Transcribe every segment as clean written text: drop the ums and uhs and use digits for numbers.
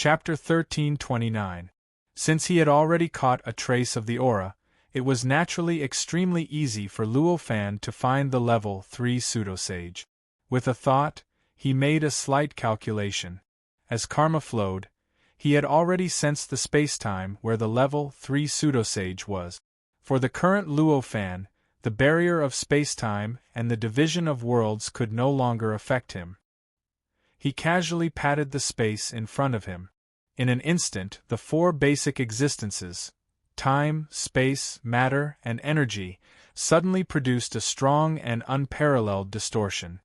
Chapter 13:29. Since he had already caught a trace of the aura, it was naturally extremely easy for Luo Fan to find the level 3 pseudosage. With a thought, he made a slight calculation. As karma flowed, he had already sensed the spacetime where the level 3 pseudosage was. For the current Luo Fan, the barrier of spacetime and the division of worlds could no longer affect him. He casually patted the space in front of him. In an instant, the four basic existences, time, space, matter, and energy, suddenly produced a strong and unparalleled distortion.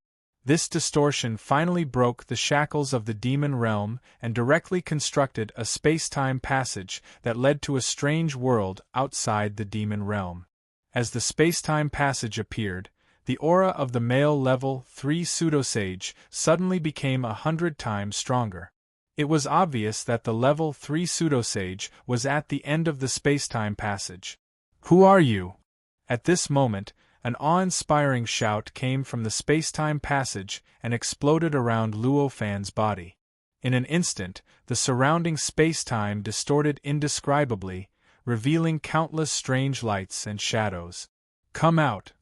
This distortion finally broke the shackles of the demon realm and directly constructed a space-time passage that led to a strange world outside the demon realm. As the space-time passage appeared, the aura of the male level 3 pseudosage suddenly became 100 times stronger. It was obvious that the level 3 pseudosage was at the end of the spacetime passage. "Who are you?" At this moment, an awe-inspiring shout came from the spacetime passage and exploded around Luo Fan's body. In an instant, the surrounding spacetime distorted indescribably, revealing countless strange lights and shadows. "Come out,"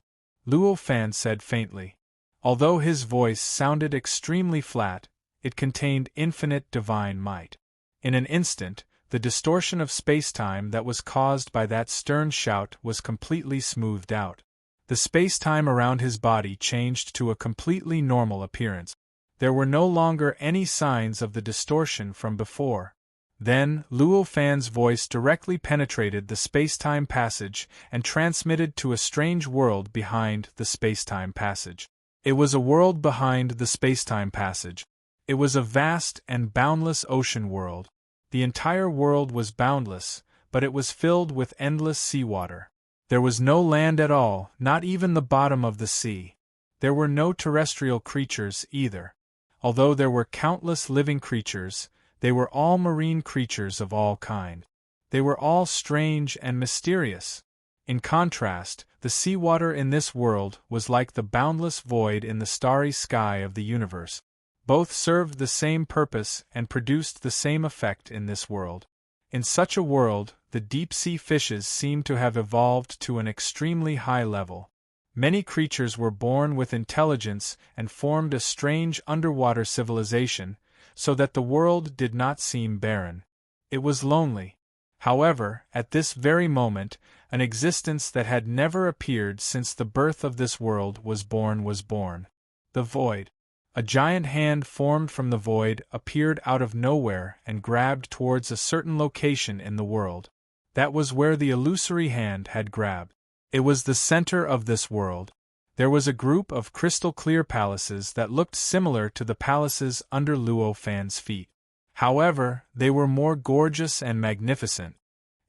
Luo Fan said faintly. Although his voice sounded extremely flat, it contained infinite divine might. In an instant, the distortion of spacetime that was caused by that stern shout was completely smoothed out. The spacetime around his body changed to a completely normal appearance. There were no longer any signs of the distortion from before. Then, Luo Fan's voice directly penetrated the spacetime passage and transmitted to a strange world behind the spacetime passage. It was a world behind the spacetime passage. It was a vast and boundless ocean world. The entire world was boundless, but it was filled with endless seawater. There was no land at all, not even the bottom of the sea. There were no terrestrial creatures either. Although there were countless living creatures, they were all marine creatures of all kind. They were all strange and mysterious. In contrast, the seawater in this world was like the boundless void in the starry sky of the universe. Both served the same purpose and produced the same effect in this world. In such a world, the deep-sea fishes seemed to have evolved to an extremely high level. Many creatures were born with intelligence and formed a strange underwater civilization, so that the world did not seem barren. It was lonely. However, at this very moment, an existence that had never appeared since the birth of this world was born. The void. A giant hand formed from the void appeared out of nowhere and grabbed towards a certain location in the world. That was where the illusory hand had grabbed. It was the center of this world. There was a group of crystal-clear palaces that looked similar to the palaces under Luo Fan's feet. However, they were more gorgeous and magnificent.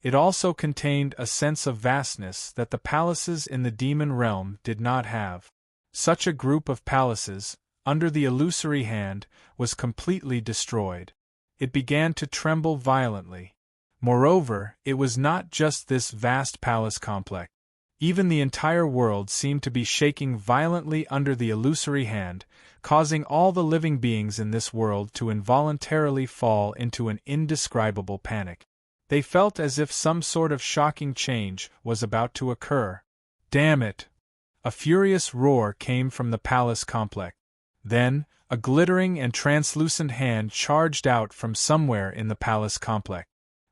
It also contained a sense of vastness that the palaces in the demon realm did not have. Such a group of palaces, under the illusory hand, was completely destroyed. It began to tremble violently. Moreover, it was not just this vast palace complex. Even the entire world seemed to be shaking violently under the illusory hand, causing all the living beings in this world to involuntarily fall into an indescribable panic. They felt as if some sort of shocking change was about to occur. "Damn it!" A furious roar came from the palace complex. Then, a glittering and translucent hand charged out from somewhere in the palace complex.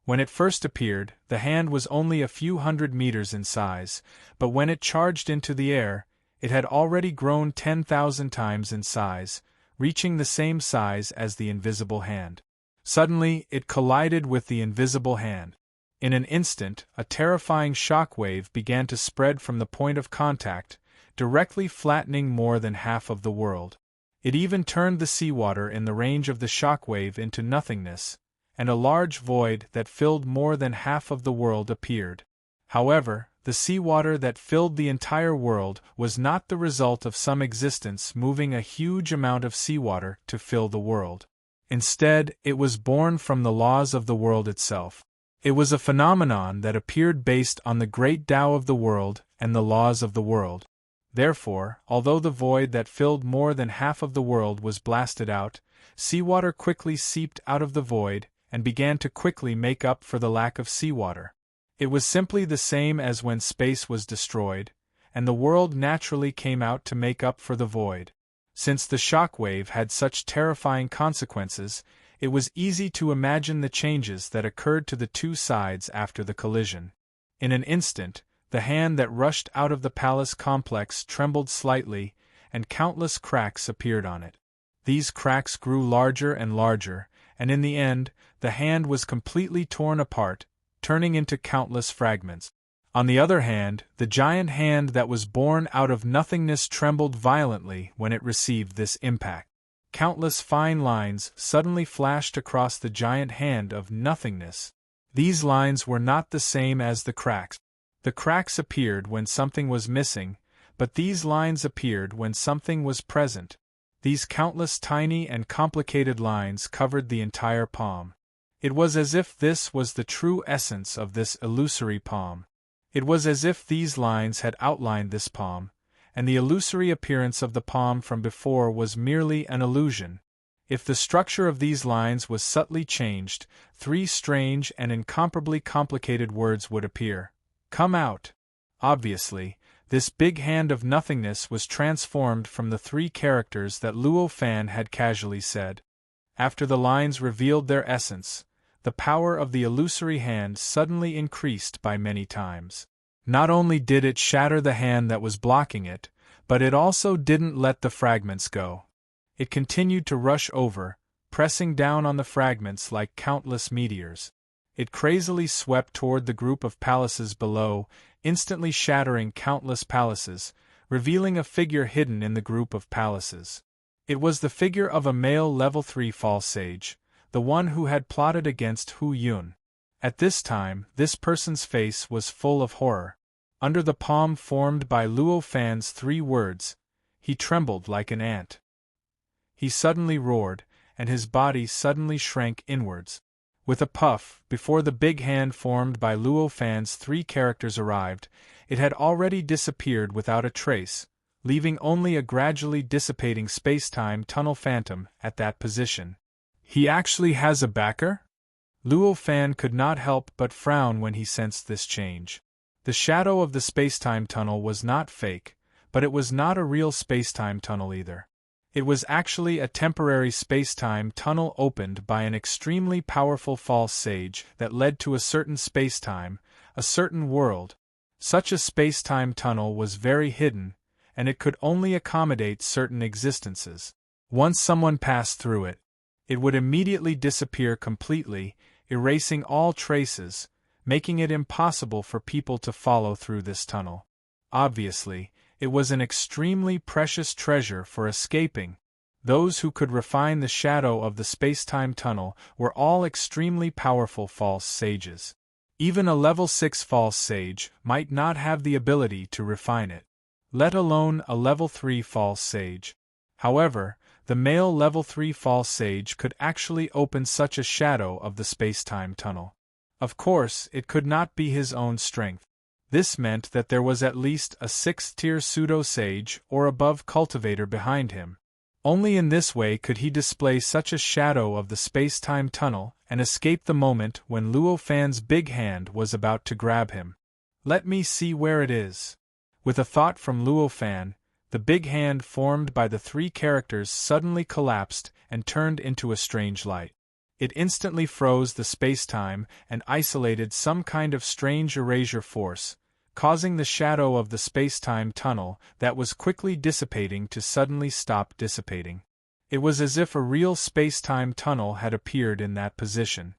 When it first appeared, the hand was only a few hundred meters in size, but when it charged into the air, it had already grown 10,000 times in size, reaching the same size as the invisible hand. Suddenly, it collided with the invisible hand. In an instant, a terrifying shockwave began to spread from the point of contact, directly flattening more than half of the world. It even turned the seawater in the range of the shockwave into nothingness, and a large void that filled more than half of the world appeared. However, the seawater that filled the entire world was not the result of some existence moving a huge amount of seawater to fill the world. Instead, it was born from the laws of the world itself. It was a phenomenon that appeared based on the great Tao of the world and the laws of the world. Therefore, although the void that filled more than half of the world was blasted out, seawater quickly seeped out of the void and began to quickly make up for the lack of seawater. It was simply the same as when space was destroyed, and the world naturally came out to make up for the void. Since the shockwave had such terrifying consequences, it was easy to imagine the changes that occurred to the two sides after the collision. In an instant, the hand that rushed out of the palace complex trembled slightly, and countless cracks appeared on it. These cracks grew larger and larger, and in the end, the hand was completely torn apart, turning into countless fragments. On the other hand, the giant hand that was born out of nothingness trembled violently when it received this impact. Countless fine lines suddenly flashed across the giant hand of nothingness. These lines were not the same as the cracks. The cracks appeared when something was missing, but these lines appeared when something was present. These countless tiny and complicated lines covered the entire palm. It was as if this was the true essence of this illusory palm. It was as if these lines had outlined this palm, and the illusory appearance of the palm from before was merely an illusion. If the structure of these lines was subtly changed, three strange and incomparably complicated words would appear. Come out. Obviously, this big hand of nothingness was transformed from the three characters that Luo Fan had casually said. After the lines revealed their essence, the power of the illusory hand suddenly increased by many times. Not only did it shatter the hand that was blocking it, but it also didn't let the fragments go. It continued to rush over, pressing down on the fragments like countless meteors. It crazily swept toward the group of palaces below, instantly shattering countless palaces, revealing a figure hidden in the group of palaces. It was the figure of a male level 3 false sage, the one who had plotted against Hu Yun. At this time, this person's face was full of horror. Under the palm formed by Luo Fan's 3 words, he trembled like an ant. He suddenly roared, and his body suddenly shrank inwards. With a puff, before the big hand formed by Luo Fan's 3 characters arrived, it had already disappeared without a trace, leaving only a gradually dissipating space-time tunnel phantom at that position. He actually has a backer? Luo Fan could not help but frown when he sensed this change. The shadow of the space-time tunnel was not fake, but it was not a real space-time tunnel either. It was actually a temporary space-time tunnel opened by an extremely powerful false sage that led to a certain space-time, a certain world. Such a space-time tunnel was very hidden, and it could only accommodate certain existences. Once someone passed through it, it would immediately disappear completely, erasing all traces, making it impossible for people to follow through this tunnel. Obviously, it was an extremely precious treasure for escaping. Those who could refine the shadow of the space-time tunnel were all extremely powerful false sages. Even a level 6 false sage might not have the ability to refine it, let alone a level 3 false sage. However, the male level 3 false sage could actually open such a shadow of the space-time tunnel. Of course, it could not be his own strength. This meant that there was at least a 6th-tier pseudo-sage or above cultivator behind him. Only in this way could he display such a shadow of the space-time tunnel and escape the moment when Luo Fan's big hand was about to grab him. Let me see where it is. With a thought from Luo Fan, the big hand formed by the 3 characters suddenly collapsed and turned into a strange light. It instantly froze the space-time and isolated some kind of strange erasure force, causing the shadow of the space-time tunnel that was quickly dissipating to suddenly stop dissipating. It was as if a real space-time tunnel had appeared in that position.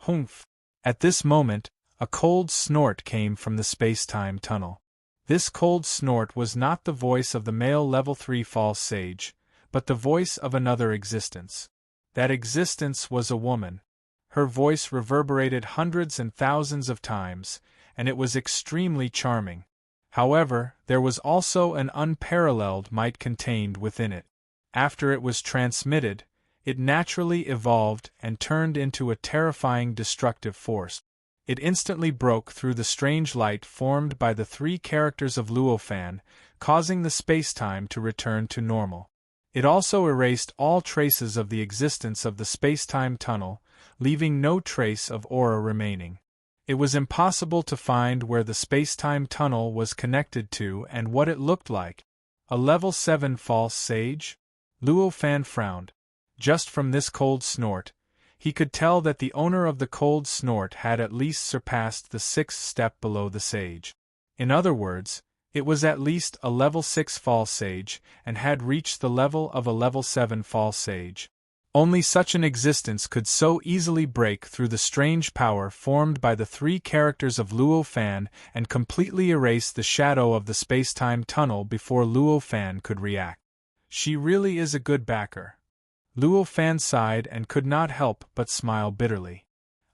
Humph! At this moment, a cold snort came from the space-time tunnel. This cold snort was not the voice of the male level 3 false sage, but the voice of another existence. That existence was a woman. Her voice reverberated hundreds and thousands of times, and it was extremely charming. However, there was also an unparalleled might contained within it. After it was transmitted, it naturally evolved and turned into a terrifying destructive force. It instantly broke through the strange light formed by the 3 characters of Luo Fan, causing the space-time to return to normal. It also erased all traces of the existence of the space-time tunnel, leaving no trace of aura remaining. It was impossible to find where the space-time tunnel was connected to and what it looked like. A level 7 false sage? Luo Fan frowned. Just from this cold snort, he could tell that the owner of the cold snort had at least surpassed the 6th step below the sage. In other words, it was at least a level 6 false sage and had reached the level of a level 7 false sage. Only such an existence could so easily break through the strange power formed by the 3 characters of Luo Fan and completely erase the shadow of the space-time tunnel before Luo Fan could react. She really is a good backer. Luo Fan sighed and could not help but smile bitterly.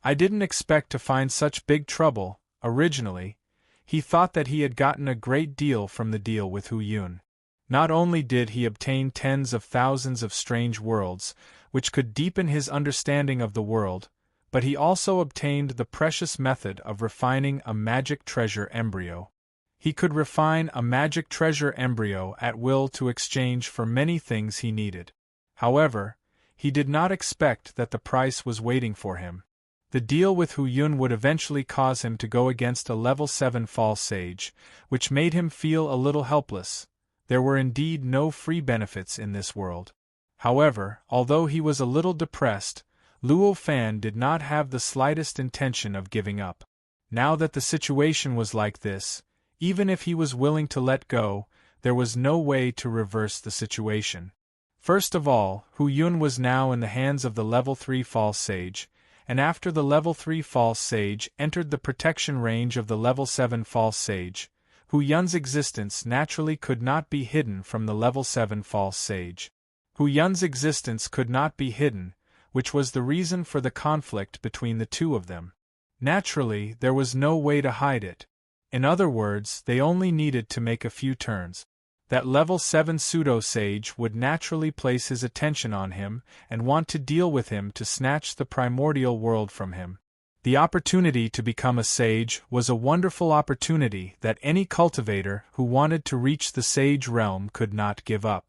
I didn't expect to find such big trouble. Originally, he thought that he had gotten a great deal from the deal with Hu Yun. Not only did he obtain tens of thousands of strange worlds, which could deepen his understanding of the world, but he also obtained the precious method of refining a magic treasure embryo. He could refine a magic treasure embryo at will to exchange for many things he needed. However, he did not expect that the price was waiting for him. The deal with Hu Yun would eventually cause him to go against a level 7 false sage, which made him feel a little helpless. There were indeed no free benefits in this world. However, although he was a little depressed, Luo Fan did not have the slightest intention of giving up. Now that the situation was like this, even if he was willing to let go, there was no way to reverse the situation. First of all, Hu Yun was now in the hands of the level 3 false sage, and after the level 3 false sage entered the protection range of the level 7 false sage, Hu Yun's existence naturally could not be hidden from the level 7 false sage. Hu Yun's existence could not be hidden, which was the reason for the conflict between the two of them. Naturally, there was no way to hide it. In other words, they only needed to make a few turns. That level 7 pseudo-sage would naturally place his attention on him and want to deal with him to snatch the primordial world from him. The opportunity to become a sage was a wonderful opportunity that any cultivator who wanted to reach the sage realm could not give up.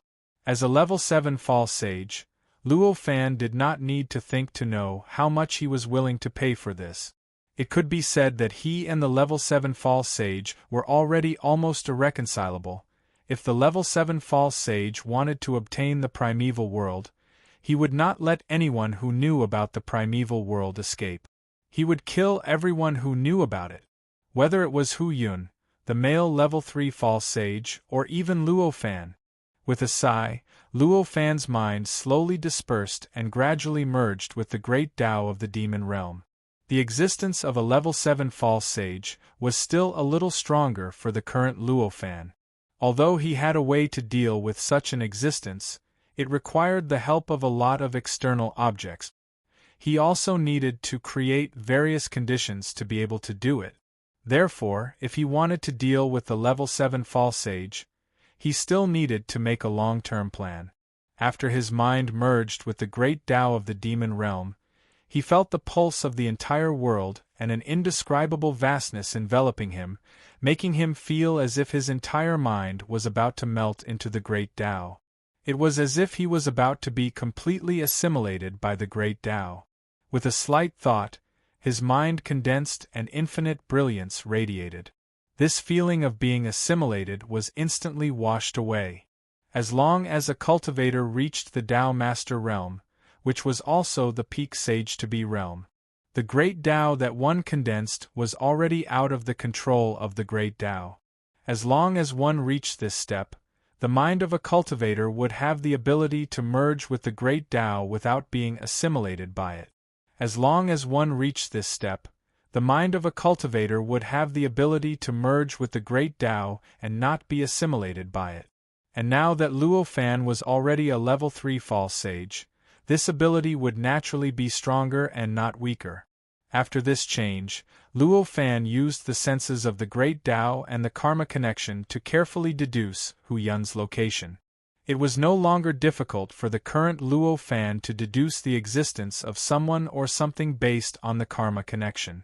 As a level 7 false sage, Luo Fan did not need to think to know how much he was willing to pay for this. It could be said that he and the level 7 false sage were already almost irreconcilable. If the level 7 false sage wanted to obtain the primeval world, he would not let anyone who knew about the primeval world escape. He would kill everyone who knew about it. Whether it was Hu Yun, the male level 3 false sage, or even Luo Fan. With a sigh, Luo Fan's mind slowly dispersed and gradually merged with the great Tao of the demon realm. The existence of a level 7 false sage was still a little stronger for the current Luo Fan. Although he had a way to deal with such an existence, it required the help of a lot of external objects. He also needed to create various conditions to be able to do it. Therefore, if he wanted to deal with the level 7 false sage, he still needed to make a long-term plan. After his mind merged with the great Tao of the demon realm, he felt the pulse of the entire world and an indescribable vastness enveloping him, making him feel as if his entire mind was about to melt into the great Tao. It was as if he was about to be completely assimilated by the great Tao. With a slight thought, his mind condensed and infinite brilliance radiated. This feeling of being assimilated was instantly washed away. As long as a cultivator reached the Tao Master realm, which was also the peak sage-to-be realm, the great Tao that one condensed was already out of the control of the great Tao. As long as one reached this step, the mind of a cultivator would have the ability to merge with the great Tao without being assimilated by it. As long as one reached this step, the mind of a cultivator would have the ability to merge with the great Tao and not be assimilated by it. And now that Luo Fan was already a level 3 false sage, this ability would naturally be stronger and not weaker. After this change, Luo Fan used the senses of the great Tao and the karma connection to carefully deduce Hu Yun's location. It was no longer difficult for the current Luo Fan to deduce the existence of someone or something based on the karma connection.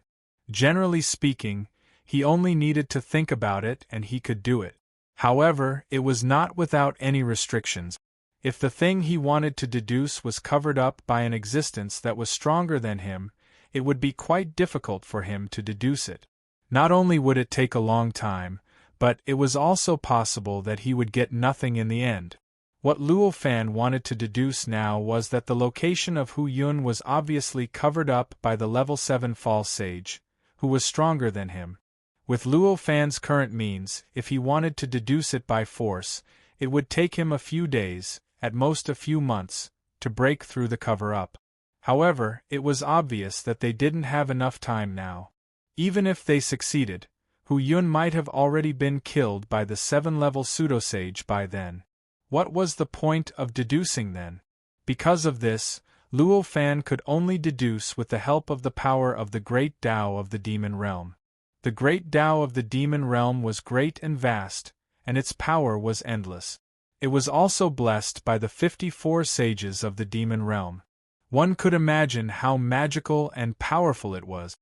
Generally speaking, he only needed to think about it and he could do it. However, it was not without any restrictions. If the thing he wanted to deduce was covered up by an existence that was stronger than him, it would be quite difficult for him to deduce it. Not only would it take a long time, but it was also possible that he would get nothing in the end. What Luo Fan wanted to deduce now was that the location of Hu Yun was obviously covered up by the level 7 false sage, who was stronger than him. With Luo Fan's current means, if he wanted to deduce it by force, it would take him a few days, at most a few months, to break through the cover-up. However, it was obvious that they didn't have enough time now. Even if they succeeded, Hu Yun might have already been killed by the 7-level pseudosage by then. What was the point of deducing then? Because of this, Luo Fan could only deduce with the help of the power of the Great Tao of the Demon Realm. The Great Tao of the Demon Realm was great and vast, and its power was endless. It was also blessed by the 54 sages of the Demon Realm. One could imagine how magical and powerful it was.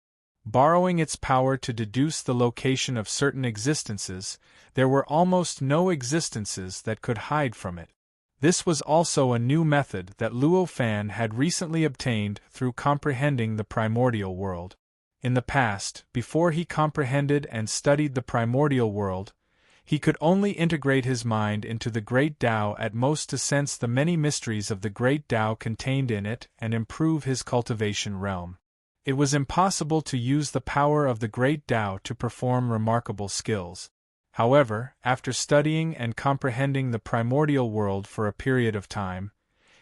Borrowing its power to deduce the location of certain existences, there were almost no existences that could hide from it. This was also a new method that Luo Fan had recently obtained through comprehending the primordial world. In the past, before he comprehended and studied the primordial world, he could only integrate his mind into the Great Tao at most to sense the many mysteries of the Great Tao contained in it and improve his cultivation realm. It was impossible to use the power of the Great Tao to perform remarkable skills. However, after studying and comprehending the primordial world for a period of time,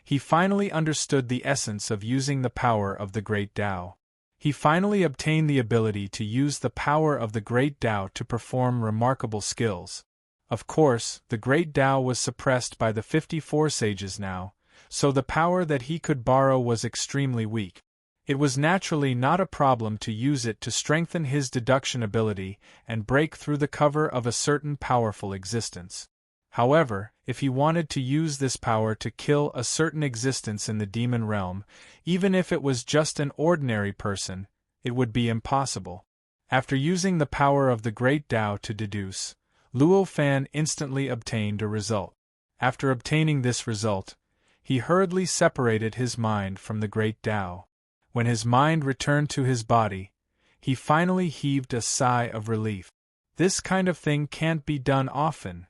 he finally understood the essence of using the power of the Great Tao. He finally obtained the ability to use the power of the Great Tao to perform remarkable skills. Of course, the Great Tao was suppressed by the 54 sages now, so the power that he could borrow was extremely weak. It was naturally not a problem to use it to strengthen his deduction ability and break through the cover of a certain powerful existence. However, if he wanted to use this power to kill a certain existence in the demon realm, even if it was just an ordinary person, it would be impossible. After using the power of the Great Tao to deduce, Luo Fan instantly obtained a result. After obtaining this result, he hurriedly separated his mind from the Great Tao. When his mind returned to his body, he finally heaved a sigh of relief. This kind of thing can't be done often.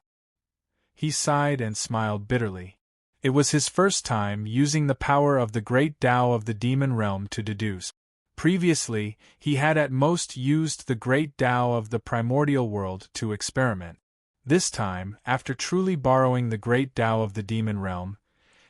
He sighed and smiled bitterly. It was his first time using the power of the Great Tao of the Demon Realm to deduce. Previously, he had at most used the Great Tao of the primordial world to experiment. This time, after truly borrowing the Great Tao of the Demon Realm,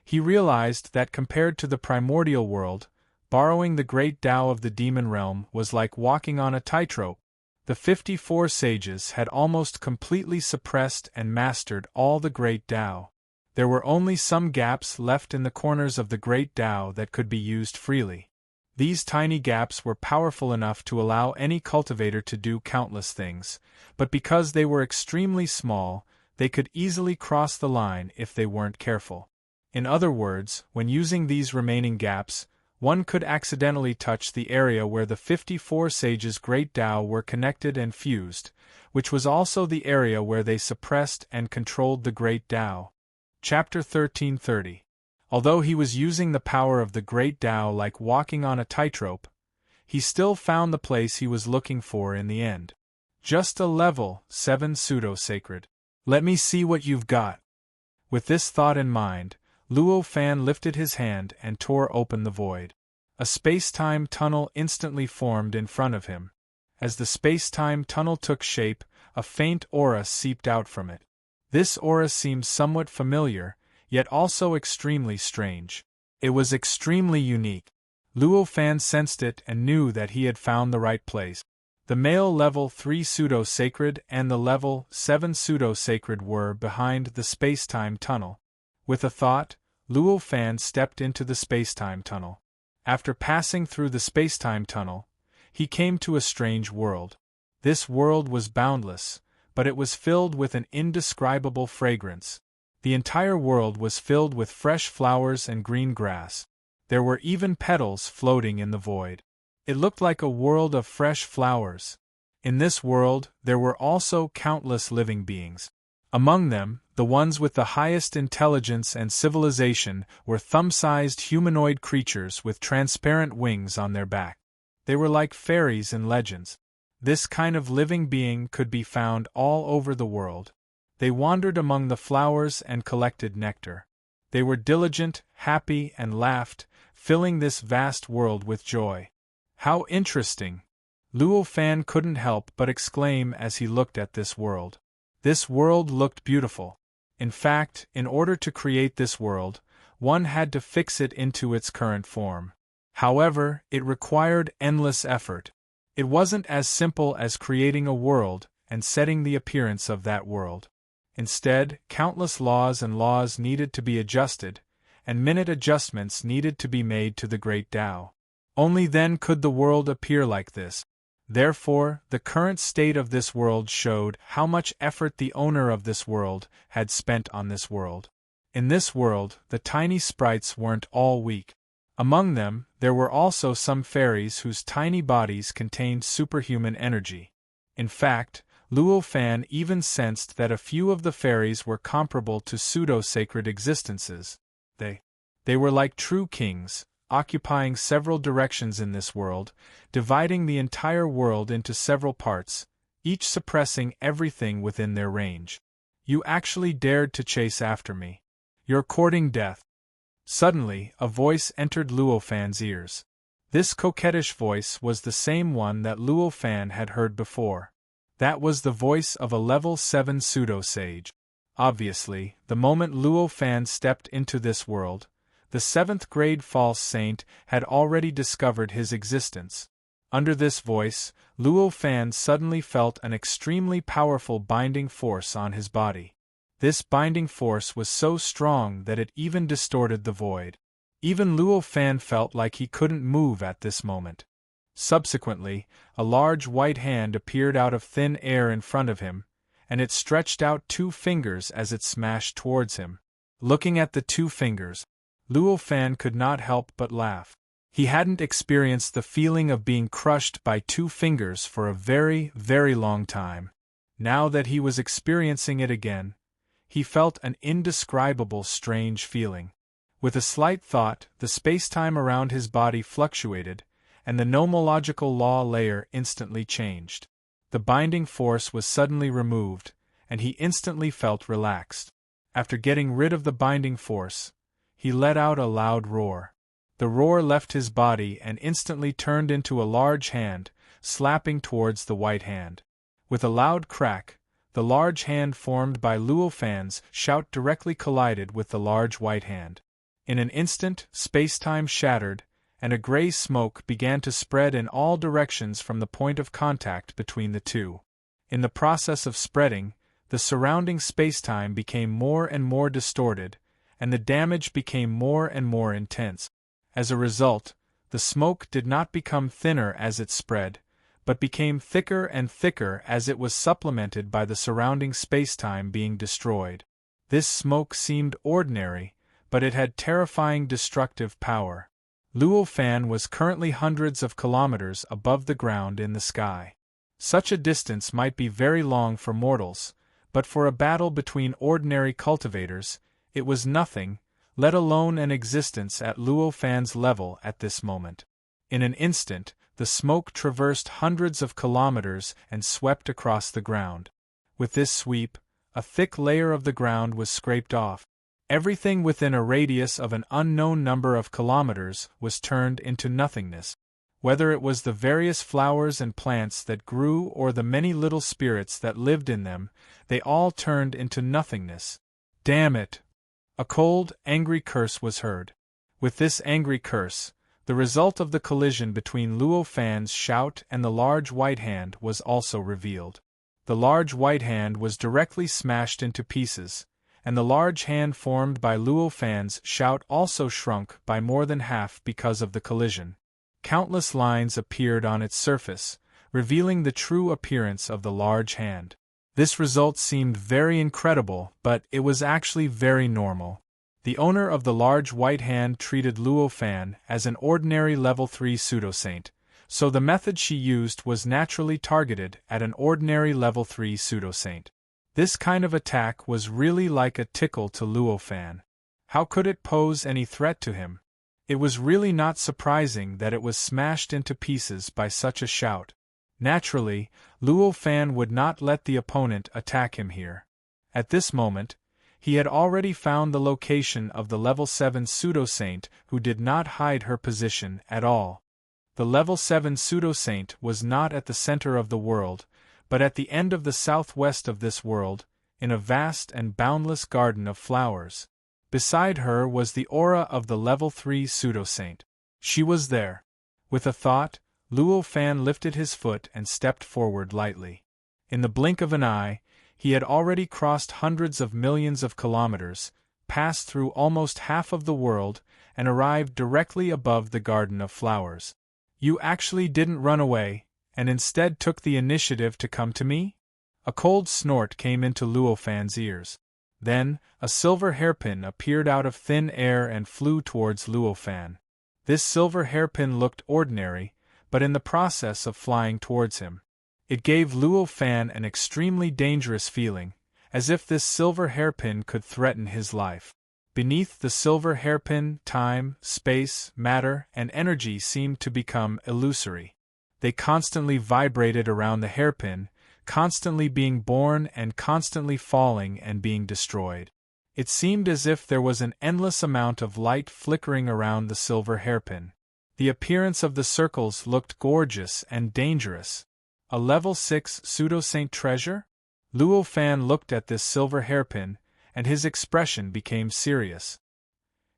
he realized that compared to the primordial world, borrowing the Great Tao of the Demon Realm was like walking on a tightrope. The 54 sages had almost completely suppressed and mastered all the Great Tao. There were only some gaps left in the corners of the Great Tao that could be used freely. These tiny gaps were powerful enough to allow any cultivator to do countless things, but because they were extremely small, they could easily cross the line if they weren't careful. In other words, when using these remaining gaps, one could accidentally touch the area where the 54 sages' Great Tao were connected and fused, which was also the area where they suppressed and controlled the Great Tao. Chapter 1330. Although he was using the power of the Great Tao like walking on a tightrope, he still found the place he was looking for in the end. Just a level 7 pseudo-sacred. Let me see what you've got. With this thought in mind, Luo Fan lifted his hand and tore open the void. A space-time tunnel instantly formed in front of him. As the space-time tunnel took shape, a faint aura seeped out from it. This aura seemed somewhat familiar, yet also extremely strange. It was extremely unique. Luo Fan sensed it and knew that he had found the right place. The male level 3 pseudo-sacred and the level 7 pseudo-sacred were behind the space-time tunnel. With a thought, Luo Fan stepped into the space-time tunnel. After passing through the space-time tunnel, he came to a strange world. This world was boundless, but it was filled with an indescribable fragrance. The entire world was filled with fresh flowers and green grass. There were even petals floating in the void. It looked like a world of fresh flowers. In this world, there were also countless living beings. Among them, The ones with the highest intelligence and civilization were thumb-sized humanoid creatures with transparent wings on their back. They were like fairies in legends. This kind of living being could be found all over the world. They wandered among the flowers and collected nectar. They were diligent, happy, and laughed, filling this vast world with joy. How interesting! Luo Fan couldn't help but exclaim as he looked at this world. This world looked beautiful. In fact, in order to create this world, one had to fix it into its current form. However, it required endless effort. It wasn't as simple as creating a world and setting the appearance of that world. Instead, countless laws and laws needed to be adjusted, and minute adjustments needed to be made to the great Tao. Only then could the world appear like this. Therefore, the current state of this world showed how much effort the owner of this world had spent on this world. In this world, the tiny sprites weren't all weak. Among them, there were also some fairies whose tiny bodies contained superhuman energy. In fact, Luo Fan even sensed that a few of the fairies were comparable to pseudo-sacred existences. They were like true kings, occupying several directions in this world, dividing the entire world into several parts, each suppressing everything within their range. You actually dared to chase after me. You're courting death. Suddenly, a voice entered Luo Fan's ears. This coquettish voice was the same one that Luo Fan had heard before. That was the voice of a level 7 pseudo-sage. Obviously, the moment Luo Fan stepped into this world, the 7th grade false saint had already discovered his existence. Under this voice, Luo Fan suddenly felt an extremely powerful binding force on his body. This binding force was so strong that it even distorted the void. Even Luo Fan felt like he couldn't move at this moment. Subsequently, a large white hand appeared out of thin air in front of him, and it stretched out 2 fingers as it smashed towards him. Looking at the 2 fingers, Luo Fan could not help but laugh. He hadn't experienced the feeling of being crushed by 2 fingers for a very, very long time. Now that he was experiencing it again, he felt an indescribable strange feeling. With a slight thought, the space-time around his body fluctuated, and the nomological law layer instantly changed. The binding force was suddenly removed, and he instantly felt relaxed. After getting rid of the binding force, he let out a loud roar. The roar left his body and instantly turned into a large hand, slapping towards the white hand. With a loud crack, the large hand formed by Luo Fan's shout directly collided with the large white hand. In an instant, space-time shattered, and a gray smoke began to spread in all directions from the point of contact between the two. In the process of spreading, the surrounding space-time became more and more distorted, and the damage became more and more intense. As a result, the smoke did not become thinner as it spread, but became thicker and thicker as it was supplemented by the surrounding space-time being destroyed. This smoke seemed ordinary, but it had terrifying destructive power. Luo Fan was currently hundreds of kilometers above the ground in the sky. Such a distance might be very long for mortals, but for a battle between ordinary cultivators, it was nothing, let alone an existence at Luo Fan's level at this moment. In an instant, the smoke traversed hundreds of kilometers and swept across the ground. With this sweep, a thick layer of the ground was scraped off. Everything within a radius of an unknown number of kilometers was turned into nothingness. Whether it was the various flowers and plants that grew or the many little spirits that lived in them, they all turned into nothingness. Damn it! A cold, angry curse was heard. With this angry curse, the result of the collision between Luo Fan's shout and the large white hand was also revealed. The large white hand was directly smashed into pieces, and the large hand formed by Luo Fan's shout also shrunk by more than half because of the collision. Countless lines appeared on its surface, revealing the true appearance of the large hand. This result seemed very incredible, but it was actually very normal. The owner of the large white hand treated Luo Fan as an ordinary level 3 pseudo-saint, so the method she used was naturally targeted at an ordinary level 3 pseudo-saint. This kind of attack was really like a tickle to Luo Fan. How could it pose any threat to him? It was really not surprising that it was smashed into pieces by such a shout. Naturally, Luo Fan would not let the opponent attack him here. At this moment, he had already found the location of the level 7 pseudo-saint who did not hide her position at all. The level 7 pseudo-saint was not at the center of the world, but at the end of the southwest of this world, in a vast and boundless garden of flowers. Beside her was the aura of the level 3 pseudo-saint. She was there. With a thought, Luo Fan lifted his foot and stepped forward lightly. In the blink of an eye, he had already crossed hundreds of millions of kilometers, passed through almost half of the world, and arrived directly above the garden of flowers. You actually didn't run away, and instead took the initiative to come to me? A cold snort came into Luo Fan's ears. Then, a silver hairpin appeared out of thin air and flew towards Luo Fan. This silver hairpin looked ordinary, but in the process of flying towards him, it gave Luo Fan an extremely dangerous feeling, as if this silver hairpin could threaten his life. Beneath the silver hairpin, time, space, matter, and energy seemed to become illusory. They constantly vibrated around the hairpin, constantly being born and constantly falling and being destroyed. It seemed as if there was an endless amount of light flickering around the silver hairpin. The appearance of the circles looked gorgeous and dangerous. A level 6 pseudo-saint treasure? Luo Fan looked at this silver hairpin, and his expression became serious.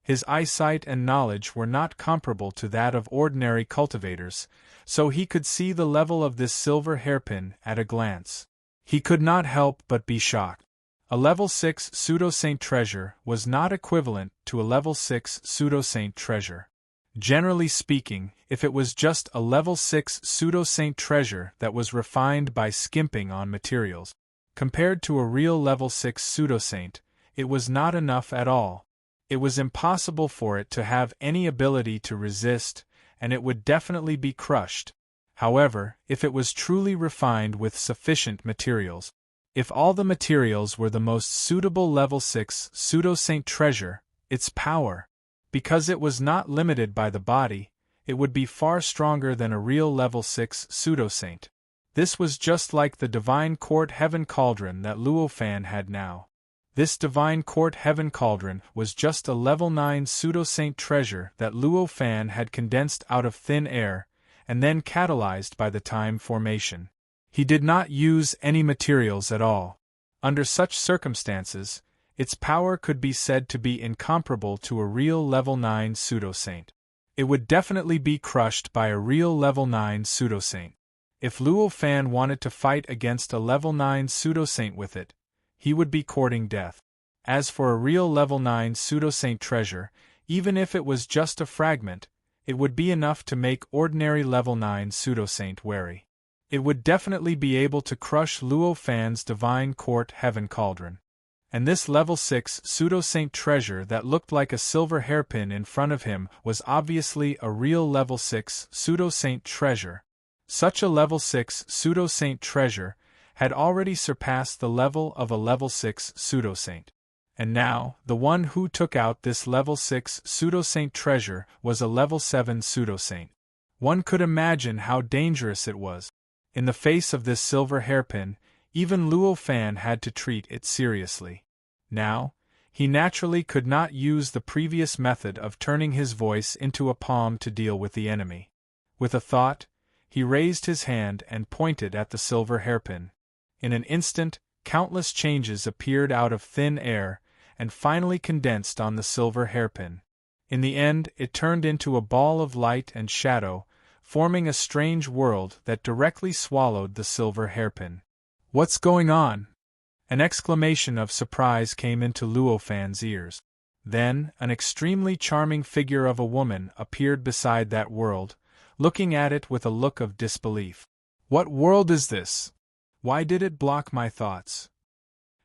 His eyesight and knowledge were not comparable to that of ordinary cultivators, so he could see the level of this silver hairpin at a glance. He could not help but be shocked. A level 6 pseudo-saint treasure was not equivalent to a level 6 pseudo-saint treasure. Generally speaking, if it was just a level 6 pseudo-saint treasure that was refined by skimping on materials, compared to a real level 6 pseudo-saint, it was not enough at all. It was impossible for it to have any ability to resist, and it would definitely be crushed. However, if it was truly refined with sufficient materials, if all the materials were the most suitable level 6 pseudo-saint treasure, its power, because it was not limited by the body, it would be far stronger than a real level 6 pseudo-saint. This was just like the Divine Court Heaven Cauldron that Luo Fan had now. This Divine Court Heaven Cauldron was just a level 9 pseudo-saint treasure that Luo Fan had condensed out of thin air, and then catalyzed by the time formation. He did not use any materials at all. Under such circumstances, its power could be said to be incomparable to a real level 9 pseudo-saint. It would definitely be crushed by a real level 9 pseudo-saint. If Luo Fan wanted to fight against a level 9 pseudo-saint with it, he would be courting death. As for a real level 9 pseudo-saint treasure, even if it was just a fragment, it would be enough to make ordinary level 9 pseudo-saint wary. It would definitely be able to crush Luo Fan's Divine Court Heaven Cauldron. And this level 6 pseudo-saint treasure that looked like a silver hairpin in front of him was obviously a real level 6 pseudo-saint treasure. Such a level 6 pseudo-saint treasure had already surpassed the level of a level 6 pseudo-saint. And now, the one who took out this level 6 pseudo-saint treasure was a level 7 pseudo-saint. One could imagine how dangerous it was. In the face of this silver hairpin, even Luo Fan had to treat it seriously. Now, he naturally could not use the previous method of turning his voice into a palm to deal with the enemy. With a thought, he raised his hand and pointed at the silver hairpin. In an instant, countless changes appeared out of thin air, and finally condensed on the silver hairpin. In the end, it turned into a ball of light and shadow, forming a strange world that directly swallowed the silver hairpin. "What's going on?" An exclamation of surprise came into Luo Fan's ears. Then, an extremely charming figure of a woman appeared beside that world, looking at it with a look of disbelief. "What world is this? Why did it block my thoughts?"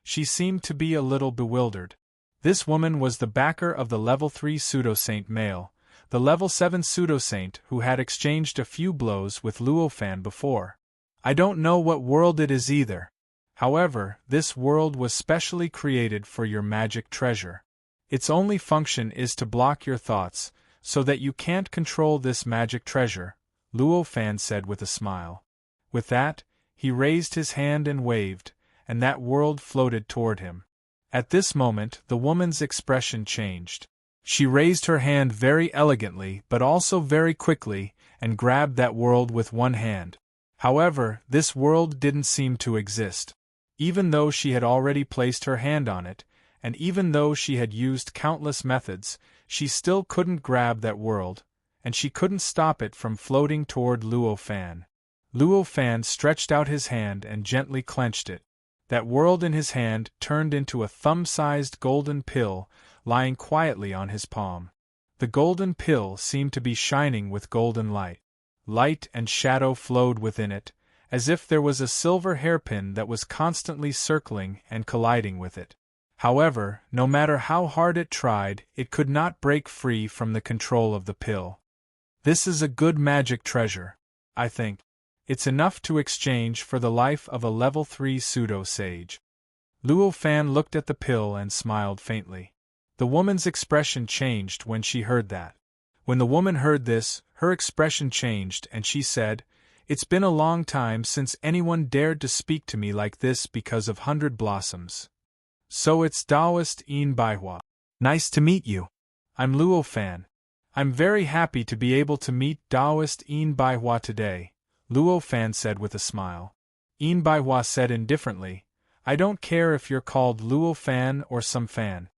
She seemed to be a little bewildered. This woman was the backer of the level 3 pseudo-saint male, the level 7 pseudo-saint who had exchanged a few blows with Luo Fan before. "I don't know what world it is either. However, this world was specially created for your magic treasure. Its only function is to block your thoughts, so that you can't control this magic treasure, Luo Fan said with a smile. With that, he raised his hand and waved, and that world floated toward him. At this moment, the woman's expression changed. She raised her hand very elegantly but also very quickly, and grabbed that world with one hand. However, this world didn't seem to exist. Even though she had already placed her hand on it, and even though she had used countless methods, she still couldn't grab that world, and she couldn't stop it from floating toward Luo Fan. Luo Fan stretched out his hand and gently clenched it. That world in his hand turned into a thumb-sized golden pill, lying quietly on his palm. The golden pill seemed to be shining with golden light. Light and shadow flowed within it, as if there was a silver hairpin that was constantly circling and colliding with it. However, no matter how hard it tried, it could not break free from the control of the pill. This is a good magic treasure, I think. It's enough to exchange for the life of a level 3 pseudo-sage. Luo Fan looked at the pill and smiled faintly. The woman's expression changed when she heard that. When the woman heard this, her expression changed and she said, "It's been a long time since anyone dared to speak to me like this because of 100 blossoms. So it's Taoist In Baihua. Nice to meet you. I'm Luo Fan. I'm very happy to be able to meet Taoist In Baihua today," Luo Fan said with a smile. In Baihua said indifferently, "I don't care if you're called Luo Fan or some fan.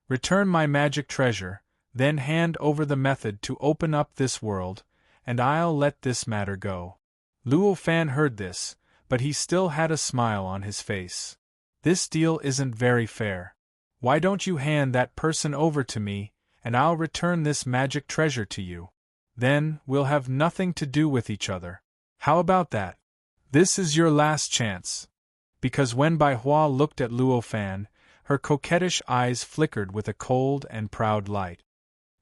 Return my magic treasure, then hand over the method to open up this world, and I'll let this matter go." Luo Fan heard this, but he still had a smile on his face. "This deal isn't very fair. Why don't you hand that person over to me, and I'll return this magic treasure to you? Then, we'll have nothing to do with each other. How about that? This is your last chance." Because when Baihua looked at Luo Fan, her coquettish eyes flickered with a cold and proud light.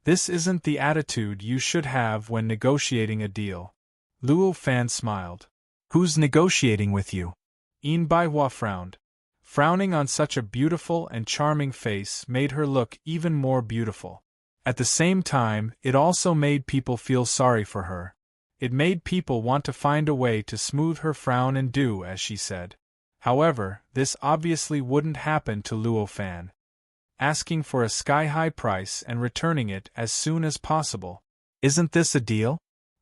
"This isn't the attitude you should have when negotiating a deal." Luo Fan smiled. "Who's negotiating with you?" In Baihua frowned. Frowning on such a beautiful and charming face made her look even more beautiful. At the same time, it also made people feel sorry for her. It made people want to find a way to smooth her frown and do as she said. However, this obviously wouldn't happen to Luo Fan. Asking for a sky-high price and returning it as soon as possible. "Isn't this a deal?"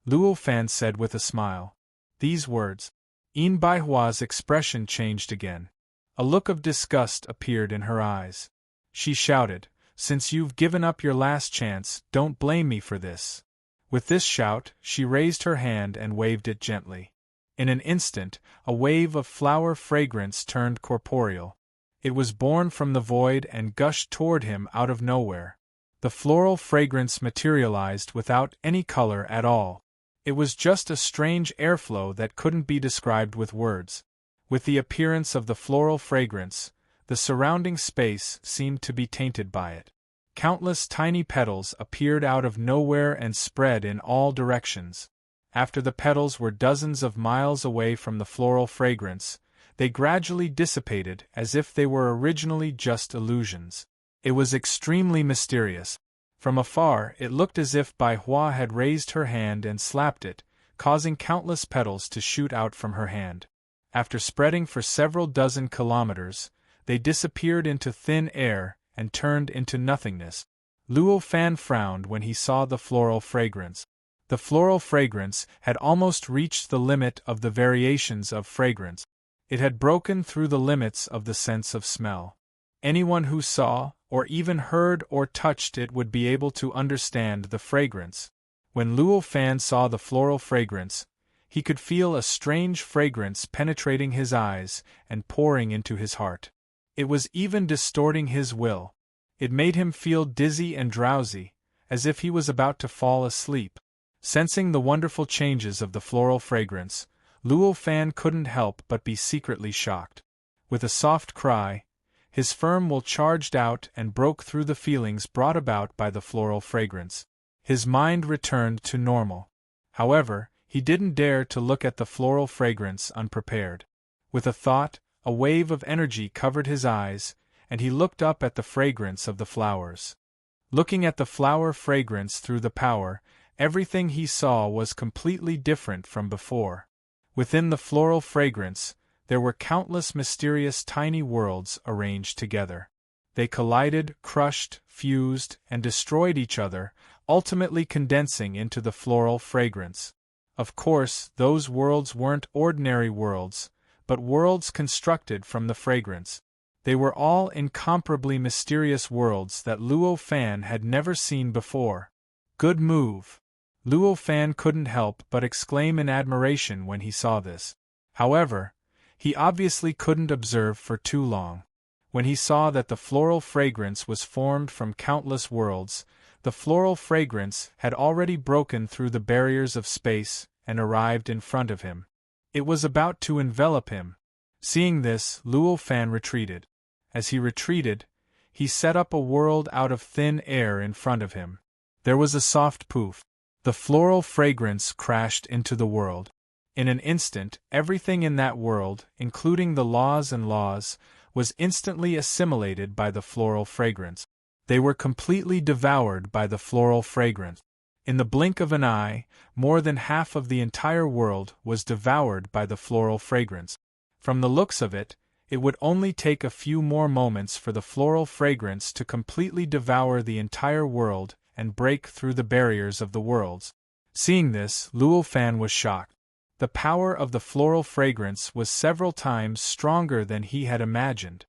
Luo Fan said with a smile. These words. In Baihua's expression changed again. A look of disgust appeared in her eyes. She shouted, "Since you've given up your last chance, don't blame me for this." With this shout, she raised her hand and waved it gently. In an instant, a wave of flower fragrance turned corporeal. It was born from the void and gushed toward him out of nowhere. The floral fragrance materialized without any color at all. It was just a strange airflow that couldn't be described with words. With the appearance of the floral fragrance, the surrounding space seemed to be tainted by it. Countless tiny petals appeared out of nowhere and spread in all directions. After the petals were dozens of miles away from the floral fragrance, they gradually dissipated as if they were originally just illusions. It was extremely mysterious. From afar, it looked as if Baihua had raised her hand and slapped it, causing countless petals to shoot out from her hand. After spreading for several dozen kilometers, they disappeared into thin air and turned into nothingness. Luo Fan frowned when he saw the floral fragrance. The floral fragrance had almost reached the limit of the variations of fragrance. It had broken through the limits of the sense of smell. Anyone who saw, or even heard or touched it would be able to understand the fragrance. When Luo Fan saw the floral fragrance, he could feel a strange fragrance penetrating his eyes and pouring into his heart. It was even distorting his will. It made him feel dizzy and drowsy, as if he was about to fall asleep. Sensing the wonderful changes of the floral fragrance, Luo Fan couldn't help but be secretly shocked. With a soft cry, his firm will charged out and broke through the feelings brought about by the floral fragrance. His mind returned to normal. However, he didn't dare to look at the floral fragrance unprepared. With a thought, A wave of energy covered his eyes, and he looked up at the fragrance of the flowers. Looking at the flower fragrance through the power, everything he saw was completely different from before. Within the floral fragrance, there were countless mysterious tiny worlds arranged together. They collided, crushed, fused, and destroyed each other, ultimately condensing into the floral fragrance. Of course, those worlds weren't ordinary worlds, but worlds constructed from the fragrance. They were all incomparably mysterious worlds that Luo Fan had never seen before. Good move! Luo Fan couldn't help but exclaim in admiration when he saw this. However, he obviously couldn't observe for too long. When he saw that the floral fragrance was formed from countless worlds, the floral fragrance had already broken through the barriers of space and arrived in front of him. It was about to envelop him. Seeing this, Luo Fan retreated. As he retreated, he set up a world out of thin air in front of him. There was a soft poof. The floral fragrance crashed into the world. In an instant, everything in that world, including the laws, was instantly assimilated by the floral fragrance. They were completely devoured by the floral fragrance. In the blink of an eye, more than half of the entire world was devoured by the floral fragrance. From the looks of it, it would only take a few more moments for the floral fragrance to completely devour the entire world and break through the barriers of the worlds. Seeing this, Luo Fan was shocked. The power of the floral fragrance was several times stronger than he had imagined.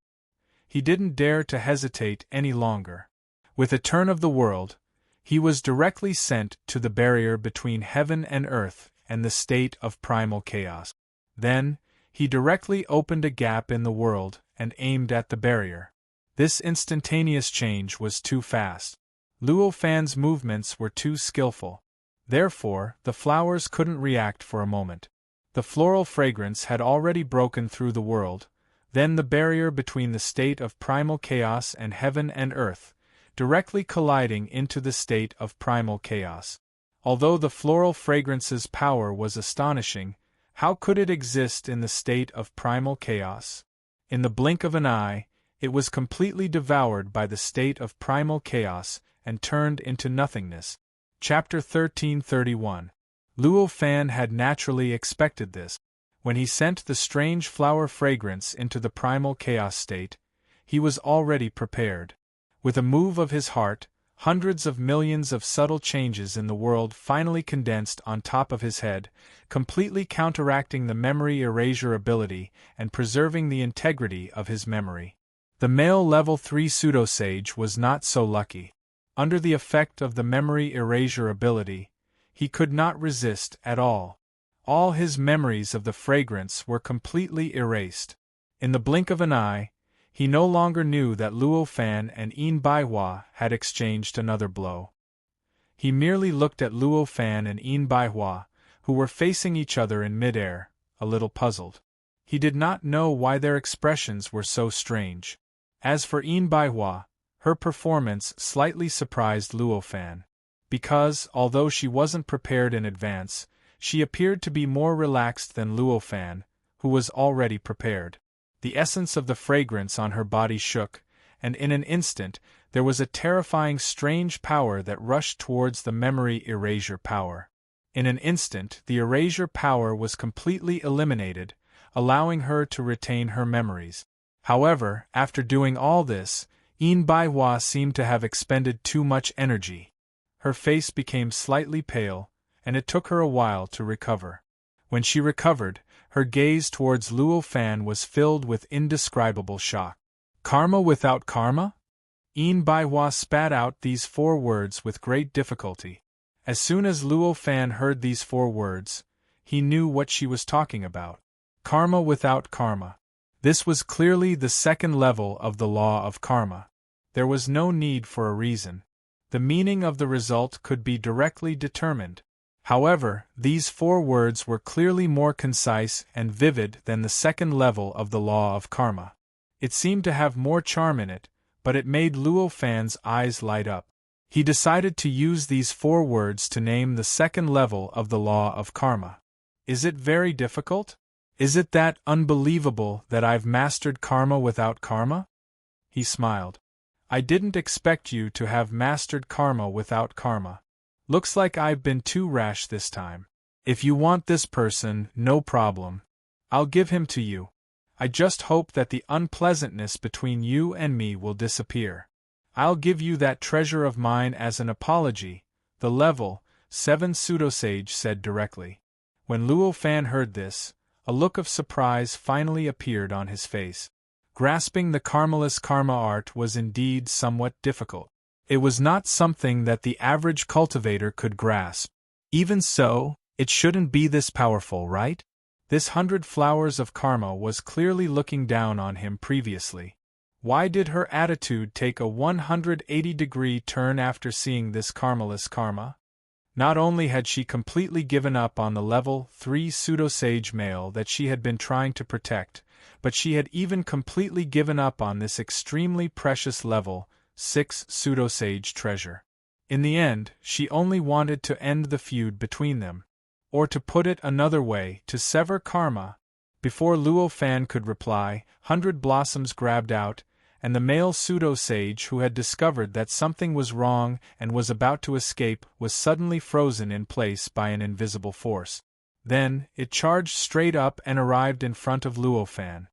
He didn't dare to hesitate any longer. With a turn of the world, he was directly sent to the barrier between heaven and earth and the state of primal chaos. Then, he directly opened a gap in the world and aimed at the barrier. This instantaneous change was too fast. Luo Fan's movements were too skillful. Therefore, the flowers couldn't react for a moment. The floral fragrance had already broken through the world, then the barrier between the state of primal chaos and heaven and earth, directly colliding into the state of primal chaos. Although the floral fragrance's power was astonishing, how could it exist in the state of primal chaos? In the blink of an eye, it was completely devoured by the state of primal chaos and turned into nothingness. Chapter 1331. Luo Fan had naturally expected this. When he sent the strange flower fragrance into the primal chaos state, he was already prepared. With a move of his heart, hundreds of millions of subtle changes in the world finally condensed on top of his head, completely counteracting the memory erasure ability and preserving the integrity of his memory. The male level 3 pseudo-sage was not so lucky. Under the effect of the memory erasure ability, he could not resist at all. All his memories of the fragrance were completely erased. In the blink of an eye, he no longer knew that Luo Fan and Yin Baihua had exchanged another blow. He merely looked at Luo Fan and Yin Baihua, who were facing each other in midair, a little puzzled. He did not know why their expressions were so strange. As for Yin Baihua, her performance slightly surprised Luo Fan. Because, although she wasn't prepared in advance, she appeared to be more relaxed than Luo Fan, who was already prepared. The essence of the fragrance on her body shook, and in an instant, there was a terrifying strange power that rushed towards the memory erasure power. In an instant, the erasure power was completely eliminated, allowing her to retain her memories. However, after doing all this, Yin Baihua seemed to have expended too much energy. Her face became slightly pale, and it took her a while to recover. When she recovered, her gaze towards Luo Fan was filled with indescribable shock. Karma without karma? Yin Baihua spat out these 4 words with great difficulty. As soon as Luo Fan heard these 4 words, he knew what she was talking about. Karma without karma. This was clearly the second level of the law of karma. There was no need for a reason. The meaning of the result could be directly determined. However, these 4 words were clearly more concise and vivid than the second level of the law of karma. It seemed to have more charm in it, but it made Luo Fan's eyes light up. He decided to use these 4 words to name the second level of the law of karma. Is it very difficult? Is it that unbelievable that I've mastered karma without karma? He smiled. I didn't expect you to have mastered karma without karma. Looks like I've been too rash this time. If you want this person, no problem. I'll give him to you. I just hope that the unpleasantness between you and me will disappear. I'll give you that treasure of mine as an apology, the level 7 pseudosage said directly. When Luo Fan heard this, a look of surprise finally appeared on his face. Grasping the karmaless karma art was indeed somewhat difficult. It was not something that the average cultivator could grasp. Even so, it shouldn't be this powerful, right? This 100 flowers of karma was clearly looking down on him previously. Why did her attitude take a 180-degree turn after seeing this karmaless karma? Not only had she completely given up on the level 3 pseudosage male that she had been trying to protect, but she had even completely given up on this extremely precious level 6 pseudosage treasure. In the end, she only wanted to end the feud between them. Or to put it another way, to sever karma. Before Luo Fan could reply, 100 blossoms grabbed out, and the male pseudo-sage who had discovered that something was wrong and was about to escape was suddenly frozen in place by an invisible force. Then, it charged straight up and arrived in front of Luo Fan.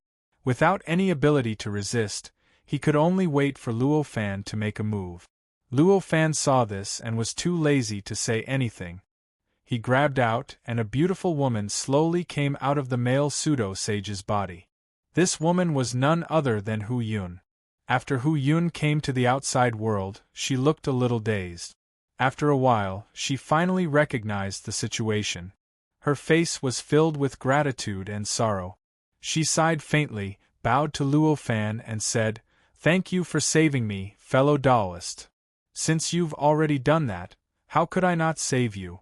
Without any ability to resist, he could only wait for Luo Fan to make a move. Luo Fan saw this and was too lazy to say anything. He grabbed out, and a beautiful woman slowly came out of the male pseudo-sage's body. This woman was none other than Hu Yun. After Hu Yun came to the outside world, she looked a little dazed. After a while, she finally recognized the situation. Her face was filled with gratitude and sorrow. She sighed faintly, bowed to Luo Fan and said, "Thank you for saving me, fellow Taoist. Since you've already done that, how could I not save you?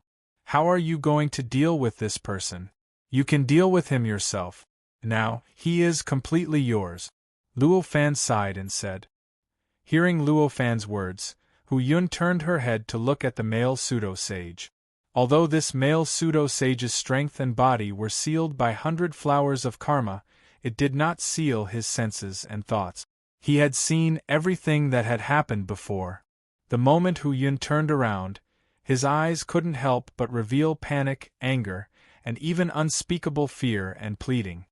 How are you going to deal with this person? You can deal with him yourself. Now, he is completely yours." Luo Fan sighed and said. Hearing Luo Fan's words, Hu Yun turned her head to look at the male pseudo-sage. Although this male pseudo-sage's strength and body were sealed by 100 flowers of karma, it did not seal his senses and thoughts. He had seen everything that had happened before. The moment Hu Yun turned around, his eyes couldn't help but reveal panic, anger, and even unspeakable fear and pleading.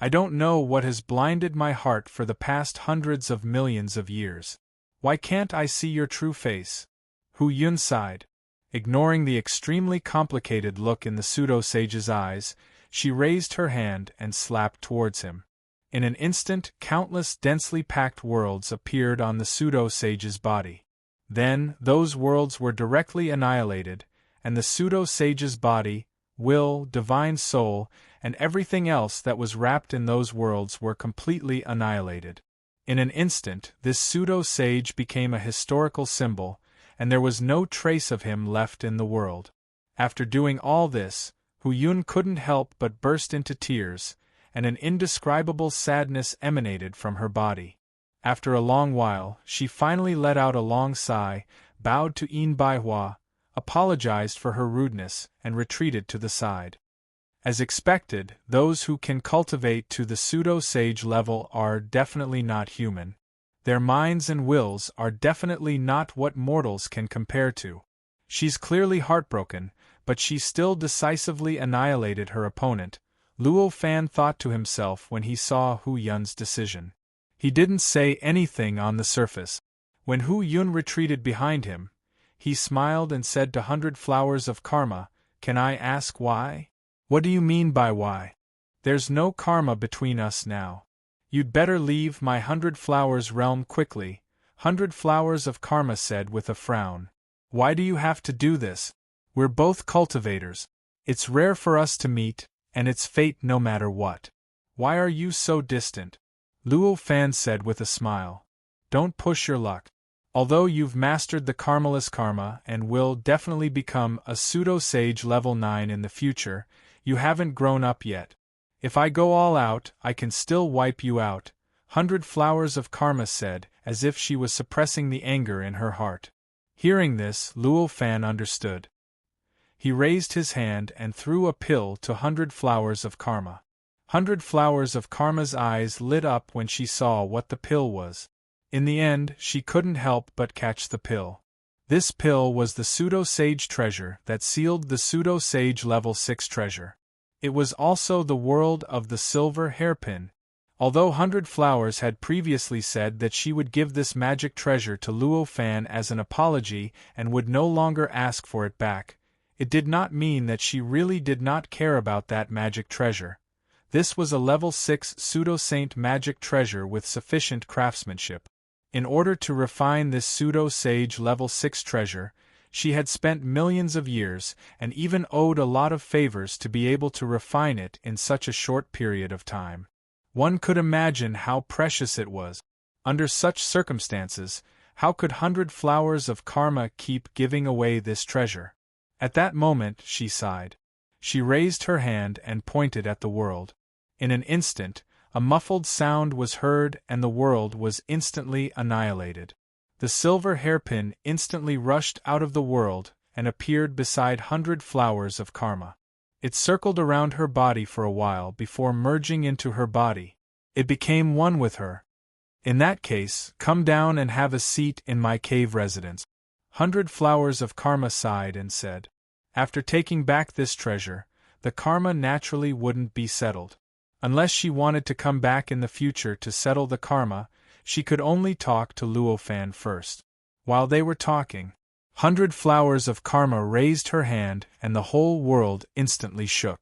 "I don't know what has blinded my heart for the past hundreds of millions of years. Why can't I see your true face?" Hu Yun sighed. Ignoring the extremely complicated look in the pseudo-sage's eyes, she raised her hand and slapped towards him. In an instant, countless densely packed worlds appeared on the pseudo-sage's body. Then, those worlds were directly annihilated, and the pseudo-sage's body, will, divine soul, and everything else that was wrapped in those worlds were completely annihilated. In an instant, this pseudo-sage became a historical symbol, and there was no trace of him left in the world. After doing all this, Hu Yun couldn't help but burst into tears, and an indescribable sadness emanated from her body. After a long while, she finally let out a long sigh, bowed to Yin Baihua, apologized for her rudeness, and retreated to the side. As expected, those who can cultivate to the pseudo-sage level are definitely not human. Their minds and wills are definitely not what mortals can compare to. She's clearly heartbroken, but she still decisively annihilated her opponent, Luo Fan thought to himself when he saw Hu Yun's decision. He didn't say anything on the surface. When Hu Yun retreated behind him, he smiled and said to 100 flowers of karma, "Can I ask why?" "What do you mean by why? There's no karma between us now. You'd better leave my 100 flowers realm quickly," 100 flowers of karma said with a frown. "Why do you have to do this? We're both cultivators. It's rare for us to meet, and it's fate no matter what. Why are you so distant?" Luo Fan said with a smile. "Don't push your luck. Although you've mastered the karmaless karma and will definitely become a pseudo-sage level 9 in the future, you haven't grown up yet. If I go all out, I can still wipe you out," 100 flowers of karma said, as if she was suppressing the anger in her heart. Hearing this, Luo Fan understood. He raised his hand and threw a pill to 100 flowers of karma. 100 Flowers of Karma's eyes lit up when she saw what the pill was. In the end, she couldn't help but catch the pill. This pill was the Pseudo-Sage treasure that sealed the Pseudo-Sage level 6 treasure. It was also the world of the silver hairpin. Although 100 Flowers had previously said that she would give this magic treasure to Luo Fan as an apology and would no longer ask for it back, it did not mean that she really did not care about that magic treasure. This was a level 6 pseudo-saint magic treasure with sufficient craftsmanship. In order to refine this pseudo-sage level 6 treasure, she had spent millions of years and even owed a lot of favors to be able to refine it in such a short period of time. One could imagine how precious it was. Under such circumstances, how could 100 Flowers of Karma keep giving away this treasure? At that moment, she sighed. She raised her hand and pointed at the world. In an instant, a muffled sound was heard and the world was instantly annihilated. The silver hairpin instantly rushed out of the world and appeared beside 100 Flowers of Karma. It circled around her body for a while before merging into her body. It became one with her. In that case, come down and have a seat in my cave residence. 100 Flowers of Karma sighed and said. After taking back this treasure, the karma naturally wouldn't be settled. Unless she wanted to come back in the future to settle the karma, she could only talk to Luo Fan first. While they were talking, 100 Flowers of Karma raised her hand and the whole world instantly shook.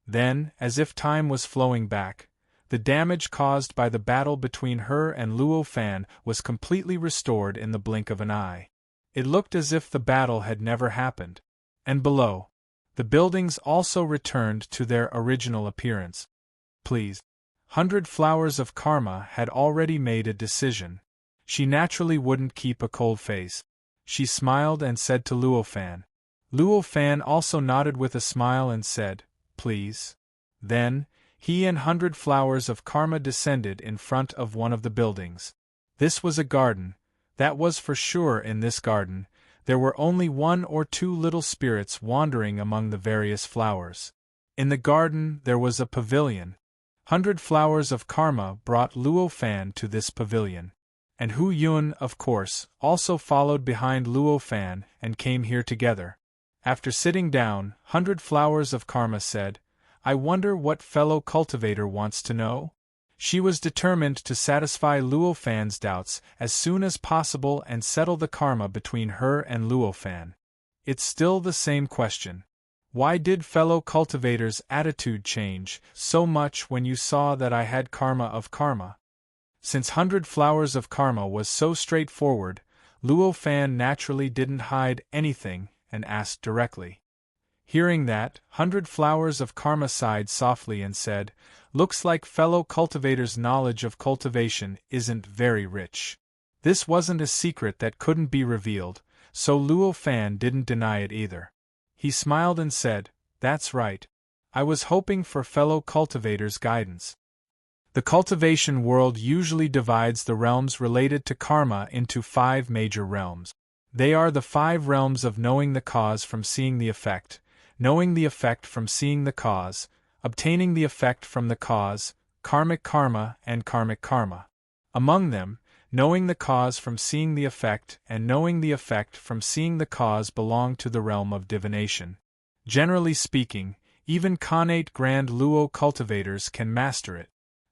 Then, as if time was flowing back, the damage caused by the battle between her and Luo Fan was completely restored in the blink of an eye. It looked as if the battle had never happened. And below, the buildings also returned to their original appearance. Please. 100 Flowers of Karma had already made a decision. She naturally wouldn't keep a cold face. She smiled and said to Luo Fan. Luo Fan also nodded with a smile and said, please. Then, he and 100 Flowers of Karma descended in front of one of the buildings. This was a garden. That was for sure. In this garden, there were only 1 or 2 little spirits wandering among the various flowers. In the garden there was a pavilion. 100 Flowers of Karma brought Luo Fan to this pavilion. And Hu Yun, of course, also followed behind Luo Fan and came here together. After sitting down, 100 Flowers of Karma said, I wonder what fellow cultivator wants to know? She was determined to satisfy Luo Fan's doubts as soon as possible and settle the karma between her and Luo Fan. It's still the same question. Why did fellow cultivator's attitude change so much when you saw that I had karma of karma? Since 100 Flowers of Karma was so straightforward, Luo Fan naturally didn't hide anything and asked directly. Hearing that, 100 Flowers of Karma sighed softly and said, looks like fellow cultivator's knowledge of cultivation isn't very rich. This wasn't a secret that couldn't be revealed, so Luo Fan didn't deny it either. He smiled and said, that's right. I was hoping for fellow cultivator's guidance. The cultivation world usually divides the realms related to karma into 5 major realms. They are the 5 realms of knowing the cause from seeing the effect, knowing the effect from seeing the cause, obtaining the effect from the cause, karmic karma and karmic karma. Among them, knowing the cause from seeing the effect and knowing the effect from seeing the cause belong to the realm of divination. Generally speaking, even connate grand Luo cultivators can master it.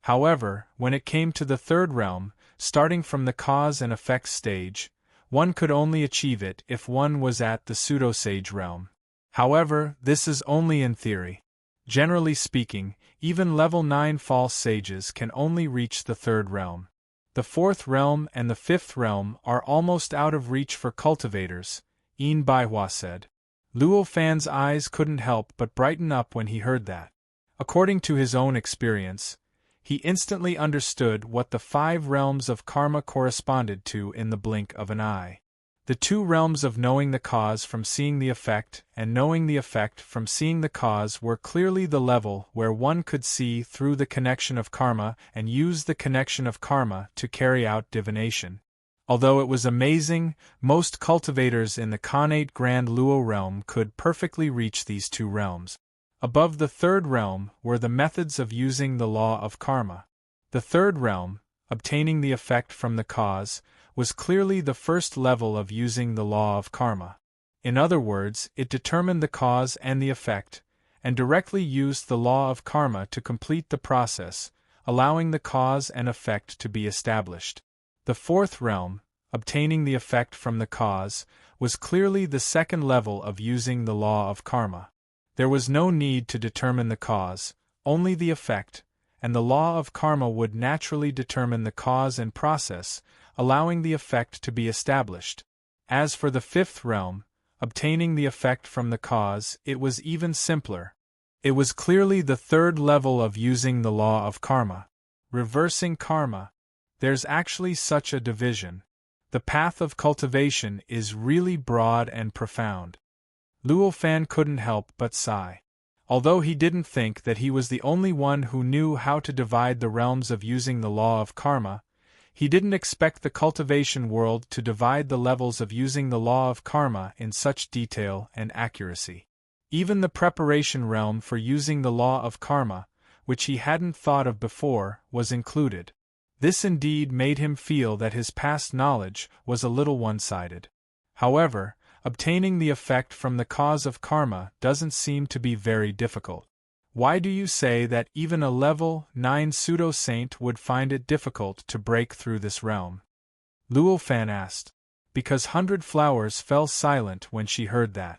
However, when it came to the 3rd realm, starting from the cause and effect stage, one could only achieve it if one was at the pseudo-sage realm. However, this is only in theory. Generally speaking, even level 9 false sages can only reach the 3rd realm. The 4th realm and the 5th realm are almost out of reach for cultivators, Yin Baihua said. Luo Fan's eyes couldn't help but brighten up when he heard that. According to his own experience, he instantly understood what the 5 realms of karma corresponded to in the blink of an eye. The 2 realms of knowing the cause from seeing the effect and knowing the effect from seeing the cause were clearly the level where one could see through the connection of karma and use the connection of karma to carry out divination. Although it was amazing, most cultivators in the connate grand Luo realm could perfectly reach these 2 realms. Above the third realm were the methods of using the law of karma. The third realm, obtaining the effect from the cause, was clearly the first level of using the law of karma. In other words, it determined the cause and the effect, and directly used the law of karma to complete the process, allowing the cause and effect to be established. The fourth realm, obtaining the effect from the cause, was clearly the second level of using the law of karma. There was no need to determine the cause, only the effect, and the law of karma would naturally determine the cause and process, allowing the effect to be established. As for the fifth realm, obtaining the effect from the cause, it was even simpler. It was clearly the third level of using the law of karma. Reversing karma. There's actually such a division. The path of cultivation is really broad and profound. Luo Fan couldn't help but sigh. Although he didn't think that he was the only one who knew how to divide the realms of using the law of karma, he didn't expect the cultivation world to divide the levels of using the law of karma in such detail and accuracy. Even the preparation realm for using the law of karma, which he hadn't thought of before, was included. This indeed made him feel that his past knowledge was a little one-sided. However, obtaining the effect from the cause of karma doesn't seem to be very difficult. Why do you say that even a level 9 pseudo-saint would find it difficult to break through this realm? Luo Fan asked. Because 100 Flowers fell silent when she heard that.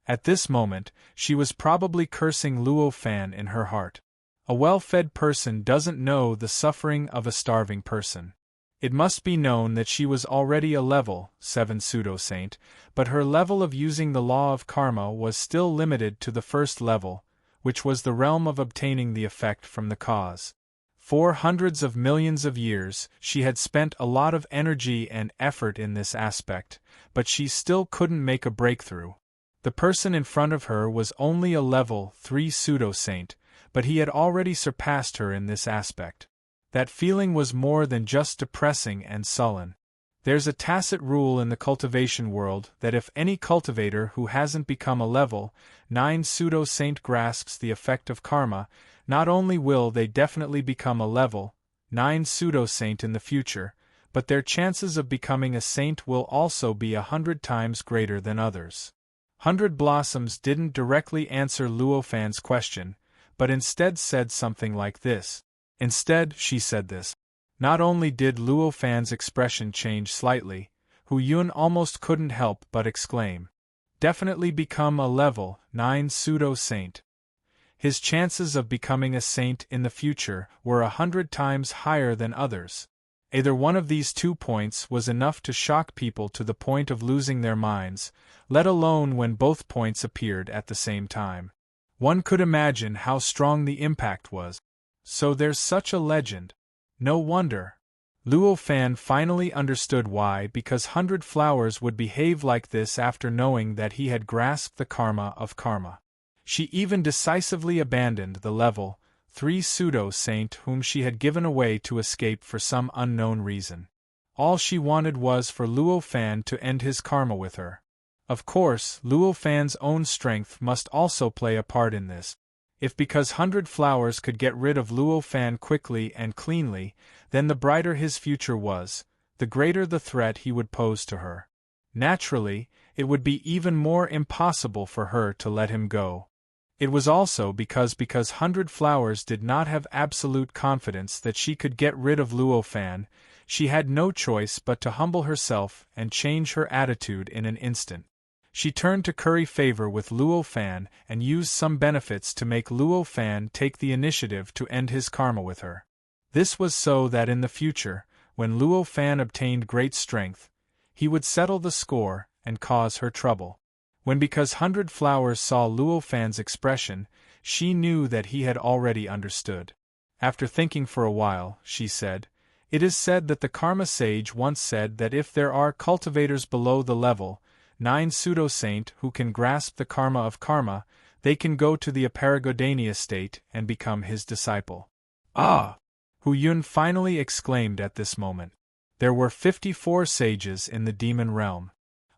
At this moment, she was probably cursing Luo Fan in her heart. A well-fed person doesn't know the suffering of a starving person. It must be known that she was already a level 7 pseudo-saint, but her level of using the law of karma was still limited to the first level, which was the realm of obtaining the effect from the cause. For hundreds of millions of years, she had spent a lot of energy and effort in this aspect, but she still couldn't make a breakthrough. The person in front of her was only a level 3 pseudo-saint, but he had already surpassed her in this aspect. That feeling was more than just depressing and sullen. There's a tacit rule in the cultivation world that if any cultivator who hasn't become a level 9 pseudo-saint grasps the effect of karma, not only will they definitely become a level 9 pseudo-saint in the future, but their chances of becoming a saint will also be 100 times greater than others. 100 Blossoms didn't directly answer Luo Fan's question, but instead said something like this. Instead, she said this. Not only did Luo Fan's expression change slightly, Hu Yun almost couldn't help but exclaim. Definitely become a level 9 pseudo-saint. His chances of becoming a saint in the future were 100 times higher than others. Either one of these 2 points was enough to shock people to the point of losing their minds, let alone when both points appeared at the same time. One could imagine how strong the impact was. So there's such a legend. No wonder. Luo Fan finally understood why, because 100 Flowers would behave like this after knowing that he had grasped the karma of karma. She even decisively abandoned the level 3 pseudo-saint whom she had given away to escape for some unknown reason. All she wanted was for Luo Fan to end his karma with her. Of course, Luo Fan's own strength must also play a part in this. If because 100 Flowers could get rid of Luo Fan quickly and cleanly, then the brighter his future was, the greater the threat he would pose to her. Naturally, it would be even more impossible for her to let him go. It was also because 100 Flowers did not have absolute confidence that she could get rid of Luo Fan, she had no choice but to humble herself and change her attitude in an instant. She turned to curry favor with Luo Fan and used some benefits to make Luo Fan take the initiative to end his karma with her. This was so that in the future, when Luo Fan obtained great strength, he would settle the score and cause her trouble. When because 100 Flowers saw Luo Fan's expression, she knew that he had already understood. After thinking for a while, she said, "It is said that the Karma Sage once said that if there are cultivators below the level 9 pseudo-saint who can grasp the karma of karma, they can go to the Aparagodania state and become his disciple." Ah! Hu Yun finally exclaimed at this moment. There were 54 sages in the demon realm.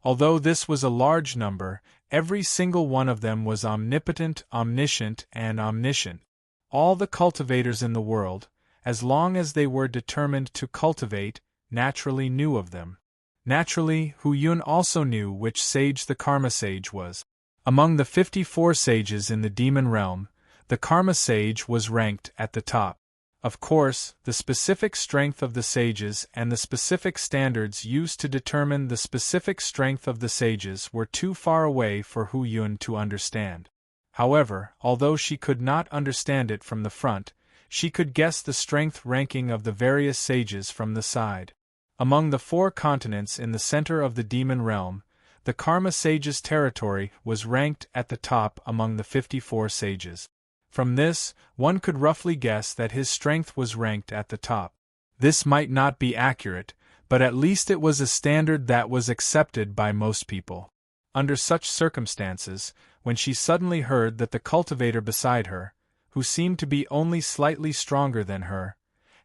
Although this was a large number, Every single one of them was omnipotent, omniscient, and omniscient. All the cultivators in the world, as long as they were determined to cultivate, naturally knew of them. Naturally, Hu Yun also knew which sage the Karma Sage was. Among the 54 sages in the demon realm, the Karma Sage was ranked at the top. Of course, the specific strength of the sages and the specific standards used to determine the specific strength of the sages were too far away for Hu Yun to understand. However, although she could not understand it from the front, she could guess the strength ranking of the various sages from the side. Among the 4 continents in the center of the demon realm, the Karma Sage's territory was ranked at the top among the 54 sages. From this, one could roughly guess that his strength was ranked at the top. This might not be accurate, but at least it was a standard that was accepted by most people. Under such circumstances, when she suddenly heard that the cultivator beside her, who seemed to be only slightly stronger than her,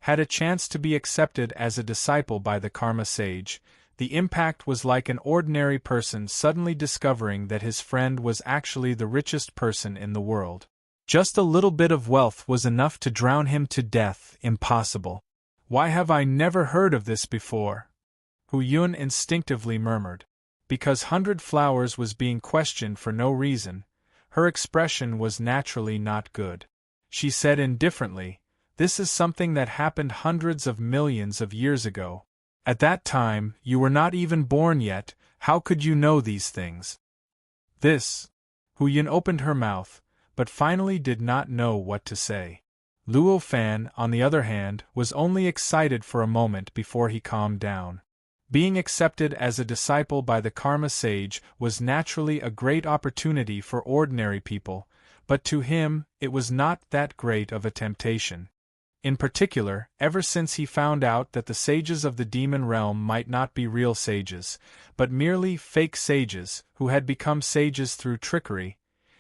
had a chance to be accepted as a disciple by the Karma Sage, the impact was like an ordinary person suddenly discovering that his friend was actually the richest person in the world. Just a little bit of wealth was enough to drown him to death. Impossible. Why have I never heard of this before? Hu Yun instinctively murmured. Because 100 Flowers was being questioned for no reason, her expression was naturally not good. She said indifferently, "This is something that happened hundreds of millions of years ago. At that time, you were not even born yet, how could you know these things?" This. Hu Yun opened her mouth, but finally did not know what to say. Luo Fan, on the other hand, was only excited for a moment before he calmed down. Being accepted as a disciple by the Karma Sage was naturally a great opportunity for ordinary people, but to him, it was not that great of a temptation. In particular, ever since he found out that the sages of the demon realm might not be real sages, but merely fake sages who had become sages through trickery,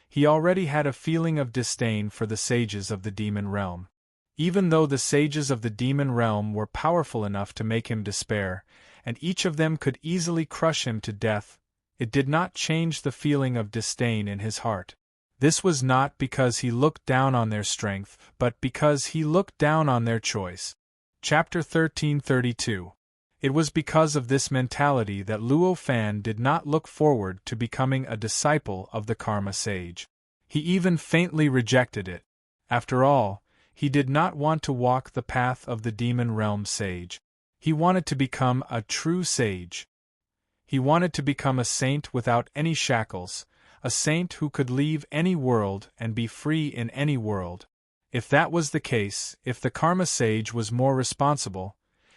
he already had a feeling of disdain for the sages of the demon realm. Even though the sages of the demon realm were powerful enough to make him despair, and each of them could easily crush him to death, it did not change the feeling of disdain in his heart. This was not because he looked down on their strength, but because he looked down on their choice. Chapter 1332. It was because of this mentality that Luo Fan did not look forward to becoming a disciple of the Karma Sage. He even faintly rejected it. After all, he did not want to walk the path of the demon realm sage. He wanted to become a true sage. He wanted to become a saint without any shackles, a saint who could leave any world and be free in any world. If that was the case, if the Karma Sage was more responsible,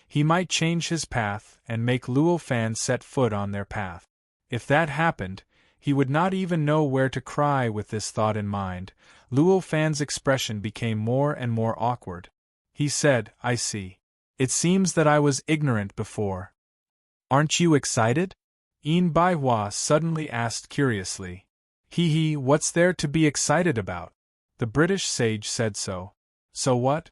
he might change his path and make Luo Fan set foot on their path. If that happened, he would not even know where to cry. With this thought in mind, Luo Fan's expression became more and more awkward. He said, "I see. It seems that I was ignorant before." "Aren't you excited?" Yin Baihua suddenly asked curiously. "Hee, what's there to be excited about?" The British sage said so. "So what?"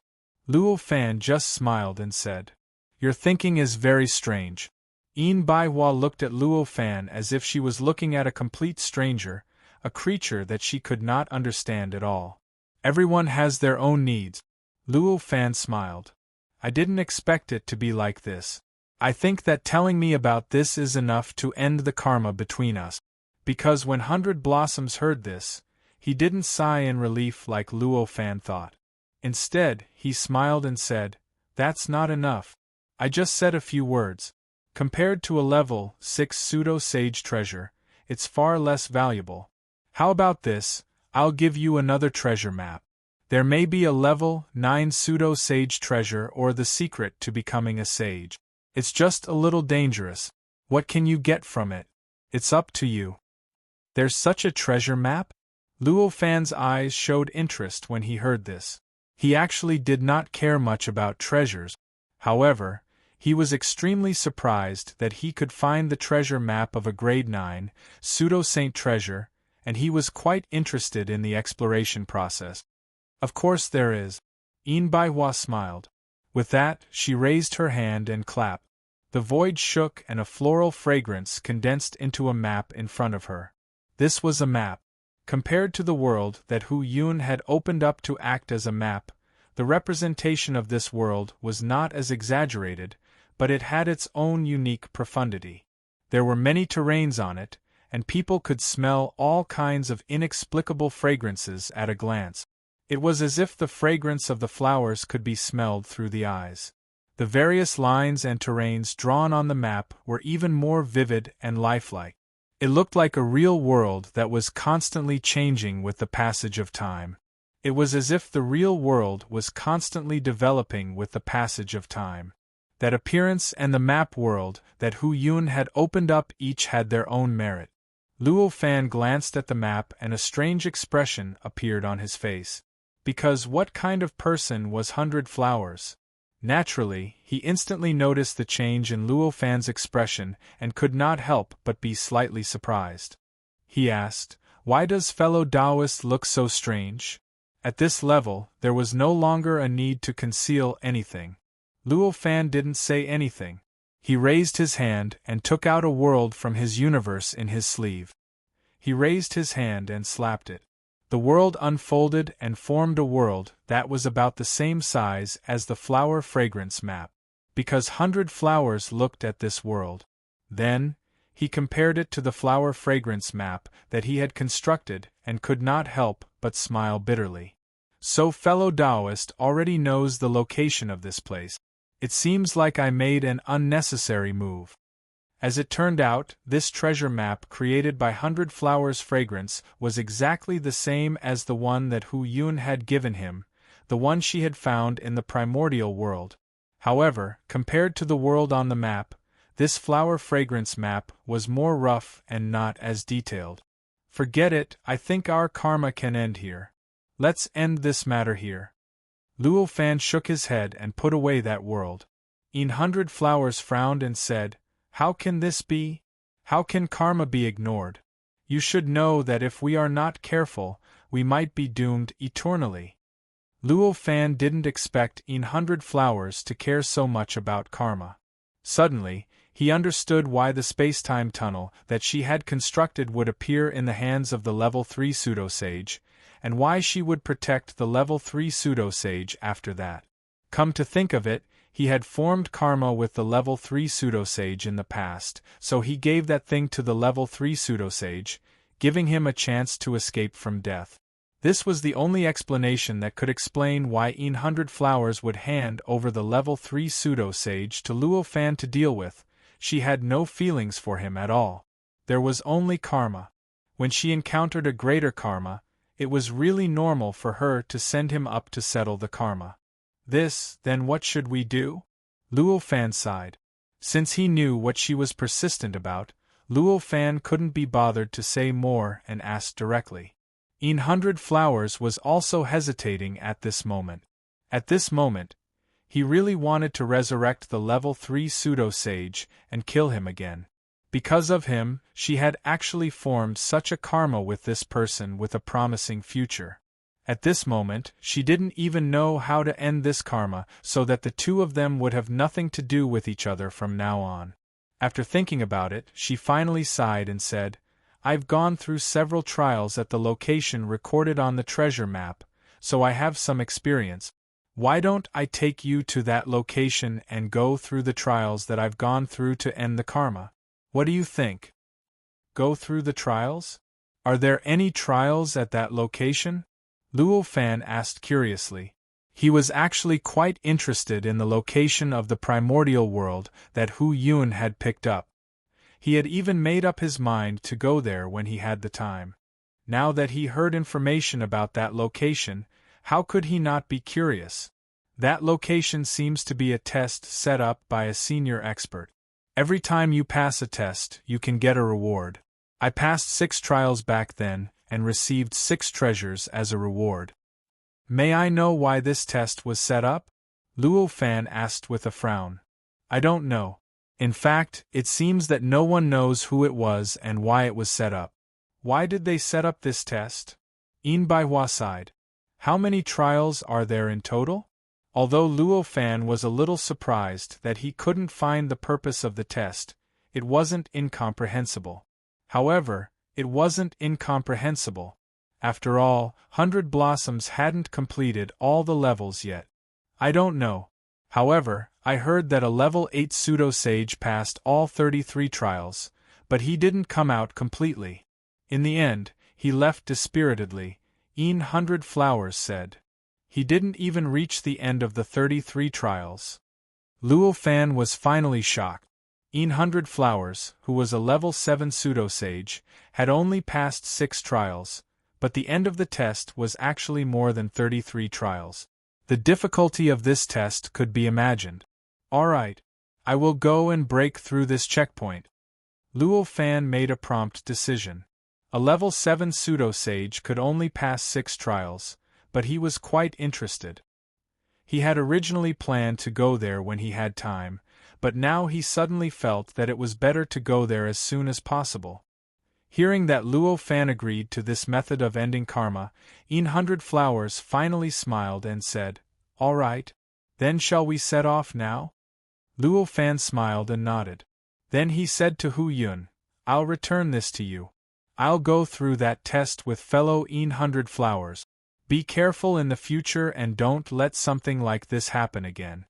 Luo Fan just smiled and said, "Your thinking is very strange." Yin Baihua looked at Luo Fan as if she was looking at a complete stranger, a creature that she could not understand at all. "Everyone has their own needs." Luo Fan smiled. "I didn't expect it to be like this. I think that telling me about this is enough to end the karma between us." Because when 100 Blossoms heard this, he didn't sigh in relief like Luo Fan thought. Instead, he smiled and said, "That's not enough. I just said a few words. Compared to a level 6 pseudo-sage treasure, it's far less valuable. How about this? I'll give you another treasure map. There may be a level 9 pseudo-sage treasure or the secret to becoming a sage. It's just a little dangerous. What can you get from it? It's up to you." "There's such a treasure map?" Luo Fan's eyes showed interest when he heard this. He actually did not care much about treasures. However, he was extremely surprised that he could find the treasure map of a grade 9 pseudo-saint treasure, and he was quite interested in the exploration process. "Of course there is." Yin Baihua smiled. With that, she raised her hand and clapped. The void shook and a floral fragrance condensed into a map in front of her. This was a map. Compared to the world that Hu Yun had opened up to act as a map, the representation of this world was not as exaggerated, but it had its own unique profundity. There were many terrains on it, and people could smell all kinds of inexplicable fragrances at a glance. It was as if the fragrance of the flowers could be smelled through the eyes. The various lines and terrains drawn on the map were even more vivid and lifelike. It looked like a real world that was constantly changing with the passage of time. It was as if the real world was constantly developing with the passage of time. That appearance and the map world that Hu Yun had opened up each had their own merit. Luo Fan glanced at the map and a strange expression appeared on his face. Because what kind of person was 100 Flowers? Naturally, he instantly noticed the change in Luo Fan's expression and could not help but be slightly surprised. He asked, "Why does fellow Taoist look so strange?" At this level, there was no longer a need to conceal anything. Luo Fan didn't say anything. He raised his hand and took out a world from his universe in his sleeve. He raised his hand and slapped it. The world unfolded and formed a world that was about the same size as the flower fragrance map. Because 100 Flowers looked at this world. Then, he compared it to the flower fragrance map that he had constructed and could not help but smile bitterly. So fellow Taoist already knows the location of this place. It seems like I made an unnecessary move. As it turned out, this treasure map created by 100 Flowers Fragrance was exactly the same as the one that Hu Yun had given him, the one she had found in the primordial world. However, compared to the world on the map, this flower fragrance map was more rough and not as detailed. Forget it, I think our karma can end here. Let's end this matter here. Luo Fan shook his head and put away that world. 100 Flowers frowned and said, "How can this be? How can karma be ignored? You should know that if we are not careful, we might be doomed eternally." Luo Fan didn't expect 100 Flowers to care so much about karma. Suddenly, he understood why the space-time tunnel that she had constructed would appear in the hands of the Level 3 pseudo-sage, and why she would protect the Level 3 pseudo-sage after that. Come to think of it, he had formed karma with the Level 3 pseudo-sage in the past, so he gave that thing to the Level 3 pseudo-sage, giving him a chance to escape from death. This was the only explanation that could explain why 100 Flowers would hand over the Level 3 pseudo-sage to Luo Fan to deal with. She had no feelings for him at all. There was only karma. When she encountered a greater karma, it was really normal for her to send him up to settle the karma. Then what should we do? Luo Fan sighed. Since he knew what she was persistent about, Luo Fan couldn't be bothered to say more and asked directly. 100 Flowers was also hesitating at this moment. At this moment, he really wanted to resurrect the Level 3 pseudo-sage and kill him again. Because of him, she had actually formed such a karma with this person with a promising future. At this moment, she didn't even know how to end this karma so that the two of them would have nothing to do with each other from now on. After thinking about it, she finally sighed and said, "I've gone through several trials at the location recorded on the treasure map, so I have some experience. Why don't I take you to that location and go through the trials that I've gone through to end the karma? What do you think?" Go through the trials? Are there any trials at that location? Luo Fan asked curiously. He was actually quite interested in the location of the primordial world that Hu Yun had picked up. He had even made up his mind to go there when he had the time. Now that he heard information about that location, how could he not be curious? That location seems to be a test set up by a senior expert. Every time you pass a test, you can get a reward. I passed 6 trials back then, and received 6 treasures as a reward. May I know why this test was set up? Luo Fan asked with a frown. I don't know. In fact, it seems that no one knows who it was and why it was set up. Why did they set up this test? Baihua sighed. How many trials are there in total? Although Luo Fan was a little surprised that he couldn't find the purpose of the test, it wasn't incomprehensible. However, It wasn't incomprehensible. After all, 100 Blossoms hadn't completed all the levels yet. I don't know. However, I heard that a level 8 pseudo-sage passed all 33 trials, but he didn't come out completely. In the end, he left dispiritedly, 100 Flowers said. He didn't even reach the end of the 33 trials. Luo Fan was finally shocked. 100 Flowers, who was a level 7 pseudo-sage, had only passed 6 trials, but the end of the test was actually more than 33 trials. The difficulty of this test could be imagined. Alright. I will go and break through this checkpoint. Luo Fan made a prompt decision. A level 7 pseudo-sage could only pass 6 trials, but he was quite interested. He had originally planned to go there when he had time, but now he suddenly felt that it was better to go there as soon as possible. Hearing that Luo Fan agreed to this method of ending karma, 100 Flowers finally smiled and said, "All right. Then shall we set off now?" Luo Fan smiled and nodded. Then he said to Hu Yun, "I'll return this to you. I'll go through that test with fellow 100 Flowers. Be careful in the future and don't let something like this happen again."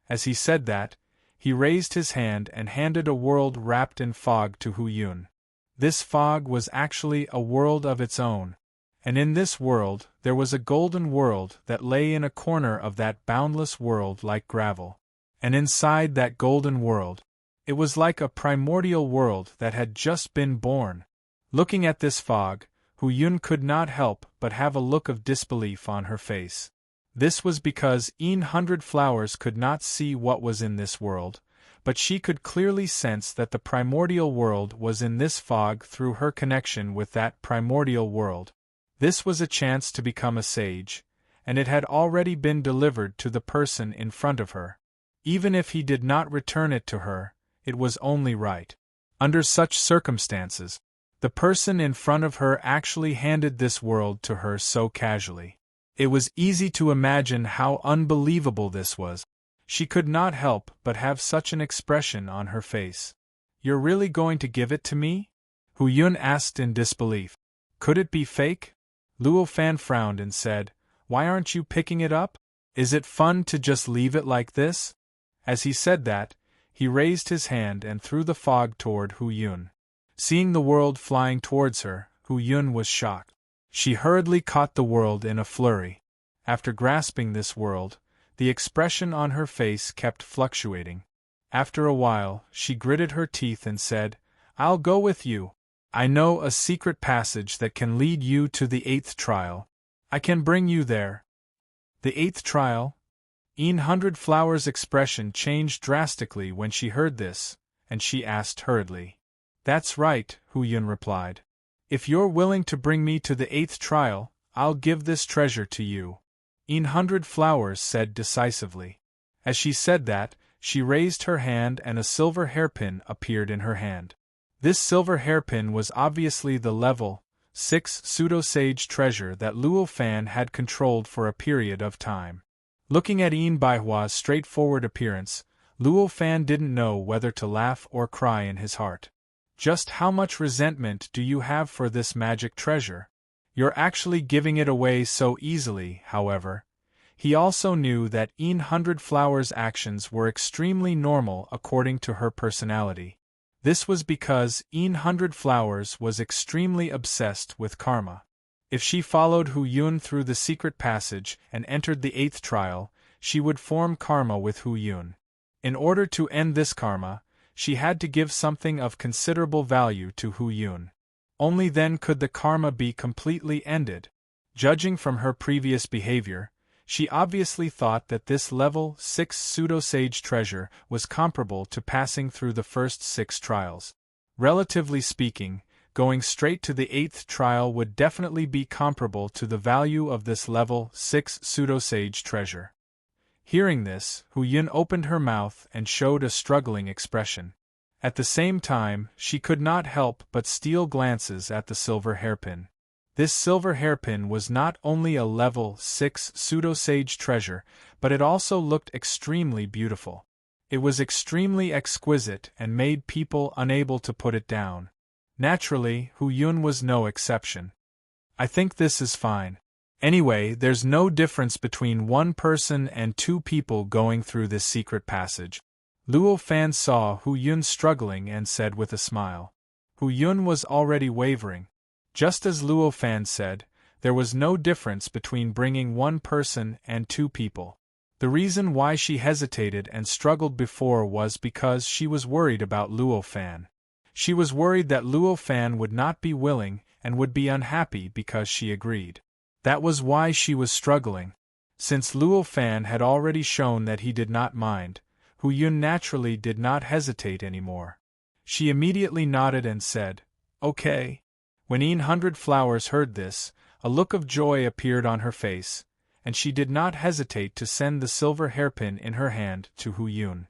As he said that, he raised his hand and handed a world wrapped in fog to Hu Yun. This fog was actually a world of its own, and in this world there was a golden world that lay in a corner of that boundless world like gravel. And inside that golden world, it was like a primordial world that had just been born. Looking at this fog, Hu Yun could not help but have a look of disbelief on her face. This was because 100 Flowers could not see what was in this world, but she could clearly sense that the primordial world was in this fog through her connection with that primordial world. This was a chance to become a sage, and it had already been delivered to the person in front of her. Even if he did not return it to her, it was only right. Under such circumstances, the person in front of her actually handed this world to her so casually. It was easy to imagine how unbelievable this was. She could not help but have such an expression on her face. "You're really going to give it to me?" Hu Yun asked in disbelief. "Could it be fake?" Luo Fan frowned and said, "Why aren't you picking it up? Is it fun to just leave it like this?" As he said that, he raised his hand and threw the fog toward Hu Yun. Seeing the world flying towards her, Hu Yun was shocked. She hurriedly caught the world in a flurry. After grasping this world, the expression on her face kept fluctuating. After a while, she gritted her teeth and said, "I'll go with you. I know a secret passage that can lead you to the 8th trial. I can bring you there." The 8th trial? 100 Flowers' expression changed drastically when she heard this, and she asked hurriedly. "That's right," Hu Yun replied. "If you're willing to bring me to the 8th trial, I'll give this treasure to you," 100 Flowers said decisively. As she said that, she raised her hand and a silver hairpin appeared in her hand. This silver hairpin was obviously the level 6 pseudo-sage treasure that Luo Fan had controlled for a period of time. Looking at Yin Baihua's straightforward appearance, Luo Fan didn't know whether to laugh or cry in his heart. "Just how much resentment do you have for this magic treasure? You're actually giving it away so easily," however. He also knew that 100 Flowers' actions were extremely normal according to her personality. This was because 100 Flowers was extremely obsessed with karma. If she followed Hu Yun through the secret passage and entered the 8th trial, she would form karma with Hu Yun. In order to end this karma, she had to give something of considerable value to Hu Yun. Only then could the karma be completely ended. Judging from her previous behavior, she obviously thought that this level 6 pseudo-sage treasure was comparable to passing through the first 6 trials. Relatively speaking, going straight to the 8th trial would definitely be comparable to the value of this level 6 pseudo-sage treasure. Hearing this, Hu Yun opened her mouth and showed a struggling expression. At the same time, she could not help but steal glances at the silver hairpin. This silver hairpin was not only a level 6 pseudo-sage treasure, but it also looked extremely beautiful. It was extremely exquisite and made people unable to put it down. Naturally, Hu Yun was no exception. I think this is fine. Anyway, there's no difference between one person and two people going through this secret passage. Luo Fan saw Hu Yun struggling and said with a smile. Hu Yun was already wavering. Just as Luo Fan said, there was no difference between bringing one person and two people. The reason why she hesitated and struggled before was because she was worried about Luo Fan. She was worried that Luo Fan would not be willing and would be unhappy because she agreed. That was why she was struggling. Since Luo Fan had already shown that he did not mind, Hu Yun naturally did not hesitate anymore. She immediately nodded and said, "Okay." When 100 Flowers heard this, a look of joy appeared on her face, and she did not hesitate to send the silver hairpin in her hand to Hu Yun.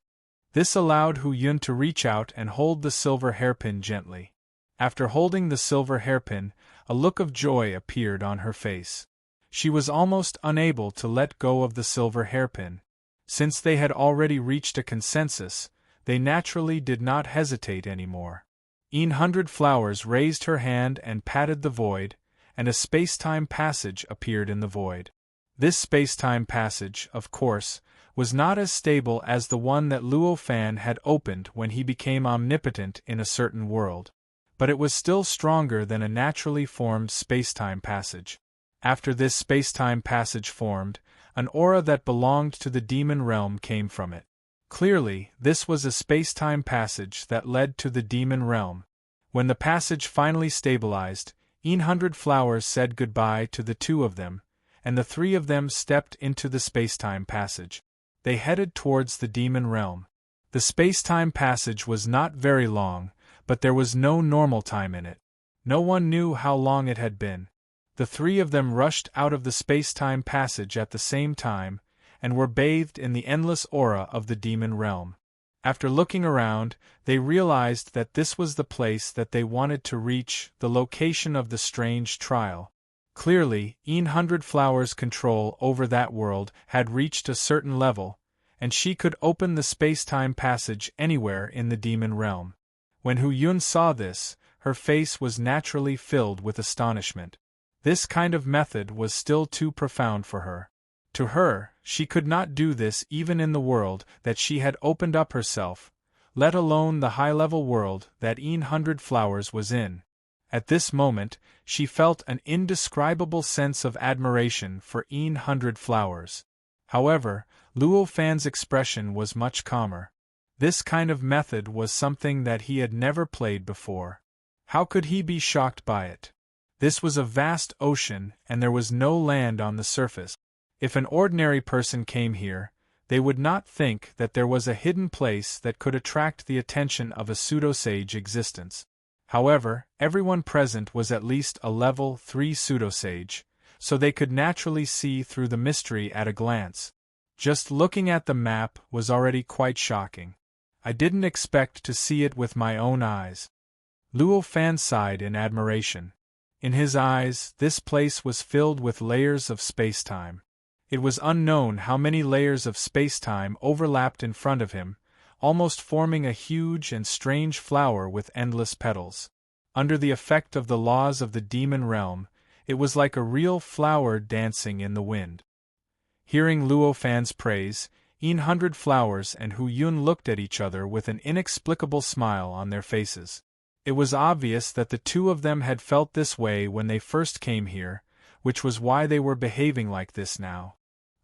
This allowed Hu Yun to reach out and hold the silver hairpin gently. After holding the silver hairpin, a look of joy appeared on her face. She was almost unable to let go of the silver hairpin. Since they had already reached a consensus, they naturally did not hesitate anymore. 100 Flowers raised her hand and patted the void, and a space-time passage appeared in the void. This space-time passage, of course, was not as stable as the one that Luo Fan had opened when he became omnipotent in a certain world, but it was still stronger than a naturally formed space-time passage. After this space-time passage formed, an aura that belonged to the demon realm came from it. Clearly, this was a space-time passage that led to the demon realm. When the passage finally stabilized, 100 Flowers said goodbye to the two of them, and the three of them stepped into the space-time passage. They headed towards the demon realm. The space-time passage was not very long, but there was no normal time in it. No one knew how long it had been. The three of them rushed out of the space-time passage at the same time, and were bathed in the endless aura of the demon realm. After looking around, they realized that this was the place that they wanted to reach, the location of the strange trial. Clearly, 100 Flowers' control over that world had reached a certain level, and she could open the space-time passage anywhere in the demon realm. When Hu Yun saw this, her face was naturally filled with astonishment. This kind of method was still too profound for her. To her, she could not do this even in the world that she had opened up herself, let alone the high-level world that 100 Flowers was in. At this moment, she felt an indescribable sense of admiration for 100 Flowers. However, Luo Fan's expression was much calmer. This kind of method was something that he had never played before. How could he be shocked by it? This was a vast ocean, and there was no land on the surface. If an ordinary person came here, they would not think that there was a hidden place that could attract the attention of a pseudo-sage existence. However, everyone present was at least a level 3 pseudo-sage, so they could naturally see through the mystery at a glance. Just looking at the map was already quite shocking. I didn't expect to see it with my own eyes. Luo Fan sighed in admiration. In his eyes, this place was filled with layers of space-time. It was unknown how many layers of space-time overlapped in front of him, almost forming a huge and strange flower with endless petals. Under the effect of the laws of the demon realm, it was like a real flower dancing in the wind. Hearing Luo Fan's praise, 100 Flowers and Hu Yun looked at each other with an inexplicable smile on their faces. It was obvious that the two of them had felt this way when they first came here, which was why they were behaving like this now.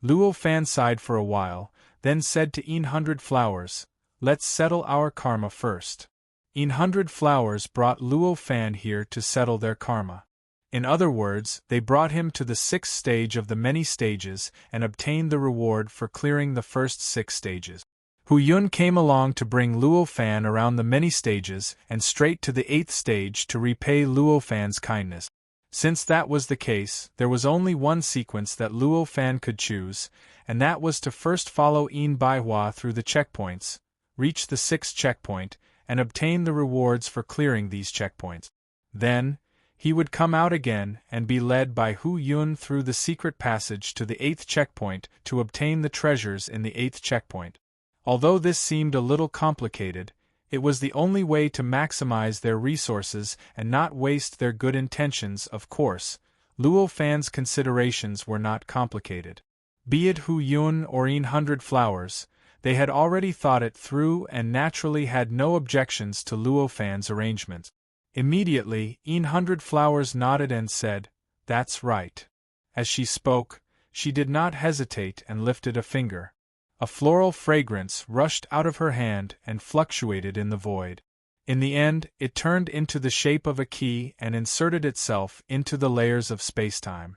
Luo Fan sighed for a while, then said to 100 Flowers, "Let's settle our karma first." 100 Flowers brought Luo Fan here to settle their karma. In other words, they brought him to the 6th stage of the many stages and obtained the reward for clearing the first 6 stages. Hu Yun came along to bring Luo Fan around the many stages and straight to the 8th stage to repay Luo Fan's kindness. Since that was the case, there was only one sequence that Luo Fan could choose, and that was to first follow Baihua through the checkpoints, reach the 6th checkpoint, and obtain the rewards for clearing these checkpoints. Then, he would come out again and be led by Hu Yun through the secret passage to the 8th checkpoint to obtain the treasures in the 8th checkpoint. Although this seemed a little complicated, It was the only way to maximize their resources and not waste their good intentions. Of course, Luo Fan's considerations were not complicated. Be it Hu Yun or 100 Flowers, they had already thought it through and naturally had no objections to Luo Fan's arrangement. Immediately, 100 Flowers nodded and said, "That's right." As she spoke, she did not hesitate and lifted a finger. A floral fragrance rushed out of her hand and fluctuated in the void. In the end, it turned into the shape of a key and inserted itself into the layers of spacetime.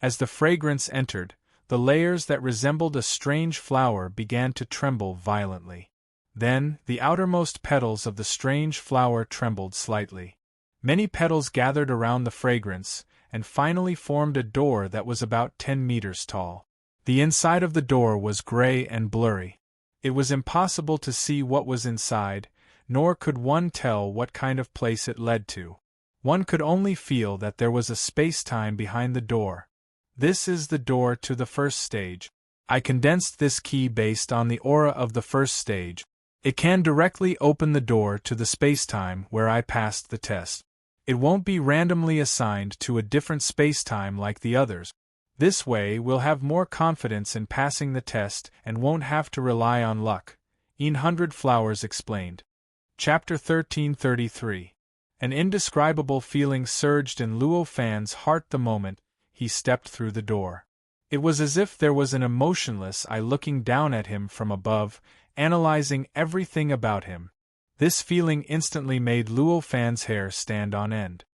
As the fragrance entered, the layers that resembled a strange flower began to tremble violently. Then, the outermost petals of the strange flower trembled slightly. Many petals gathered around the fragrance, and finally formed a door that was about 10 meters tall. The inside of the door was gray and blurry. It was impossible to see what was inside, nor could one tell what kind of place it led to. One could only feel that there was a space-time behind the door. This is the door to the first stage. I condensed this key based on the aura of the first stage. It can directly open the door to the space-time where I passed the test. It won't be randomly assigned to a different space-time like the others. This way we'll have more confidence in passing the test and won't have to rely on luck, 100 Flowers explained. Chapter 1333. An indescribable feeling surged in Luo Fan's heart the moment he stepped through the door. It was as if there was an emotionless eye looking down at him from above, analyzing everything about him. This feeling instantly made Luo Fan's hair stand on end.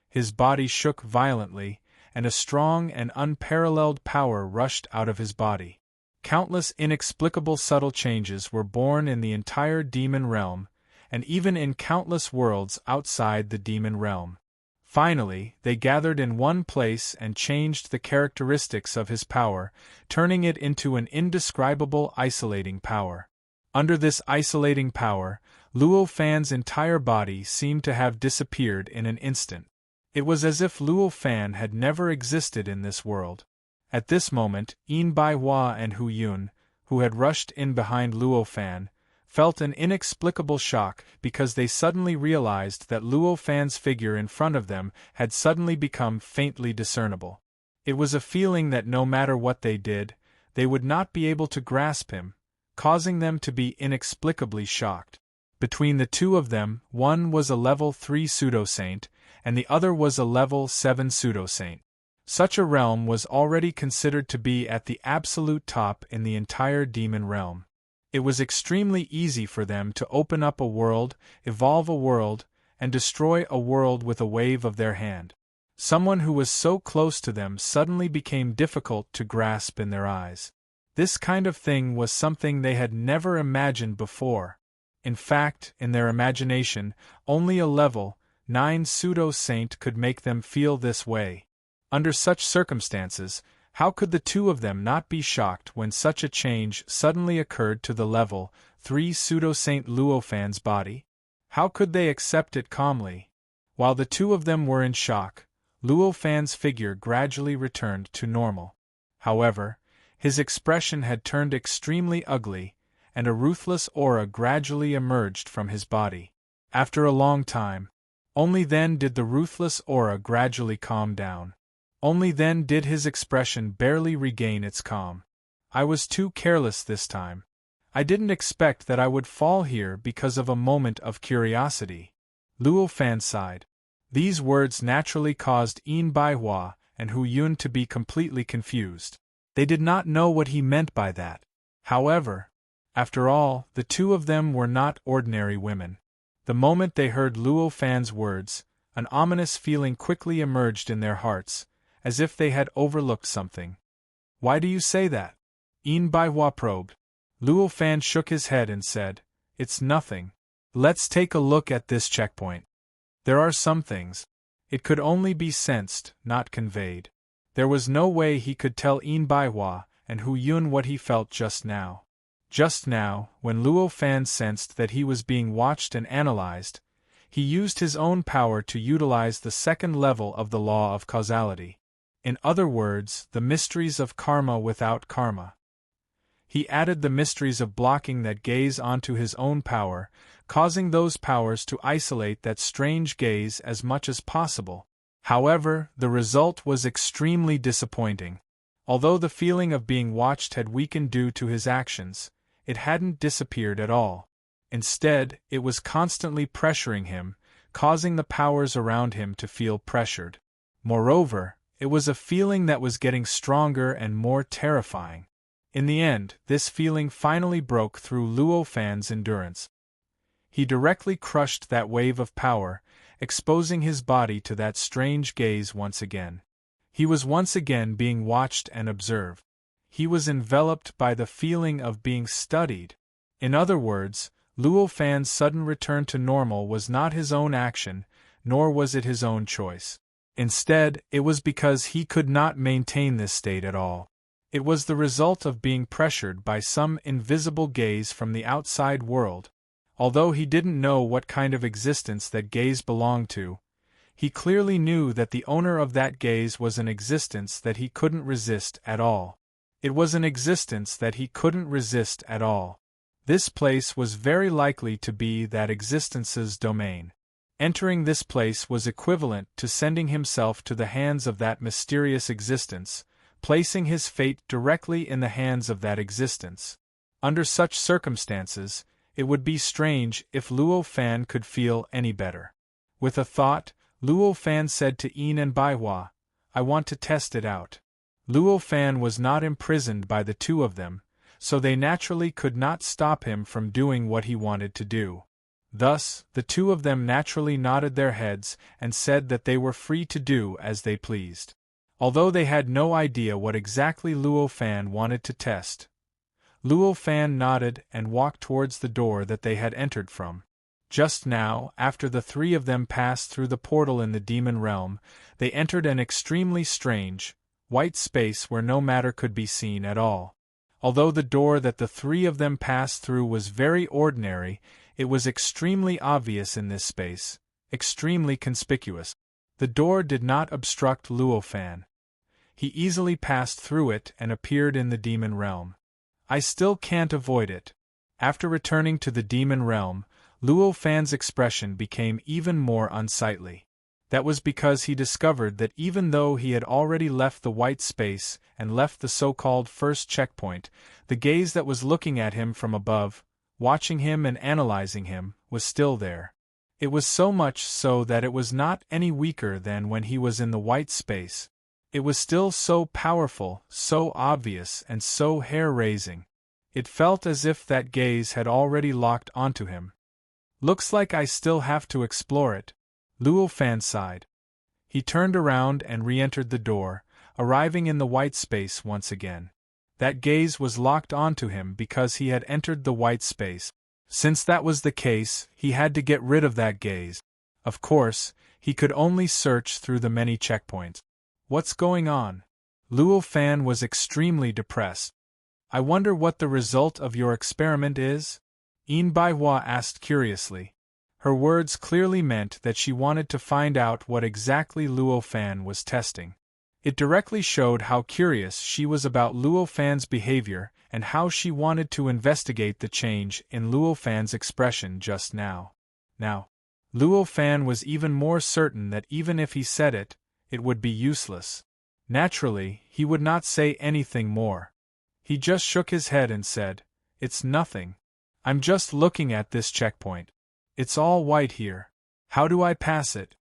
His body shook violently, and a strong and unparalleled power rushed out of his body. Countless inexplicable subtle changes were born in the entire demon realm, and even in countless worlds outside the demon realm. Finally, they gathered in one place and changed the characteristics of his power, turning it into an indescribable isolating power. Under this isolating power, Luo Fan's entire body seemed to have disappeared in an instant. It was as if Luo Fan had never existed in this world. At this moment, Yin Bai Hua and Hu Yun, who had rushed in behind Luo Fan, felt an inexplicable shock because they suddenly realized that Luo Fan's figure in front of them had suddenly become faintly discernible. It was a feeling that no matter what they did, they would not be able to grasp him, causing them to be inexplicably shocked. Between the two of them, one was a level 3 pseudo-saint, and the other was a level 7 pseudo-saint. Such a realm was already considered to be at the absolute top in the entire demon realm. It was extremely easy for them to open up a world, evolve a world, and destroy a world with a wave of their hand. Someone who was so close to them suddenly became difficult to grasp in their eyes. This kind of thing was something they had never imagined before. In fact, in their imagination, only a level 9 pseudo-saint could make them feel this way. Under such circumstances, how could the two of them not be shocked when such a change suddenly occurred to the level 3 pseudo-saint Luo Fan's body? How could they accept it calmly? While the two of them were in shock, Luo Fan's figure gradually returned to normal. However, his expression had turned extremely ugly, and a ruthless aura gradually emerged from his body. After a long time, only then did the ruthless aura gradually calm down. Only then did his expression barely regain its calm. I was too careless this time. I didn't expect that I would fall here because of a moment of curiosity. Luo Fan sighed. These words naturally caused Yin Bai Hua and Hu Yun to be completely confused. They did not know what he meant by that. However, after all, the two of them were not ordinary women. The moment they heard Luo Fan's words, an ominous feeling quickly emerged in their hearts, as if they had overlooked something. "Why do you say that?" Yin Bai Hua probed. Luo Fan shook his head and said, "It's nothing. Let's take a look at this checkpoint. There are some things. It could only be sensed, not conveyed." There was no way he could tell Yin Bai Hua and Hu Yun what he felt just now. Just now, when Luo Fan sensed that he was being watched and analyzed, he used his own power to utilize the second level of the law of causality. In other words, the mysteries of karma without karma. He added the mysteries of blocking that gaze onto his own power, causing those powers to isolate that strange gaze as much as possible. However, the result was extremely disappointing. Although the feeling of being watched had weakened due to his actions, it hadn't disappeared at all. Instead, it was constantly pressuring him, causing the powers around him to feel pressured. Moreover, it was a feeling that was getting stronger and more terrifying. In the end, this feeling finally broke through Luo Fan's endurance. He directly crushed that wave of power, exposing his body to that strange gaze once again. He was once again being watched and observed. He was enveloped by the feeling of being studied. In other words, Luo Fan's sudden return to normal was not his own action, nor was it his own choice. Instead, it was because he could not maintain this state at all. It was the result of being pressured by some invisible gaze from the outside world. Although he didn't know what kind of existence that gaze belonged to, he clearly knew that the owner of that gaze was an existence that he couldn't resist at all. It was an existence that he couldn't resist at all. This place was very likely to be that existence's domain. Entering this place was equivalent to sending himself to the hands of that mysterious existence, placing his fate directly in the hands of that existence. Under such circumstances, it would be strange if Luo Fan could feel any better. With a thought, Luo Fan said to Yin and Baihua, "I want to test it out." Luo Fan was not imprisoned by the two of them, so they naturally could not stop him from doing what he wanted to do. Thus, the two of them naturally nodded their heads and said that they were free to do as they pleased. Although they had no idea what exactly Luo Fan wanted to test, Luo Fan nodded and walked towards the door that they had entered from. Just now, after the three of them passed through the portal in the demon realm, they entered an extremely strange, white space where no matter could be seen at all. Although the door that the three of them passed through was very ordinary, it was extremely obvious in this space, extremely conspicuous. The door did not obstruct Luo Fan. He easily passed through it and appeared in the demon realm. I still can't avoid it. After returning to the demon realm, Luo Fan's expression became even more unsightly. That was because he discovered that even though he had already left the white space and left the so-called first checkpoint, the gaze that was looking at him from above, watching him and analyzing him, was still there. It was so much so that it was not any weaker than when he was in the white space. It was still so powerful, so obvious, and so hair-raising. It felt as if that gaze had already locked onto him. "Looks like I still have to explore it," Luo Fan sighed. He turned around and re-entered the door, arriving in the white space once again. That gaze was locked onto him because he had entered the white space. Since that was the case, he had to get rid of that gaze. Of course, he could only search through the many checkpoints. What's going on? Luo Fan was extremely depressed. "I wonder what the result of your experiment is?" Yin Baihua asked curiously. Her words clearly meant that she wanted to find out what exactly Luo Fan was testing. It directly showed how curious she was about Luo Fan's behavior and how she wanted to investigate the change in Luo Fan's expression just now. Now, Luo Fan was even more certain that even if he said it, it would be useless. Naturally, he would not say anything more. He just shook his head and said, "It's nothing. I'm just looking at this checkpoint. It's all white here. How do I pass it?"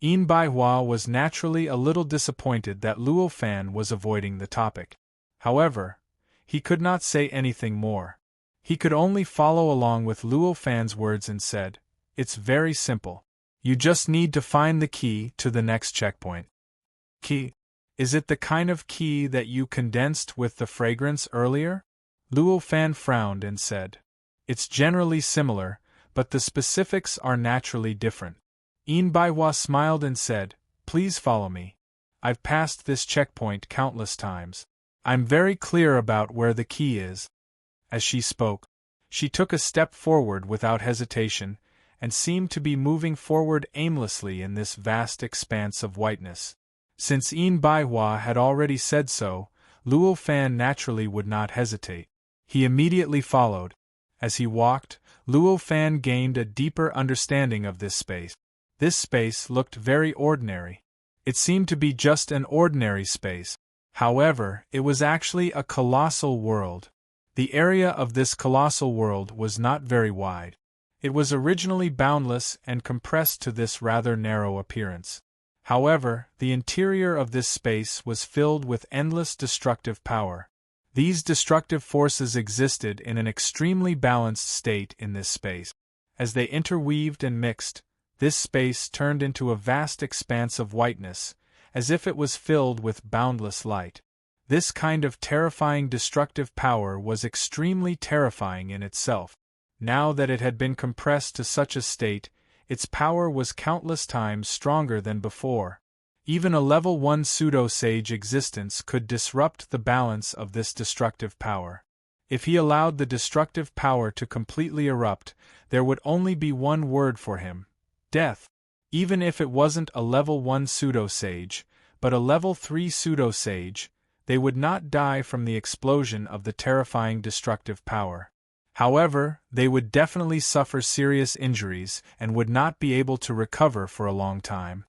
Yin Baihua was naturally a little disappointed that Luo Fan was avoiding the topic. However, he could not say anything more. He could only follow along with Luo Fan's words and said, "It's very simple. You just need to find the key to the next checkpoint." "Key? Is it the kind of key that you condensed with the fragrance earlier?" Luo Fan frowned and said, "It's generally similar, but the specifics are naturally different." Yin Baihua smiled and said, "Please follow me. I've passed this checkpoint countless times. I'm very clear about where the key is." As she spoke, she took a step forward without hesitation, and seemed to be moving forward aimlessly in this vast expanse of whiteness. Since Yin Baihua had already said so, Luo Fan naturally would not hesitate. He immediately followed. As he walked, Luo Fan gained a deeper understanding of this space. This space looked very ordinary. It seemed to be just an ordinary space. However, it was actually a colossal world. The area of this colossal world was not very wide. It was originally boundless and compressed to this rather narrow appearance. However, the interior of this space was filled with endless destructive power. These destructive forces existed in an extremely balanced state in this space. As they interweaved and mixed, this space turned into a vast expanse of whiteness, as if it was filled with boundless light. This kind of terrifying destructive power was extremely terrifying in itself. Now that it had been compressed to such a state, its power was countless times stronger than before. Even a level 1 pseudo-sage existence could disrupt the balance of this destructive power. If he allowed the destructive power to completely erupt, there would only be one word for him: death. Even if it wasn't a level 1 pseudo-sage, but a level 3 pseudo-sage, they would not die from the explosion of the terrifying destructive power. However, they would definitely suffer serious injuries and would not be able to recover for a long time.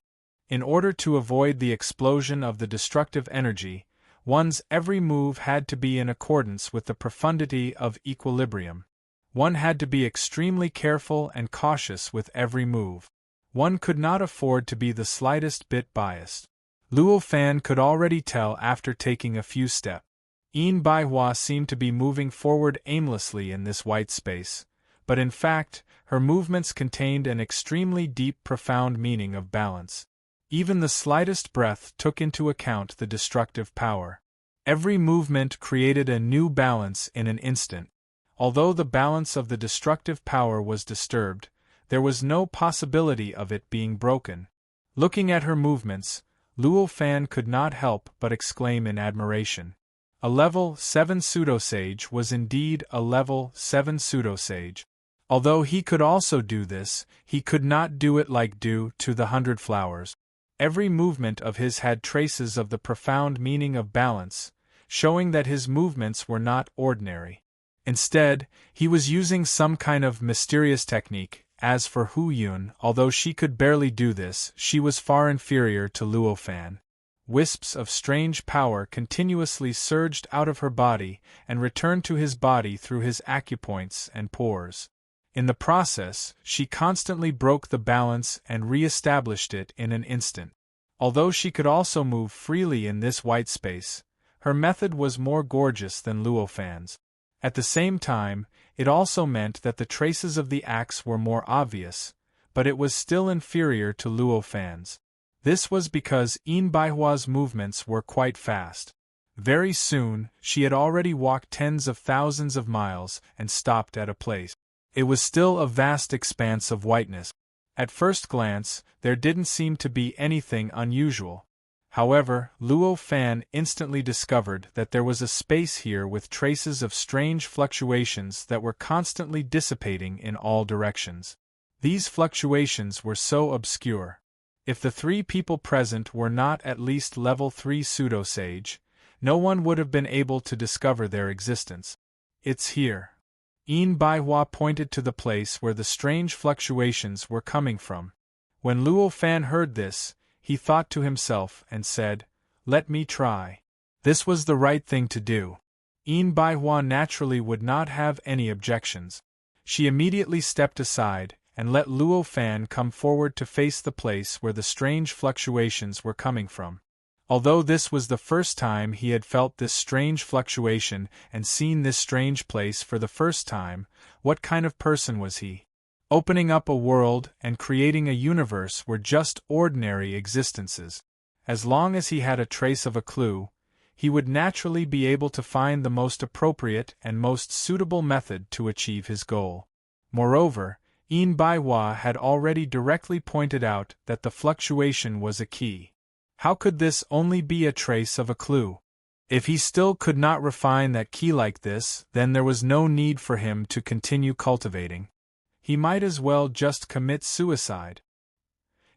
In order to avoid the explosion of the destructive energy, one's every move had to be in accordance with the profundity of equilibrium. One had to be extremely careful and cautious with every move. One could not afford to be the slightest bit biased. Luo Fan could already tell after taking a few steps. Yin Baihua seemed to be moving forward aimlessly in this white space, but in fact, her movements contained an extremely deep, profound meaning of balance. Even the slightest breath took into account the destructive power. Every movement created a new balance in an instant. Although the balance of the destructive power was disturbed, there was no possibility of it being broken. Looking at her movements, Luo Fan could not help but exclaim in admiration. A level 7 pseudo-sage was indeed a level 7 pseudo-sage. Although he could also do this, he could not do it like dew to the 100 flowers. Every movement of his had traces of the profound meaning of balance, showing that his movements were not ordinary. Instead, he was using some kind of mysterious technique. As for Hu Yun, although she could barely do this, she was far inferior to Luo Fan. Wisps of strange power continuously surged out of her body and returned to his body through his acupoints and pores. In the process, she constantly broke the balance and re-established it in an instant. Although she could also move freely in this white space, her method was more gorgeous than Luo Fan's. At the same time, it also meant that the traces of the axe were more obvious, but it was still inferior to Luo Fan's. This was because Yin Baihua's movements were quite fast. Very soon, she had already walked tens of thousands of miles and stopped at a place. It was still a vast expanse of whiteness. At first glance, there didn't seem to be anything unusual. However, Luo Fan instantly discovered that there was a space here with traces of strange fluctuations that were constantly dissipating in all directions. These fluctuations were so obscure. If the 3 people present were not at least level 3 pseudo-sage, no one would have been able to discover their existence. It's here. Yin Baihua pointed to the place where the strange fluctuations were coming from. When Luo Fan heard this, he thought to himself and said, "Let me try." This was the right thing to do. Yin Baihua naturally would not have any objections. She immediately stepped aside and let Luo Fan come forward to face the place where the strange fluctuations were coming from. Although this was the first time he had felt this strange fluctuation and seen this strange place for the first time, what kind of person was he? Opening up a world and creating a universe were just ordinary existences. As long as he had a trace of a clue, he would naturally be able to find the most appropriate and most suitable method to achieve his goal. Moreover, Yin Baihua had already directly pointed out that the fluctuation was a key. How could this only be a trace of a clue? If he still could not refine that key like this, then there was no need for him to continue cultivating. He might as well just commit suicide.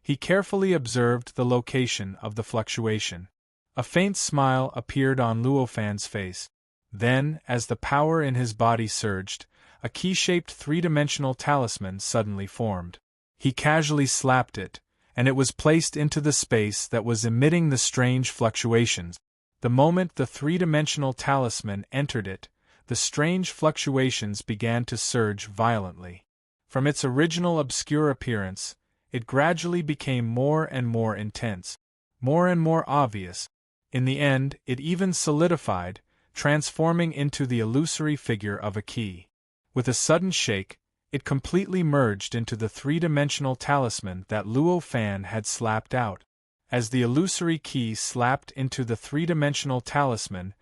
He carefully observed the location of the fluctuation. A faint smile appeared on Luo Fan's face. Then, as the power in his body surged, a key-shaped three-dimensional talisman suddenly formed. He casually slapped it, and it was placed into the space that was emitting the strange fluctuations. The moment the three-dimensional talisman entered it, the strange fluctuations began to surge violently. From its original obscure appearance, it gradually became more and more intense, more and more obvious. In the end, it even solidified, transforming into the illusory figure of a key. With a sudden shake, it completely merged into the three-dimensional talisman that Luo Fan had slapped out. As the illusory key slapped into the three-dimensional talisman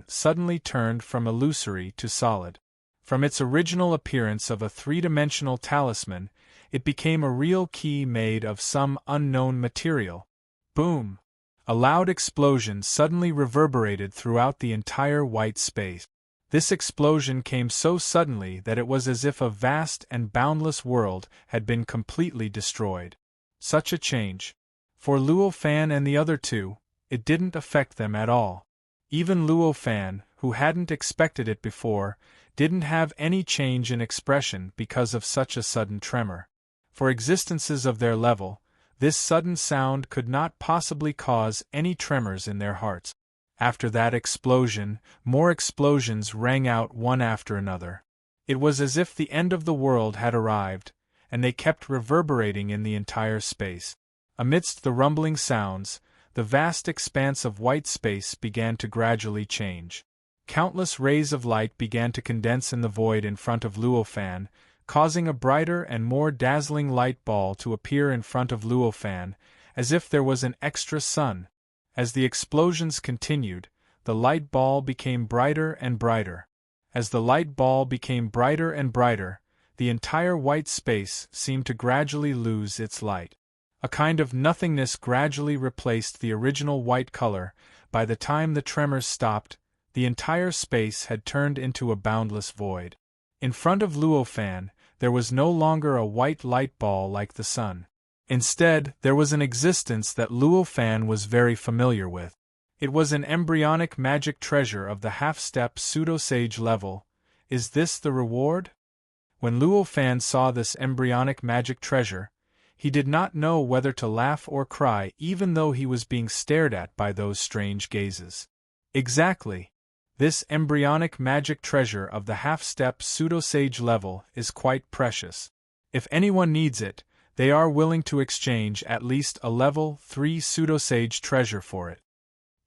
suddenly turned from illusory to solid. From its original appearance of a three-dimensional talisman, it became a real key made of some unknown material. Boom! A loud explosion suddenly reverberated throughout the entire white space. This explosion came so suddenly that it was as if a vast and boundless world had been completely destroyed. Such a change. For Luo Fan and the other two, it didn't affect them at all. Even Luo Fan, who hadn't expected it before, didn't have any change in expression because of such a sudden tremor. For existences of their level, this sudden sound could not possibly cause any tremors in their hearts. After that explosion, more explosions rang out one after another. It was as if the end of the world had arrived, and they kept reverberating in the entire space. Amidst the rumbling sounds, the vast expanse of white space began to gradually change. Countless rays of light began to condense in the void in front of Luo Fan, causing a brighter and more dazzling light ball to appear in front of Luo Fan, as if there was an extra sun. As the explosions continued, the light ball became brighter and brighter. As the light ball became brighter and brighter, the entire white space seemed to gradually lose its light. A kind of nothingness gradually replaced the original white color. By the time the tremors stopped, the entire space had turned into a boundless void. In front of Luo Fan, there was no longer a white light ball like the sun. Instead, there was an existence that Luo Fan was very familiar with. It was an embryonic magic treasure of the half-step pseudo-sage level. Is this the reward? When Luo Fan saw this embryonic magic treasure, he did not know whether to laugh or cry even though he was being stared at by those strange gazes. Exactly. This embryonic magic treasure of the half-step pseudo-sage level is quite precious. If anyone needs it, they are willing to exchange at least a level 3 pseudo-sage treasure for it.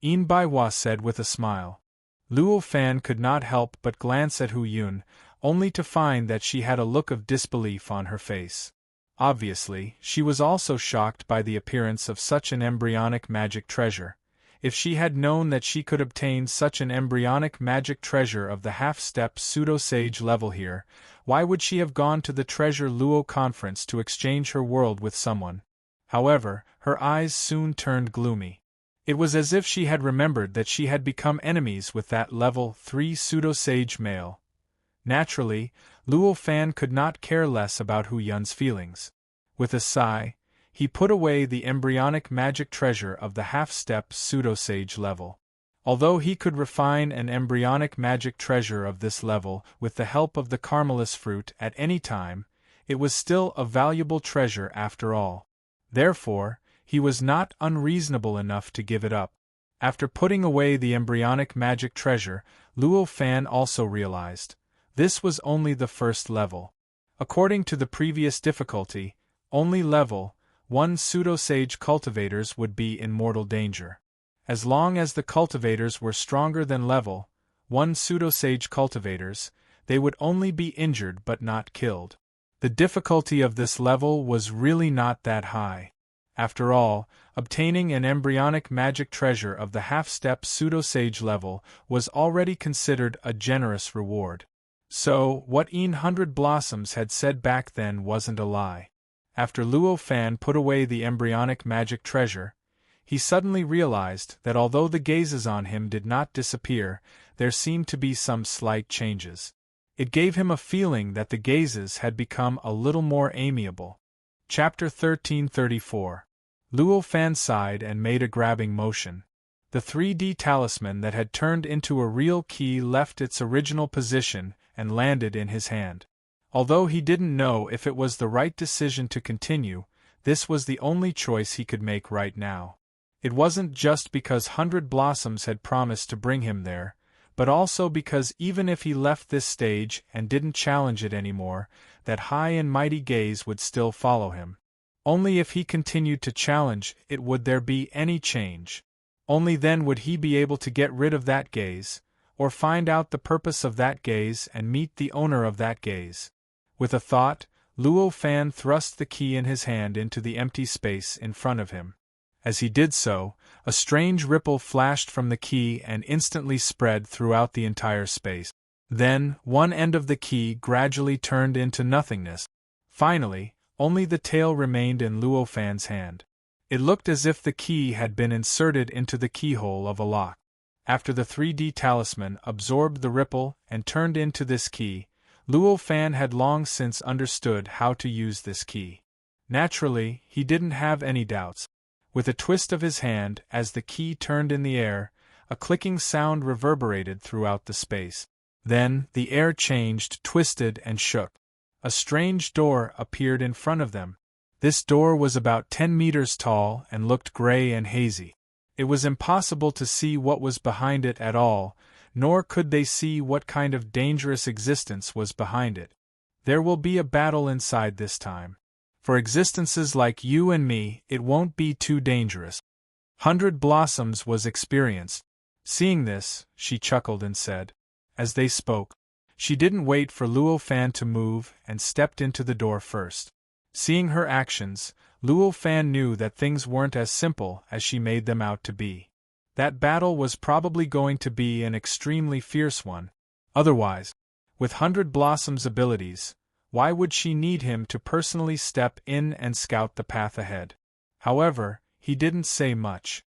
Yin Baihua said with a smile. Luo Fan could not help but glance at Hu Yun, only to find that she had a look of disbelief on her face. Obviously, she was also shocked by the appearance of such an embryonic magic treasure. If she had known that she could obtain such an embryonic magic treasure of the half-step pseudo-sage level here, why would she have gone to the Treasure Luo conference to exchange her world with someone? However, her eyes soon turned gloomy. It was as if she had remembered that she had become enemies with that level 3 pseudo-sage male. Naturally, Luo Fan could not care less about Hu Yun's feelings. With a sigh, he put away the embryonic magic treasure of the half-step pseudo-sage level. Although he could refine an embryonic magic treasure of this level with the help of the Carmelis fruit at any time, it was still a valuable treasure after all. Therefore, he was not unreasonable enough to give it up. After putting away the embryonic magic treasure, Luo Fan also realized this was only the first level. According to the previous difficulty, only level 1 pseudo-sage cultivators would be in mortal danger. As long as the cultivators were stronger than level 1 pseudo-sage cultivators, they would only be injured but not killed. The difficulty of this level was really not that high. After all, obtaining an embryonic magic treasure of the half-step pseudo-sage level was already considered a generous reward. So, what 100 Blossoms had said back then wasn't a lie. After Luo Fan put away the embryonic magic treasure, he suddenly realized that although the gazes on him did not disappear, there seemed to be some slight changes. It gave him a feeling that the gazes had become a little more amiable. Chapter 1334. Luo Fan sighed and made a grabbing motion. The 3D talisman that had turned into a real key left its original position and landed in his hand. Although he didn't know if it was the right decision to continue, this was the only choice he could make right now. It wasn't just because 100 Blossoms had promised to bring him there, but also because even if he left this stage and didn't challenge it anymore, that high and mighty gaze would still follow him. Only if he continued to challenge it would there be any change. Only then would he be able to get rid of that gaze, or find out the purpose of that gaze and meet the owner of that gaze. With a thought, Luo Fan thrust the key in his hand into the empty space in front of him. As he did so, a strange ripple flashed from the key and instantly spread throughout the entire space. Then, one end of the key gradually turned into nothingness. Finally, only the tail remained in Luo Fan's hand. It looked as if the key had been inserted into the keyhole of a lock. After the 3D talisman absorbed the ripple and turned into this key, Luo Fan had long since understood how to use this key. Naturally, he didn't have any doubts. With a twist of his hand, as the key turned in the air, a clicking sound reverberated throughout the space. Then, the air changed, twisted, and shook. A strange door appeared in front of them. This door was about 10 meters tall and looked gray and hazy. It was impossible to see what was behind it at all, nor could they see what kind of dangerous existence was behind it. There will be a battle inside this time. For existences like you and me, it won't be too dangerous. 100 Blossoms was experienced. Seeing this, she chuckled and said. As they spoke, she didn't wait for Luo Fan to move and stepped into the door first. Seeing her actions, Luo Fan knew that things weren't as simple as she made them out to be. That battle was probably going to be an extremely fierce one. Otherwise, with 100 Blossoms' abilities, why would she need him to personally step in and scout the path ahead? However, he didn't say much.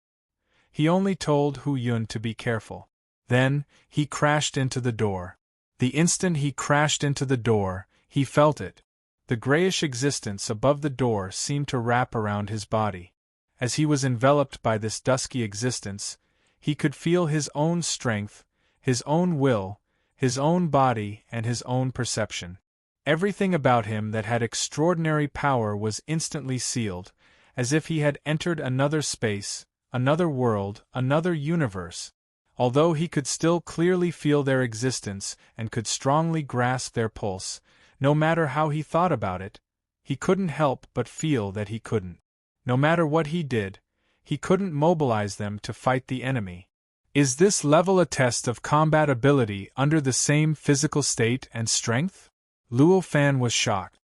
He only told Hu Yun to be careful. Then, he crashed into the door. The instant he crashed into the door, he felt it. The grayish existence above the door seemed to wrap around his body. As he was enveloped by this dusky existence, he could feel his own strength, his own will, his own body, and his own perception. Everything about him that had extraordinary power was instantly sealed, as if he had entered another space, another world, another universe. Although he could still clearly feel their existence and could strongly grasp their pulse, no matter how he thought about it, he couldn't help but feel that he couldn't. No matter what he did, he couldn't mobilize them to fight the enemy. Is this level a test of combat ability under the same physical state and strength? Luo Fan was shocked.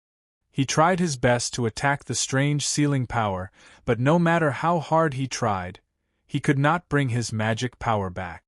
He tried his best to attack the strange sealing power, but no matter how hard he tried, he could not bring his magic power back.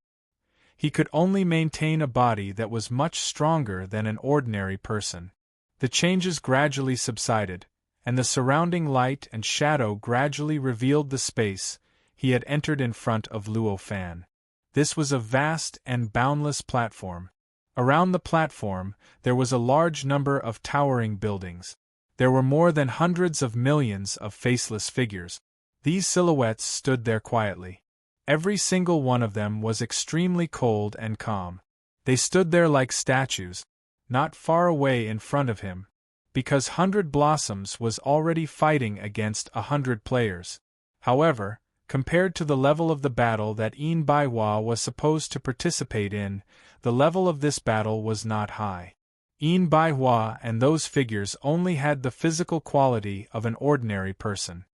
He could only maintain a body that was much stronger than an ordinary person. The changes gradually subsided, and the surrounding light and shadow gradually revealed the space he had entered in front of Luo Fan. This was a vast and boundless platform. Around the platform, there was a large number of towering buildings. There were more than hundreds of millions of faceless figures. These silhouettes stood there quietly. Every single one of them was extremely cold and calm. They stood there like statues, not far away in front of him, because 100 Blossoms was already fighting against 100 players. However, compared to the level of the battle that Yin Baihua was supposed to participate in, the level of this battle was not high. Yin Baihua and those figures only had the physical quality of an ordinary person.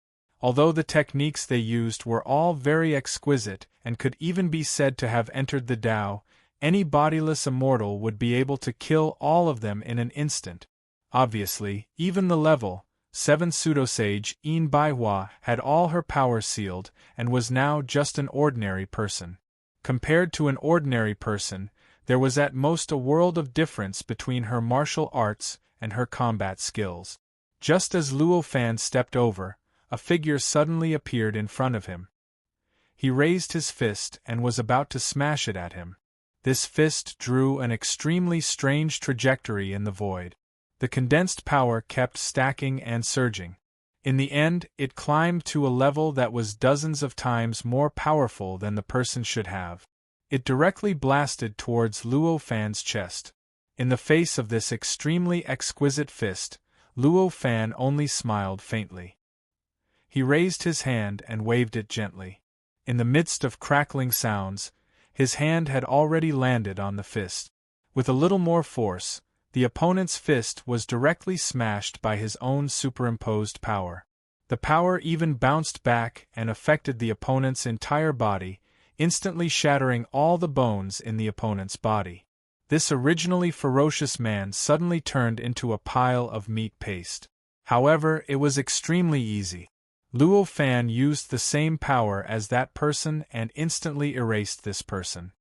Although the techniques they used were all very exquisite and could even be said to have entered the Tao, any bodiless immortal would be able to kill all of them in an instant. Obviously, even the level 7 pseudosage Yin Baihua had all her power sealed and was now just an ordinary person. Compared to an ordinary person, there was at most a world of difference between her martial arts and her combat skills. Just as Luo Fan stepped over, a figure suddenly appeared in front of him. He raised his fist and was about to smash it at him. This fist drew an extremely strange trajectory in the void. The condensed power kept stacking and surging. In the end, it climbed to a level that was dozens of times more powerful than the person should have. It directly blasted towards Luo Fan's chest. In the face of this extremely exquisite fist, Luo Fan only smiled faintly. He raised his hand and waved it gently. In the midst of crackling sounds, his hand had already landed on the fist. With a little more force, the opponent's fist was directly smashed by his own superimposed power. The power even bounced back and affected the opponent's entire body, instantly shattering all the bones in the opponent's body. This originally ferocious man suddenly turned into a pile of meat paste. However, it was extremely easy. Luo Fan used the same power as that person and instantly erased this person.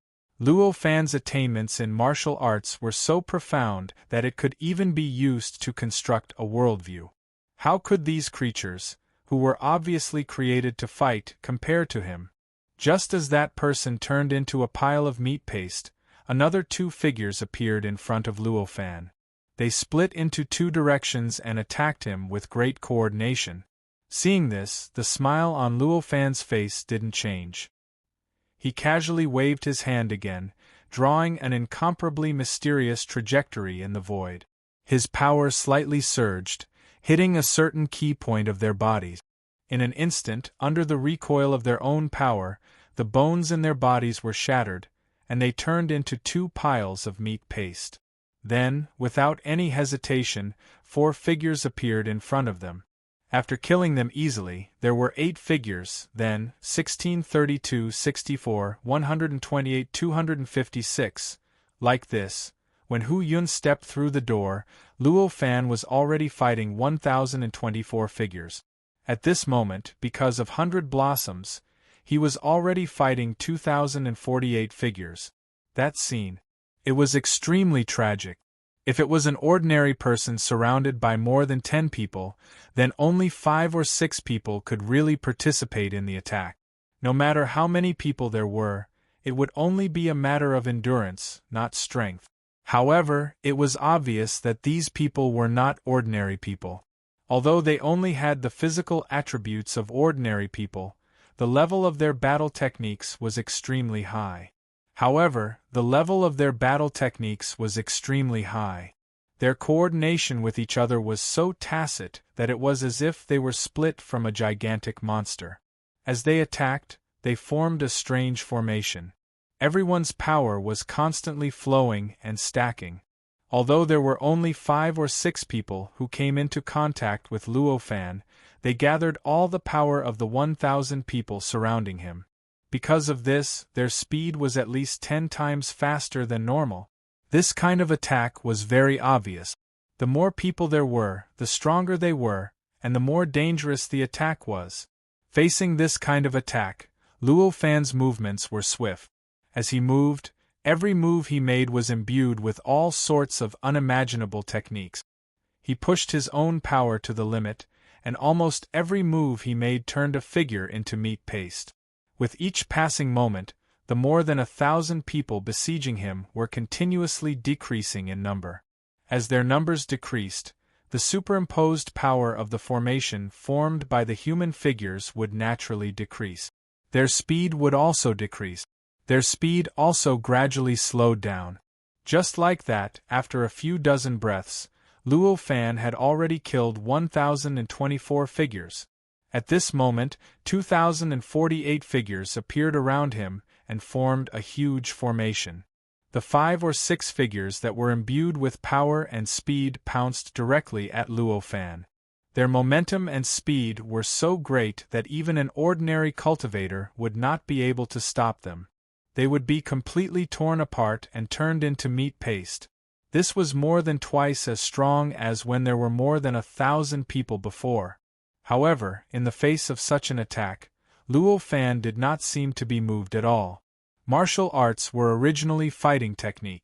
Luo Fan's attainments in martial arts were so profound that it could even be used to construct a worldview. How could these creatures, who were obviously created to fight, compare to him? Just as that person turned into a pile of meat paste, another two figures appeared in front of Luo Fan. They split into two directions and attacked him with great coordination. Seeing this, the smile on Luo Fan's face didn't change. He casually waved his hand again, drawing an incomparably mysterious trajectory in the void. His power slightly surged, hitting a certain key point of their bodies. In an instant, under the recoil of their own power, the bones in their bodies were shattered, and they turned into two piles of meat paste. Then, without any hesitation, 4 figures appeared in front of them. After killing them easily, there were 8 figures, then, 16, 32, 64, 128, 256. Like this, when Hu Yun stepped through the door, Luo Fan was already fighting 1,024 figures. At this moment, because of 100 blossoms, he was already fighting 2,048 figures. That scene. It was extremely tragic. If it was an ordinary person surrounded by more than 10 people, then only 5 or 6 people could really participate in the attack. No matter how many people there were, it would only be a matter of endurance, not strength. However, it was obvious that these people were not ordinary people. Although they only had the physical attributes of ordinary people, the level of their battle techniques was extremely high. Their coordination with each other was so tacit that it was as if they were split from a gigantic monster. As they attacked, they formed a strange formation. Everyone's power was constantly flowing and stacking. Although there were only 5 or 6 people who came into contact with Luo Fan, they gathered all the power of the 1,000 people surrounding him. Because of this, their speed was at least 10 times faster than normal. This kind of attack was very obvious. The more people there were, the stronger they were, and the more dangerous the attack was. Facing this kind of attack, Luo Fan's movements were swift. As he moved, every move he made was imbued with all sorts of unimaginable techniques. He pushed his own power to the limit, and almost every move he made turned a figure into meat paste. With each passing moment, the more than 1,000 people besieging him were continuously decreasing in number. As their numbers decreased, the superimposed power of the formation formed by the human figures would naturally decrease. Their speed would also decrease. Their speed also gradually slowed down. Just like that, after a few dozen breaths, Luo Fan had already killed 1,024 figures. At this moment, 2,048 figures appeared around him and formed a huge formation. The 5 or 6 figures that were imbued with power and speed pounced directly at Luo Fan. Their momentum and speed were so great that even an ordinary cultivator would not be able to stop them. They would be completely torn apart and turned into meat paste. This was more than twice as strong as when there were more than 1,000 people before. However, in the face of such an attack, Luo Fan did not seem to be moved at all. Martial arts were originally fighting technique.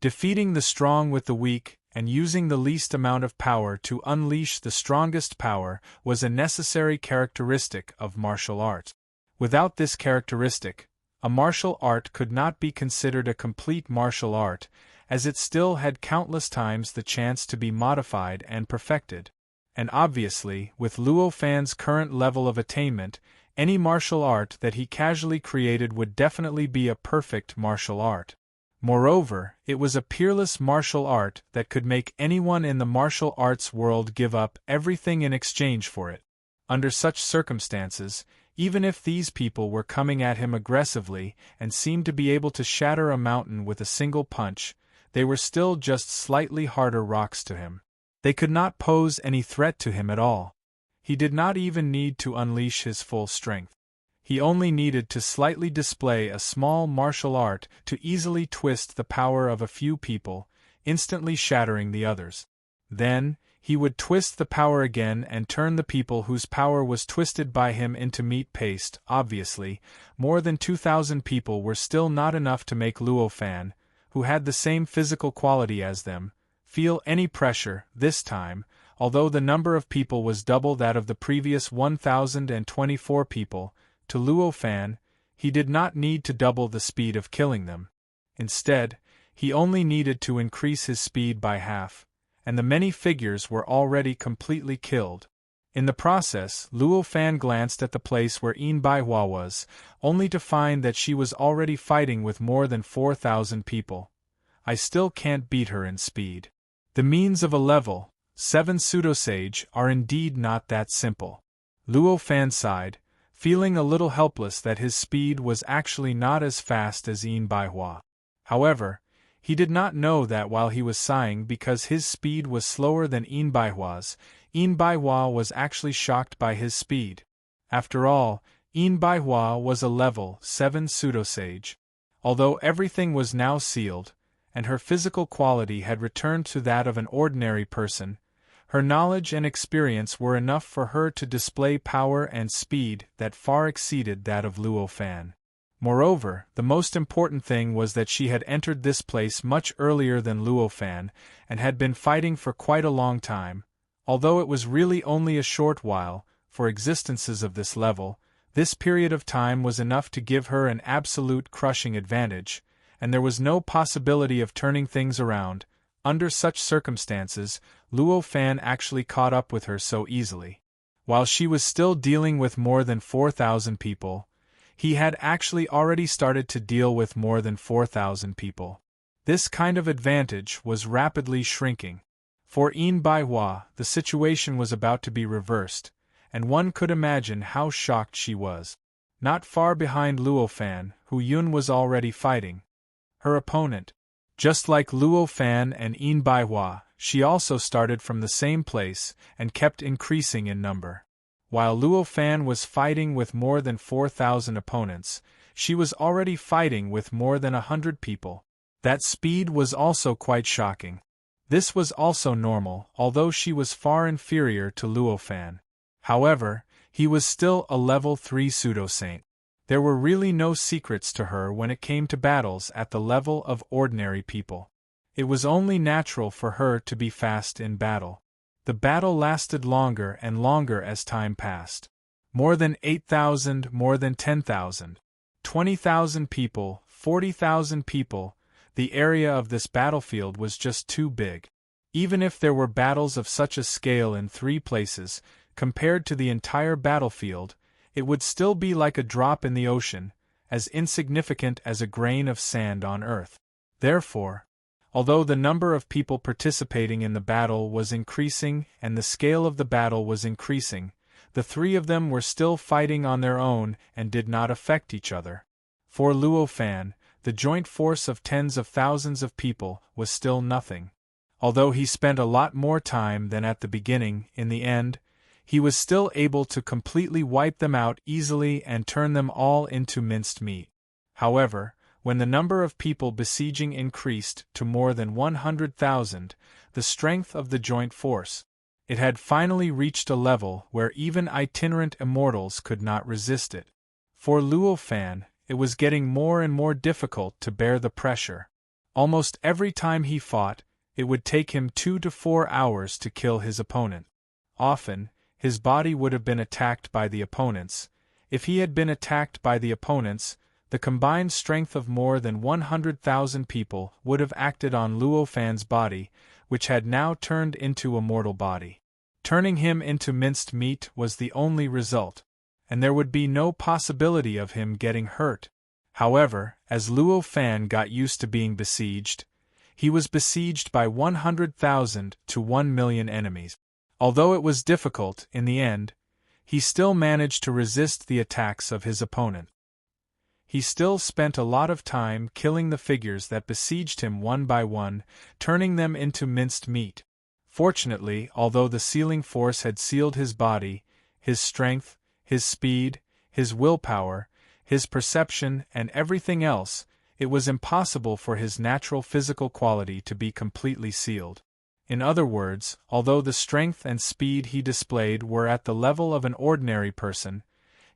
Defeating the strong with the weak and using the least amount of power to unleash the strongest power was a necessary characteristic of martial art. Without this characteristic, a martial art could not be considered a complete martial art, as it still had countless times the chance to be modified and perfected. and obviously, with Luo Fan's current level of attainment, any martial art that he casually created would definitely be a perfect martial art. Moreover, it was a peerless martial art that could make anyone in the martial arts world give up everything in exchange for it. Under such circumstances, even if these people were coming at him aggressively and seemed to be able to shatter a mountain with a single punch, they were still just slightly harder rocks to him. They could not pose any threat to him at all. He did not even need to unleash his full strength. He only needed to slightly display a small martial art to easily twist the power of a few people, instantly shattering the others. Then, he would twist the power again and turn the people whose power was twisted by him into meat paste. Obviously, more than 2,000 people were still not enough to make Luo Fan, who had the same physical quality as them, feel any pressure this time. Although the number of people was double that of the previous 1,024 people, to Luo Fan, he did not need to double the speed of killing them. Instead, he only needed to increase his speed by half, and the many figures were already completely killed. In the process, Luo Fan glanced at the place where Yin Baihua was, only to find that she was already fighting with more than 4,000 people. I still can't beat her in speed. The means of a level 7 pseudo-sage are indeed not that simple. Luo Fan sighed, feeling a little helpless that his speed was actually not as fast as Yin Baihua. However, he did not know that while he was sighing because his speed was slower than Yin Baihua's, Yin Baihua was actually shocked by his speed. After all, Yin Baihua was a level 7 pseudo-sage. Although everything was now sealed, and her physical quality had returned to that of an ordinary person, her knowledge and experience were enough for her to display power and speed that far exceeded that of Luo Fan. Moreover, the most important thing was that she had entered this place much earlier than Luo Fan, and had been fighting for quite a long time. Although it was really only a short while, for existences of this level, this period of time was enough to give her an absolute crushing advantage, and there was no possibility of turning things around. Under such circumstances, Luo Fan actually caught up with her so easily. While she was still dealing with more than 4,000 people, he had actually already started to deal with more than 4,000 people. This kind of advantage was rapidly shrinking. For Yin Baihua, the situation was about to be reversed, and one could imagine how shocked she was. Not far behind Luo Fan, who Yun was already fighting, her opponent. Just like Luo Fan and Yin Baihua, she also started from the same place and kept increasing in number. While Luo Fan was fighting with more than 4,000 opponents, she was already fighting with more than 100 people. That speed was also quite shocking. This was also normal, although she was far inferior to Luo Fan. However, he was still a level 3 pseudo-saint. There were really no secrets to her when it came to battles at the level of ordinary people. It was only natural for her to be fast in battle. The battle lasted longer and longer as time passed. More than 8,000, more than 10,000, 20,000 people, 40,000 people. The area of this battlefield was just too big. Even if there were battles of such a scale in 3 places, compared to the entire battlefield, it would still be like a drop in the ocean, as insignificant as a grain of sand on earth. Therefore, although the number of people participating in the battle was increasing and the scale of the battle was increasing, the 3 of them were still fighting on their own and did not affect each other. For Luo Fan, the joint force of tens of thousands of people was still nothing. Although he spent a lot more time than at the beginning, in the end, he was still able to completely wipe them out easily and turn them all into minced meat. However, when the number of people besieging increased to more than 100,000, the strength of the joint force, it had finally reached a level where even itinerant immortals could not resist it. For Luo Fan, it was getting more and more difficult to bear the pressure. Almost every time he fought, it would take him 2 to 4 hours to kill his opponent. Often, his body would have been attacked by the opponents. If he had been attacked by the opponents, the combined strength of more than 100,000 people would have acted on Luo Fan's body, which had now turned into a mortal body. Turning him into minced meat was the only result, and there would be no possibility of him getting hurt. However, as Luo Fan got used to being besieged, he was besieged by 100,000 to 1,000,000 enemies. Although it was difficult, in the end, he still managed to resist the attacks of his opponent. He still spent a lot of time killing the figures that besieged him one by one, turning them into minced meat. Fortunately, although the sealing force had sealed his body, his strength, his speed, his willpower, his perception, and everything else, it was impossible for his natural physical quality to be completely sealed. In other words, although the strength and speed he displayed were at the level of an ordinary person,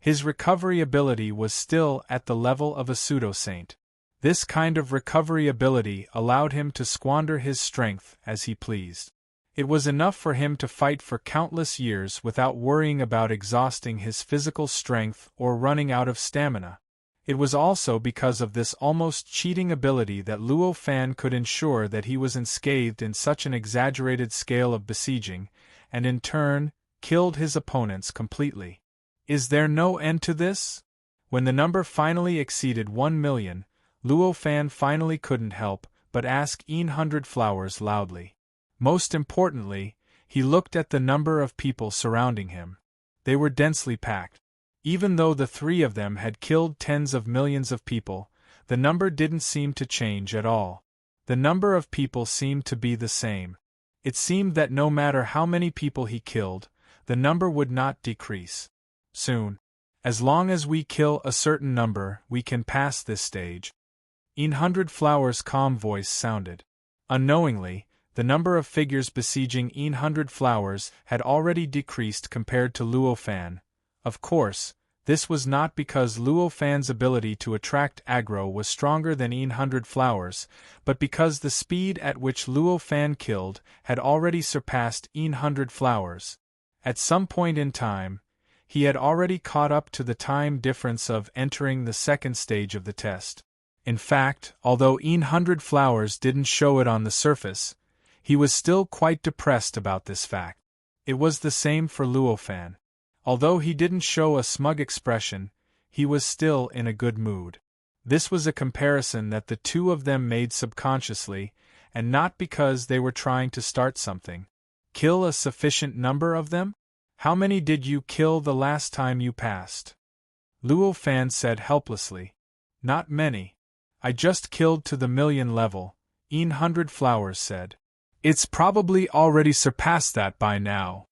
his recovery ability was still at the level of a pseudo-saint. This kind of recovery ability allowed him to squander his strength as he pleased. It was enough for him to fight for countless years without worrying about exhausting his physical strength or running out of stamina. It was also because of this almost cheating ability that Luo Fan could ensure that he was unscathed in such an exaggerated scale of besieging, and in turn, killed his opponents completely. Is there no end to this? When the number finally exceeded 1,000,000, Luo Fan finally couldn't help but ask 100 flowers loudly. Most importantly, he looked at the number of people surrounding him. They were densely packed. Even though the three of them had killed tens of millions of people, the number didn't seem to change at all. The number of people seemed to be the same. It seemed that no matter how many people he killed, the number would not decrease. Soon. As long as we kill a certain number, we can pass this stage. 100 flowers' calm voice sounded. Unknowingly, the number of figures besieging 100 flowers had already decreased compared to Luo Fan. Of course, this was not because Luo Fan's ability to attract aggro was stronger than 100 flowers, but because the speed at which Luo Fan killed had already surpassed 100 flowers. At some point in time, he had already caught up to the time difference of entering the second stage of the test. In fact, although 100 flowers didn't show it on the surface, he was still quite depressed about this fact. It was the same for Luo Fan. Although he didn't show a smug expression, he was still in a good mood. This was a comparison that the two of them made subconsciously, and not because they were trying to start something. Kill a sufficient number of them? How many did you kill the last time you passed? Luo Fan said helplessly. Not many. I just killed to the 1,000,000 level, 100 flowers said. It's probably already surpassed that by now.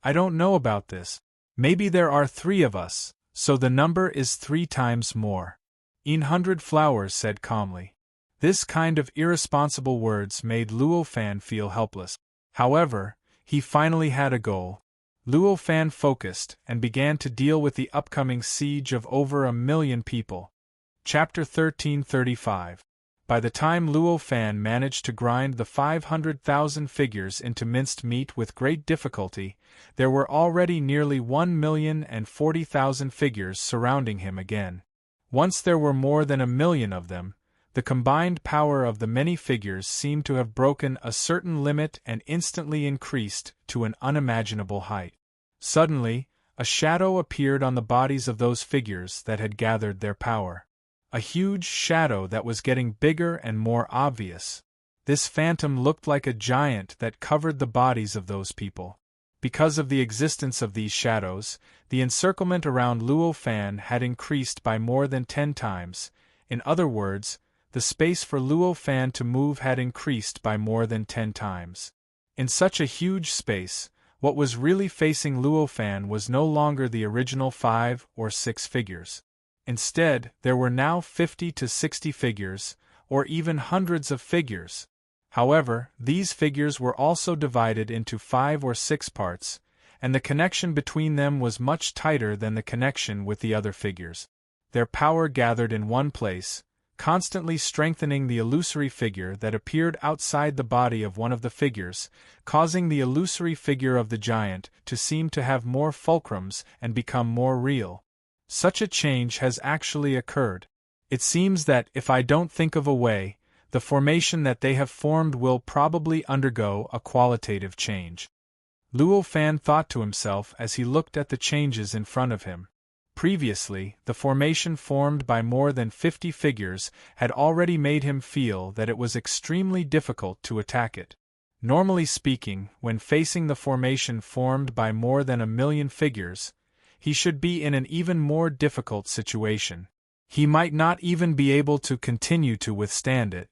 I don't know about this. Maybe there are 3 of us, so the number is 3 times more. 100 flowers said calmly. This kind of irresponsible words made Luo Fan feel helpless. However, he finally had a goal. Luo Fan focused and began to deal with the upcoming siege of over 1,000,000 people. Chapter 1335. By the time Luo Fan managed to grind the 500,000 figures into minced meat with great difficulty, there were already nearly 1,040,000 figures surrounding him again. Once there were more than 1,000,000 of them, the combined power of the many figures seemed to have broken a certain limit and instantly increased to an unimaginable height. Suddenly, a shadow appeared on the bodies of those figures that had gathered their power. A huge shadow that was getting bigger and more obvious. This phantom looked like a giant that covered the bodies of those people. Because of the existence of these shadows, the encirclement around Luo Fan had increased by more than 10 times. In other words, the space for Luo Fan to move had increased by more than 10 times. In such a huge space, what was really facing Luo Fan was no longer the original 5 or 6 figures. Instead, there were now 50 to 60 figures, or even hundreds of figures. However, these figures were also divided into 5 or 6 parts, and the connection between them was much tighter than the connection with the other figures. Their power gathered in one place, constantly strengthening the illusory figure that appeared outside the body of one of the figures, causing the illusory figure of the giant to seem to have more fulcrums and become more real. Such a change has actually occurred. It seems that if I don't think of a way, the formation that they have formed will probably undergo a qualitative change. Luo Fan thought to himself as he looked at the changes in front of him. Previously, the formation formed by more than 50 figures had already made him feel that it was extremely difficult to attack it. Normally speaking, when facing the formation formed by more than 1,000,000 figures, he should be in an even more difficult situation. He might not even be able to continue to withstand it.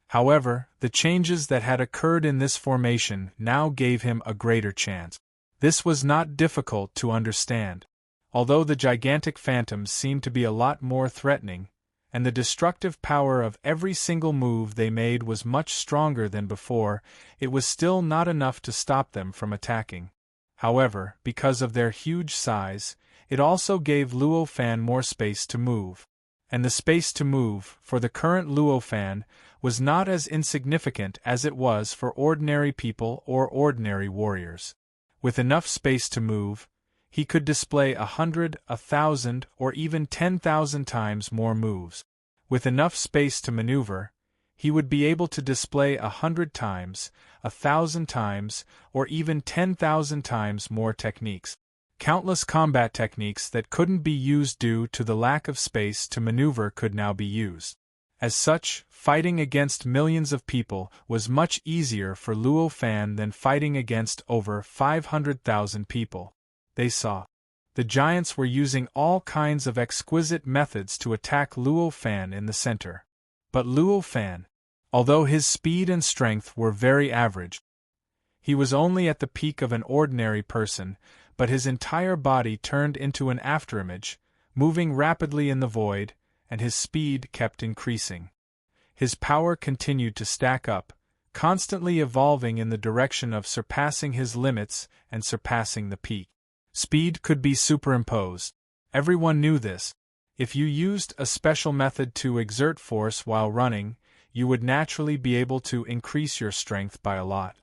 However, the changes that had occurred in this formation now gave him a greater chance. This was not difficult to understand. Although the gigantic phantoms seemed to be a lot more threatening, and the destructive power of every single move they made was much stronger than before, it was still not enough to stop them from attacking. However, because of their huge size, it also gave Luo Fan more space to move. And the space to move, for the current Luo Fan, was not as insignificant as it was for ordinary people or ordinary warriors. With enough space to move, he could display 100, 1,000, or even 10,000 times more moves. With enough space to maneuver, he would be able to display 100 times, 1,000 times, or even 10,000 times more techniques. Countless combat techniques that couldn't be used due to the lack of space to maneuver could now be used. As such, fighting against millions of people was much easier for Luo Fan than fighting against over 500,000 people. They saw. The giants were using all kinds of exquisite methods to attack Luo Fan in the center. But Luo Fan, although his speed and strength were very average, he was only at the peak of an ordinary person, but his entire body turned into an afterimage, moving rapidly in the void, and his speed kept increasing. His power continued to stack up, constantly evolving in the direction of surpassing his limits and surpassing the peak. Speed could be superimposed. Everyone knew this. If you used a special method to exert force while running, you would naturally be able to increase your strength by a lot.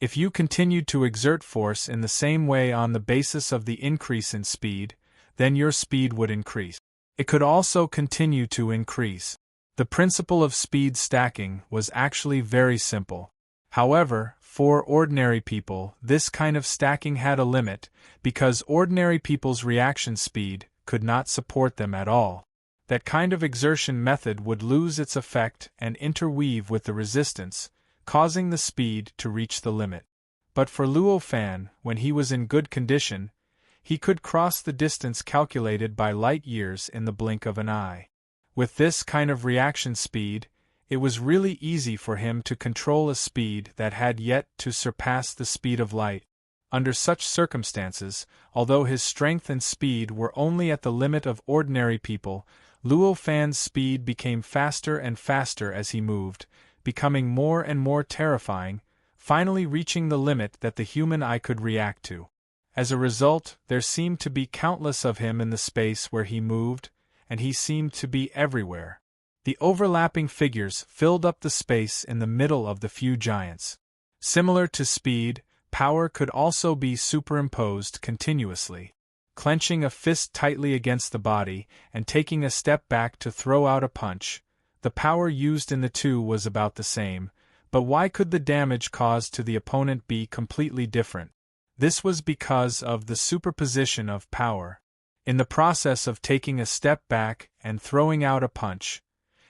If you continued to exert force in the same way on the basis of the increase in speed, then your speed would increase. It could also continue to increase. The principle of speed stacking was actually very simple. However, for ordinary people, this kind of stacking had a limit, because ordinary people's reaction speed could not support them at all. That kind of exertion method would lose its effect and interweave with the resistance, causing the speed to reach the limit. But for Luo Fan, when he was in good condition, he could cross the distance calculated by light years in the blink of an eye. With this kind of reaction speed, it was really easy for him to control a speed that had yet to surpass the speed of light. Under such circumstances, although his strength and speed were only at the limit of ordinary people, Luo Fan's speed became faster and faster as he moved, becoming more and more terrifying, finally reaching the limit that the human eye could react to. As a result, there seemed to be countless of him in the space where he moved, and he seemed to be everywhere. The overlapping figures filled up the space in the middle of the few giants. Similar to speed, power could also be superimposed continuously. Clenching a fist tightly against the body and taking a step back to throw out a punch, the power used in the two was about the same, but why could the damage caused to the opponent be completely different? This was because of the superposition of power. In the process of taking a step back and throwing out a punch,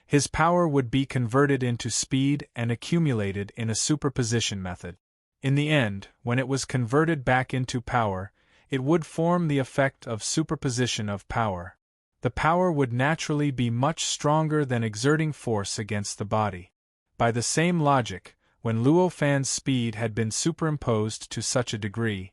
his power would be converted into speed and accumulated in a superposition method. In the end, when it was converted back into power, it would form the effect of superposition of power. The power would naturally be much stronger than exerting force against the body. By the same logic, when Luo Fan's speed had been superimposed to such a degree,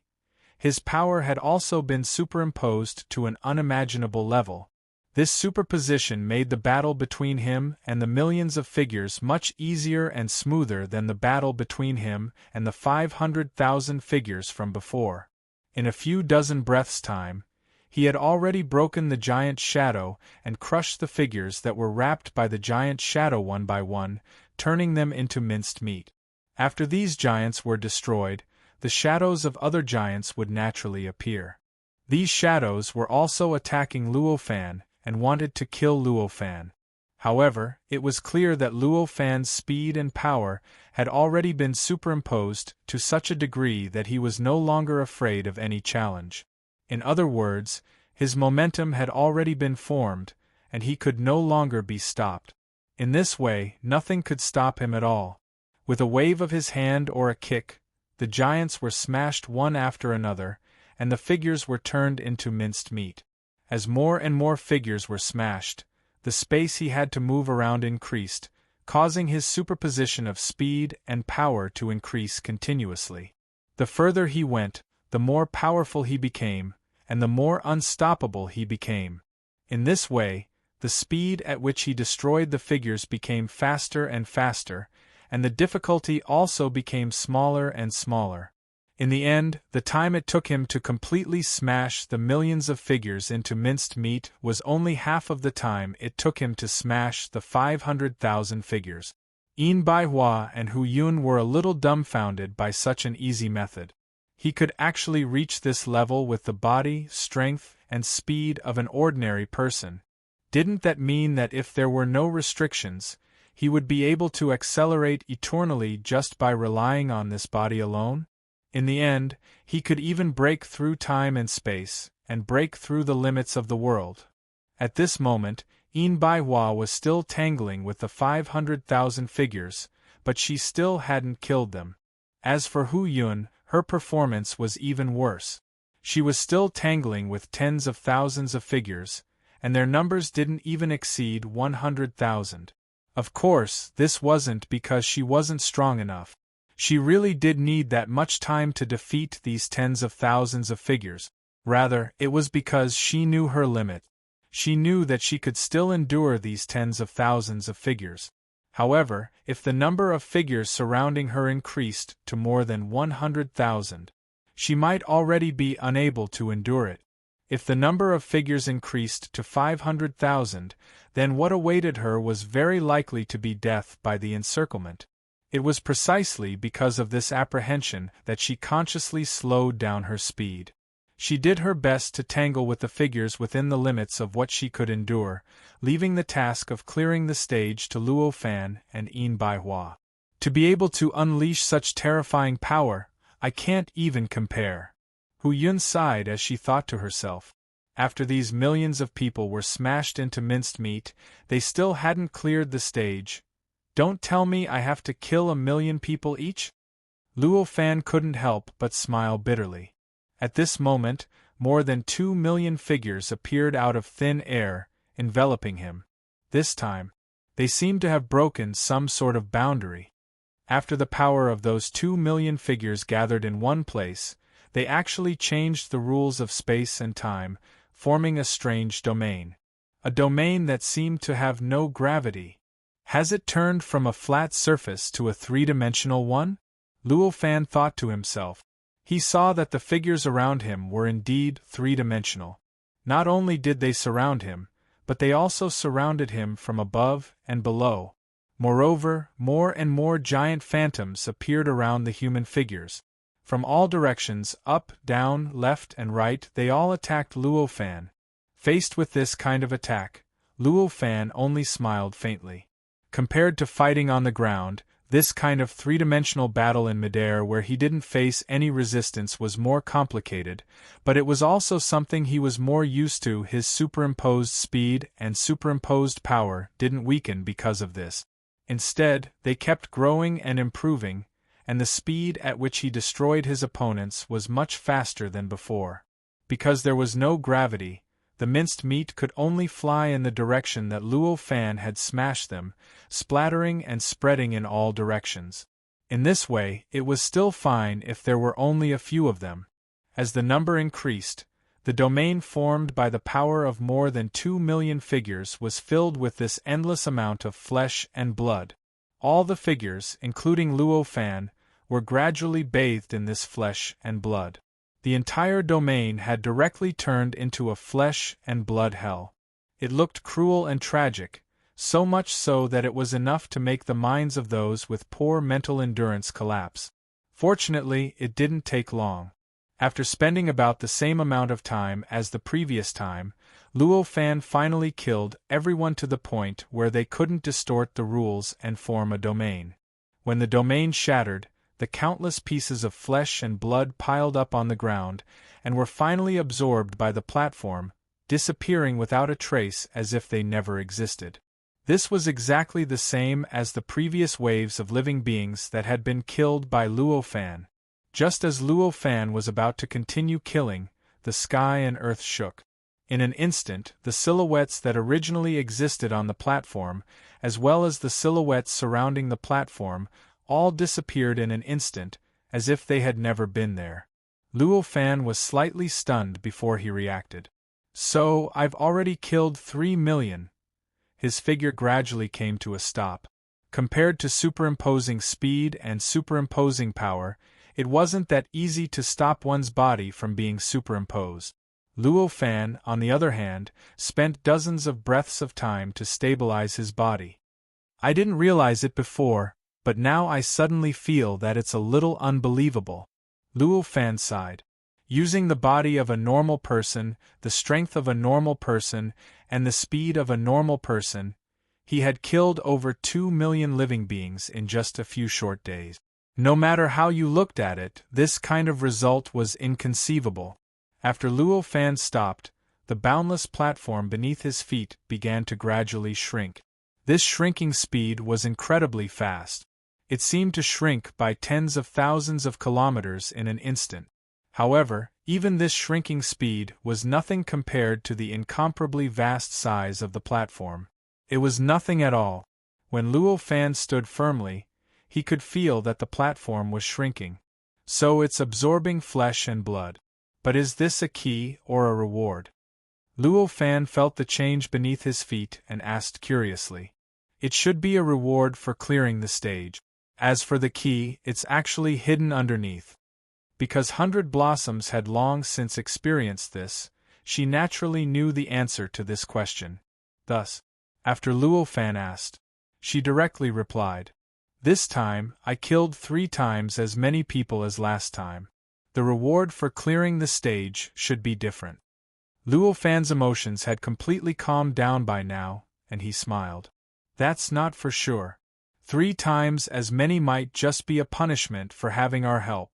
his power had also been superimposed to an unimaginable level. This superposition made the battle between him and the millions of figures much easier and smoother than the battle between him and the 500,000 figures from before. In a few dozen breaths' time, he had already broken the giant shadow and crushed the figures that were wrapped by the giant shadow one by one, turning them into minced meat. After these giants were destroyed, the shadows of other giants would naturally appear. These shadows were also attacking Luo Fan, and wanted to kill Luo Fan. However, it was clear that Luo Fan's speed and power had already been superimposed to such a degree that he was no longer afraid of any challenge. In other words, his momentum had already been formed, and he could no longer be stopped. In this way, nothing could stop him at all. With a wave of his hand or a kick, the giants were smashed one after another, and the figures were turned into minced meat. As more and more figures were smashed, the space he had to move around increased, causing his superposition of speed and power to increase continuously. The further he went, the more powerful he became, and the more unstoppable he became. In this way, the speed at which he destroyed the figures became faster and faster, and the difficulty also became smaller and smaller. In the end, the time it took him to completely smash the millions of figures into minced meat was only half of the time it took him to smash the 500,000 figures. Yin Baihua and Hu Yun were a little dumbfounded by such an easy method. He could actually reach this level with the body, strength, and speed of an ordinary person. Didn't that mean that if there were no restrictions, he would be able to accelerate eternally just by relying on this body alone? In the end, he could even break through time and space, and break through the limits of the world. At this moment, Yin Baihua was still tangling with the 500,000 figures, but she still hadn't killed them. As for Hu Yun, her performance was even worse. She was still tangling with tens of thousands of figures, and their numbers didn't even exceed 100,000. Of course, this wasn't because she wasn't strong enough. She really did need that much time to defeat these tens of thousands of figures. Rather, it was because she knew her limit. She knew that she could still endure these tens of thousands of figures. However, if the number of figures surrounding her increased to more than 100,000, she might already be unable to endure it. If the number of figures increased to 500,000, then what awaited her was very likely to be death by the encirclement. It was precisely because of this apprehension that she consciously slowed down her speed. She did her best to tangle with the figures within the limits of what she could endure, leaving the task of clearing the stage to Luo Fan and Yin Baihua. To be able to unleash such terrifying power, I can't even compare. Hu Yun sighed as she thought to herself. After these millions of people were smashed into minced meat, they still hadn't cleared the stage. Don't tell me I have to kill 1,000,000 people each? Luo Fan couldn't help but smile bitterly. At this moment, more than 2,000,000 figures appeared out of thin air, enveloping him. This time, they seemed to have broken some sort of boundary. After the power of those 2,000,000 figures gathered in one place, they actually changed the rules of space and time, forming a strange domain. A domain that seemed to have no gravity. Has it turned from a flat surface to a three-dimensional one? Luo Fan thought to himself. He saw that the figures around him were indeed three-dimensional. Not only did they surround him, but they also surrounded him from above and below. Moreover, more and more giant phantoms appeared around the human figures. From all directions, up, down, left, and right, they all attacked Luo Fan. Faced with this kind of attack, Luo Fan only smiled faintly. Compared to fighting on the ground, this kind of three-dimensional battle in midair where he didn't face any resistance was more complicated, but it was also something he was more used to. His superimposed speed and superimposed power didn't weaken because of this. Instead, they kept growing and improving, and the speed at which he destroyed his opponents was much faster than before. Because there was no gravity, the minced meat could only fly in the direction that Luo Fan had smashed them, splattering and spreading in all directions. In this way, it was still fine if there were only a few of them. As the number increased, the domain formed by the power of more than 2,000,000 figures was filled with this endless amount of flesh and blood. All the figures, including Luo Fan, were gradually bathed in this flesh and blood. The entire domain had directly turned into a flesh and blood hell. It looked cruel and tragic, so much so that it was enough to make the minds of those with poor mental endurance collapse. Fortunately, it didn't take long. After spending about the same amount of time as the previous time, Luo Fan finally killed everyone to the point where they couldn't distort the rules and form a domain. When the domain shattered, the countless pieces of flesh and blood piled up on the ground, and were finally absorbed by the platform, disappearing without a trace as if they never existed. This was exactly the same as the previous waves of living beings that had been killed by Luo Fan. Just as Luo Fan was about to continue killing, the sky and earth shook. In an instant, the silhouettes that originally existed on the platform, as well as the silhouettes surrounding the platform, all disappeared in an instant, as if they had never been there. Luo Fan was slightly stunned before he reacted. So, I've already killed 3 million. His figure gradually came to a stop. Compared to superimposing speed and superimposing power, it wasn't that easy to stop one's body from being superimposed. Luo Fan, on the other hand, spent dozens of breaths of time to stabilize his body. I didn't realize it before, but now I suddenly feel that it's a little unbelievable. Luo Fan sighed. Using the body of a normal person, the strength of a normal person, and the speed of a normal person, he had killed over 2 million living beings in just a few short days. No matter how you looked at it, this kind of result was inconceivable. After Luo Fan stopped, the boundless platform beneath his feet began to gradually shrink. This shrinking speed was incredibly fast. It seemed to shrink by tens of thousands of kilometers in an instant. However, even this shrinking speed was nothing compared to the incomparably vast size of the platform. It was nothing at all. When Luo Fan stood firmly, he could feel that the platform was shrinking. So it's absorbing flesh and blood. But is this a key or a reward? Luo Fan felt the change beneath his feet and asked curiously. It should be a reward for clearing the stage. As for the key, it's actually hidden underneath. Because 100 Blossoms had long since experienced this, she naturally knew the answer to this question. Thus, after Luo Fan asked, she directly replied, "This time, I killed 3 times as many people as last time. The reward for clearing the stage should be different." Luo Fan's emotions had completely calmed down by now, and he smiled. "That's not for sure. 3 times as many might just be a punishment for having our help."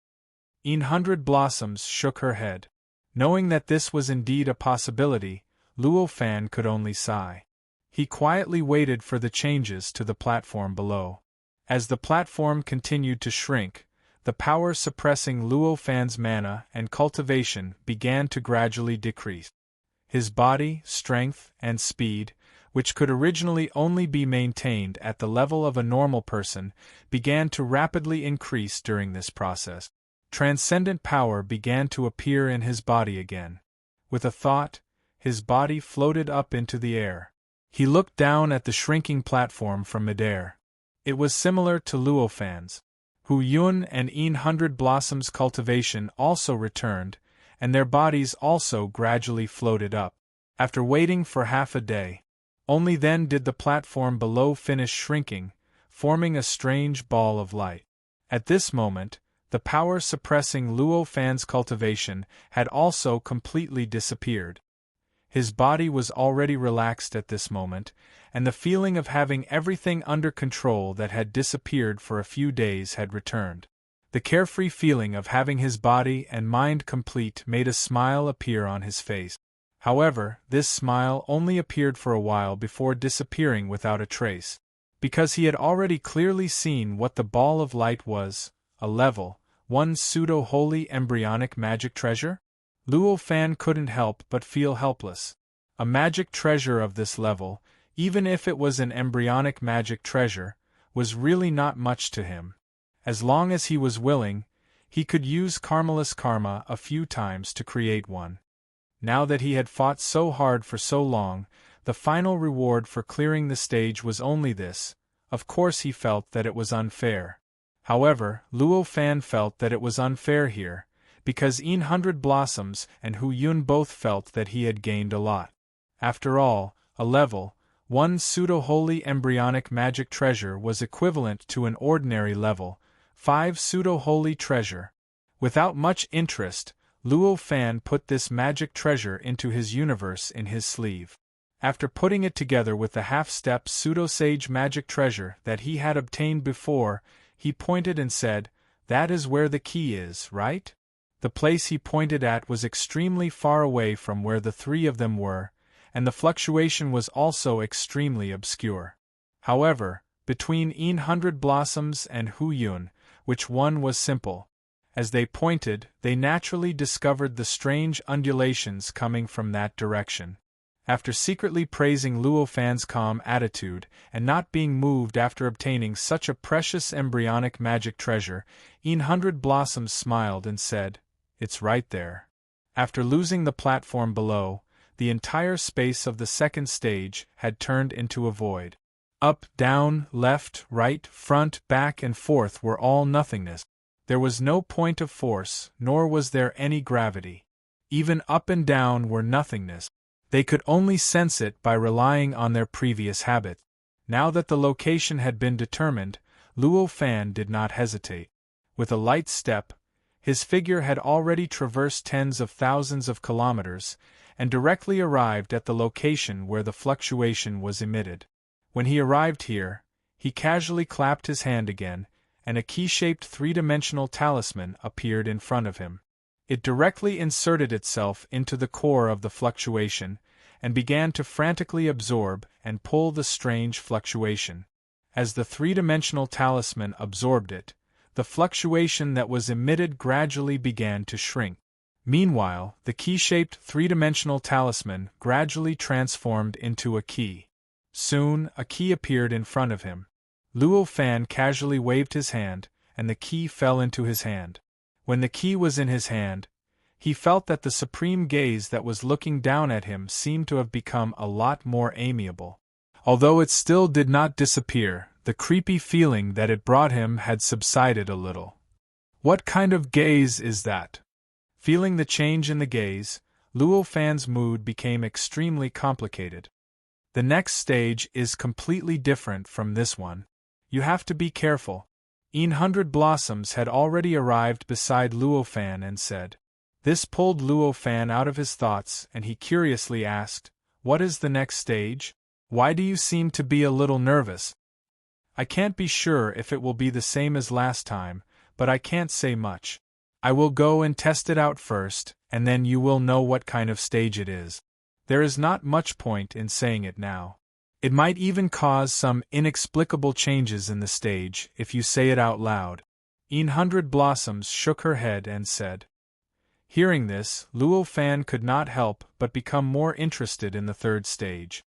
100 Blossoms shook her head. Knowing that this was indeed a possibility, Luo Fan could only sigh. He quietly waited for the changes to the platform below. As the platform continued to shrink, the power suppressing Luo Fan's mana and cultivation began to gradually decrease. His body, strength, and speed, which could originally only be maintained at the level of a normal person, began to rapidly increase during this process. Transcendent power began to appear in his body again. With a thought, his body floated up into the air. He looked down at the shrinking platform from midair. It was similar to Luo Fan's. Hu Yun and 100 Blossoms' cultivation also returned, and their bodies also gradually floated up. After waiting for half a day, only then did the platform below finish shrinking, forming a strange ball of light. At this moment, the power suppressing Luo Fan's cultivation had also completely disappeared. His body was already relaxed at this moment, and the feeling of having everything under control that had disappeared for a few days had returned. The carefree feeling of having his body and mind complete made a smile appear on his face. However, this smile only appeared for a while before disappearing without a trace. Because he had already clearly seen what the ball of light was, a level 1 pseudo-holy embryonic magic treasure? Luo Fan couldn't help but feel helpless. A magic treasure of this level, even if it was an embryonic magic treasure, was really not much to him. As long as he was willing, he could use Karmalus Karma a few times to create one. Now that he had fought so hard for so long, the final reward for clearing the stage was only this. Of course he felt that it was unfair. However, Luo Fan felt that it was unfair here, because 100 Blossoms and Hu Yun both felt that he had gained a lot. After all, a level 1 pseudo-holy embryonic magic treasure was equivalent to an ordinary level 5 pseudo-holy treasure. Without much interest, Luo Fan put this magic treasure into his universe in his sleeve. After putting it together with the half-step pseudo-sage magic treasure that he had obtained before, he pointed and said, "That is where the key is, right?" The place he pointed at was extremely far away from where the three of them were, and the fluctuation was also extremely obscure. However, between 100 Blossoms and Hu Yun, which one was simple? As they pointed, they naturally discovered the strange undulations coming from that direction. After secretly praising Luo Fan's calm attitude and not being moved after obtaining such a precious embryonic magic treasure, 100 Blossoms smiled and said, "It's right there." After losing the platform below, the entire space of the second stage had turned into a void. Up, down, left, right, front, back and forth were all nothingness. There was no point of force, nor was there any gravity. Even up and down were nothingness. They could only sense it by relying on their previous habit. Now that the location had been determined, Luo Fan did not hesitate. With a light step, his figure had already traversed tens of thousands of kilometers, and directly arrived at the location where the fluctuation was emitted. When he arrived here, he casually clapped his hand again, and a key-shaped three-dimensional talisman appeared in front of him. It directly inserted itself into the core of the fluctuation, and began to frantically absorb and pull the strange fluctuation. As the three-dimensional talisman absorbed it, the fluctuation that was emitted gradually began to shrink. Meanwhile, the key-shaped three-dimensional talisman gradually transformed into a key. Soon, a key appeared in front of him. Luo Fan casually waved his hand, and the key fell into his hand. When the key was in his hand, he felt that the supreme gaze that was looking down at him seemed to have become a lot more amiable. Although it still did not disappear, the creepy feeling that it brought him had subsided a little. What kind of gaze is that? Feeling the change in the gaze, Luo Fan's mood became extremely complicated. The next stage is completely different from this one. You have to be careful. 100 Blossoms had already arrived beside Luo Fan and said. This pulled Luo Fan out of his thoughts, and he curiously asked, "What is the next stage? Why do you seem to be a little nervous?" "I can't be sure if it will be the same as last time, but I can't say much. I will go and test it out first, and then you will know what kind of stage it is. There is not much point in saying it now. It might even cause some inexplicable changes in the stage if you say it out loud." 100 Blossoms shook her head and said. Hearing this, Luo Fan could not help but become more interested in the third stage.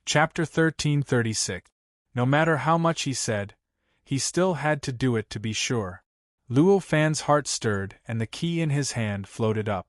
Chapter 1336. No matter how much he said, he still had to do it to be sure. Luo Fan's heart stirred and the key in his hand floated up.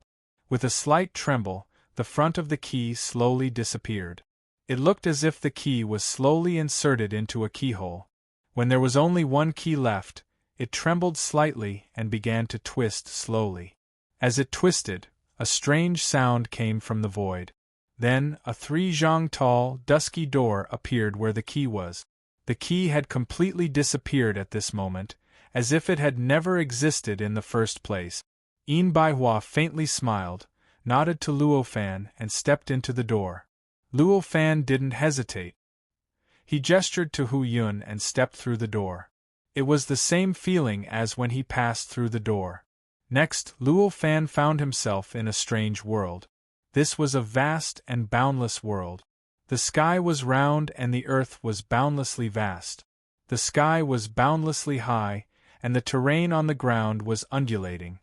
With a slight tremble, the front of the key slowly disappeared. It looked as if the key was slowly inserted into a keyhole. When there was only one key left, it trembled slightly and began to twist slowly. As it twisted, a strange sound came from the void. Then, a 3-zhang tall, dusky door appeared where the key was. The key had completely disappeared at this moment, as if it had never existed in the first place. Yin Baihua faintly smiled, nodded to Luo Fan and stepped into the door. Luo Fan didn't hesitate. He gestured to Hu Yun and stepped through the door. It was the same feeling as when he passed through the door. Next, Luo Fan found himself in a strange world. This was a vast and boundless world. The sky was round and the earth was boundlessly vast. The sky was boundlessly high, and the terrain on the ground was undulating.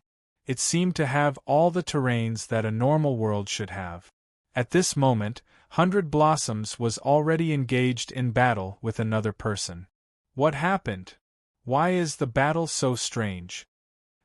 It seemed to have all the terrains that a normal world should have. At this moment, 100 Blossoms was already engaged in battle with another person. What happened? Why is the battle so strange?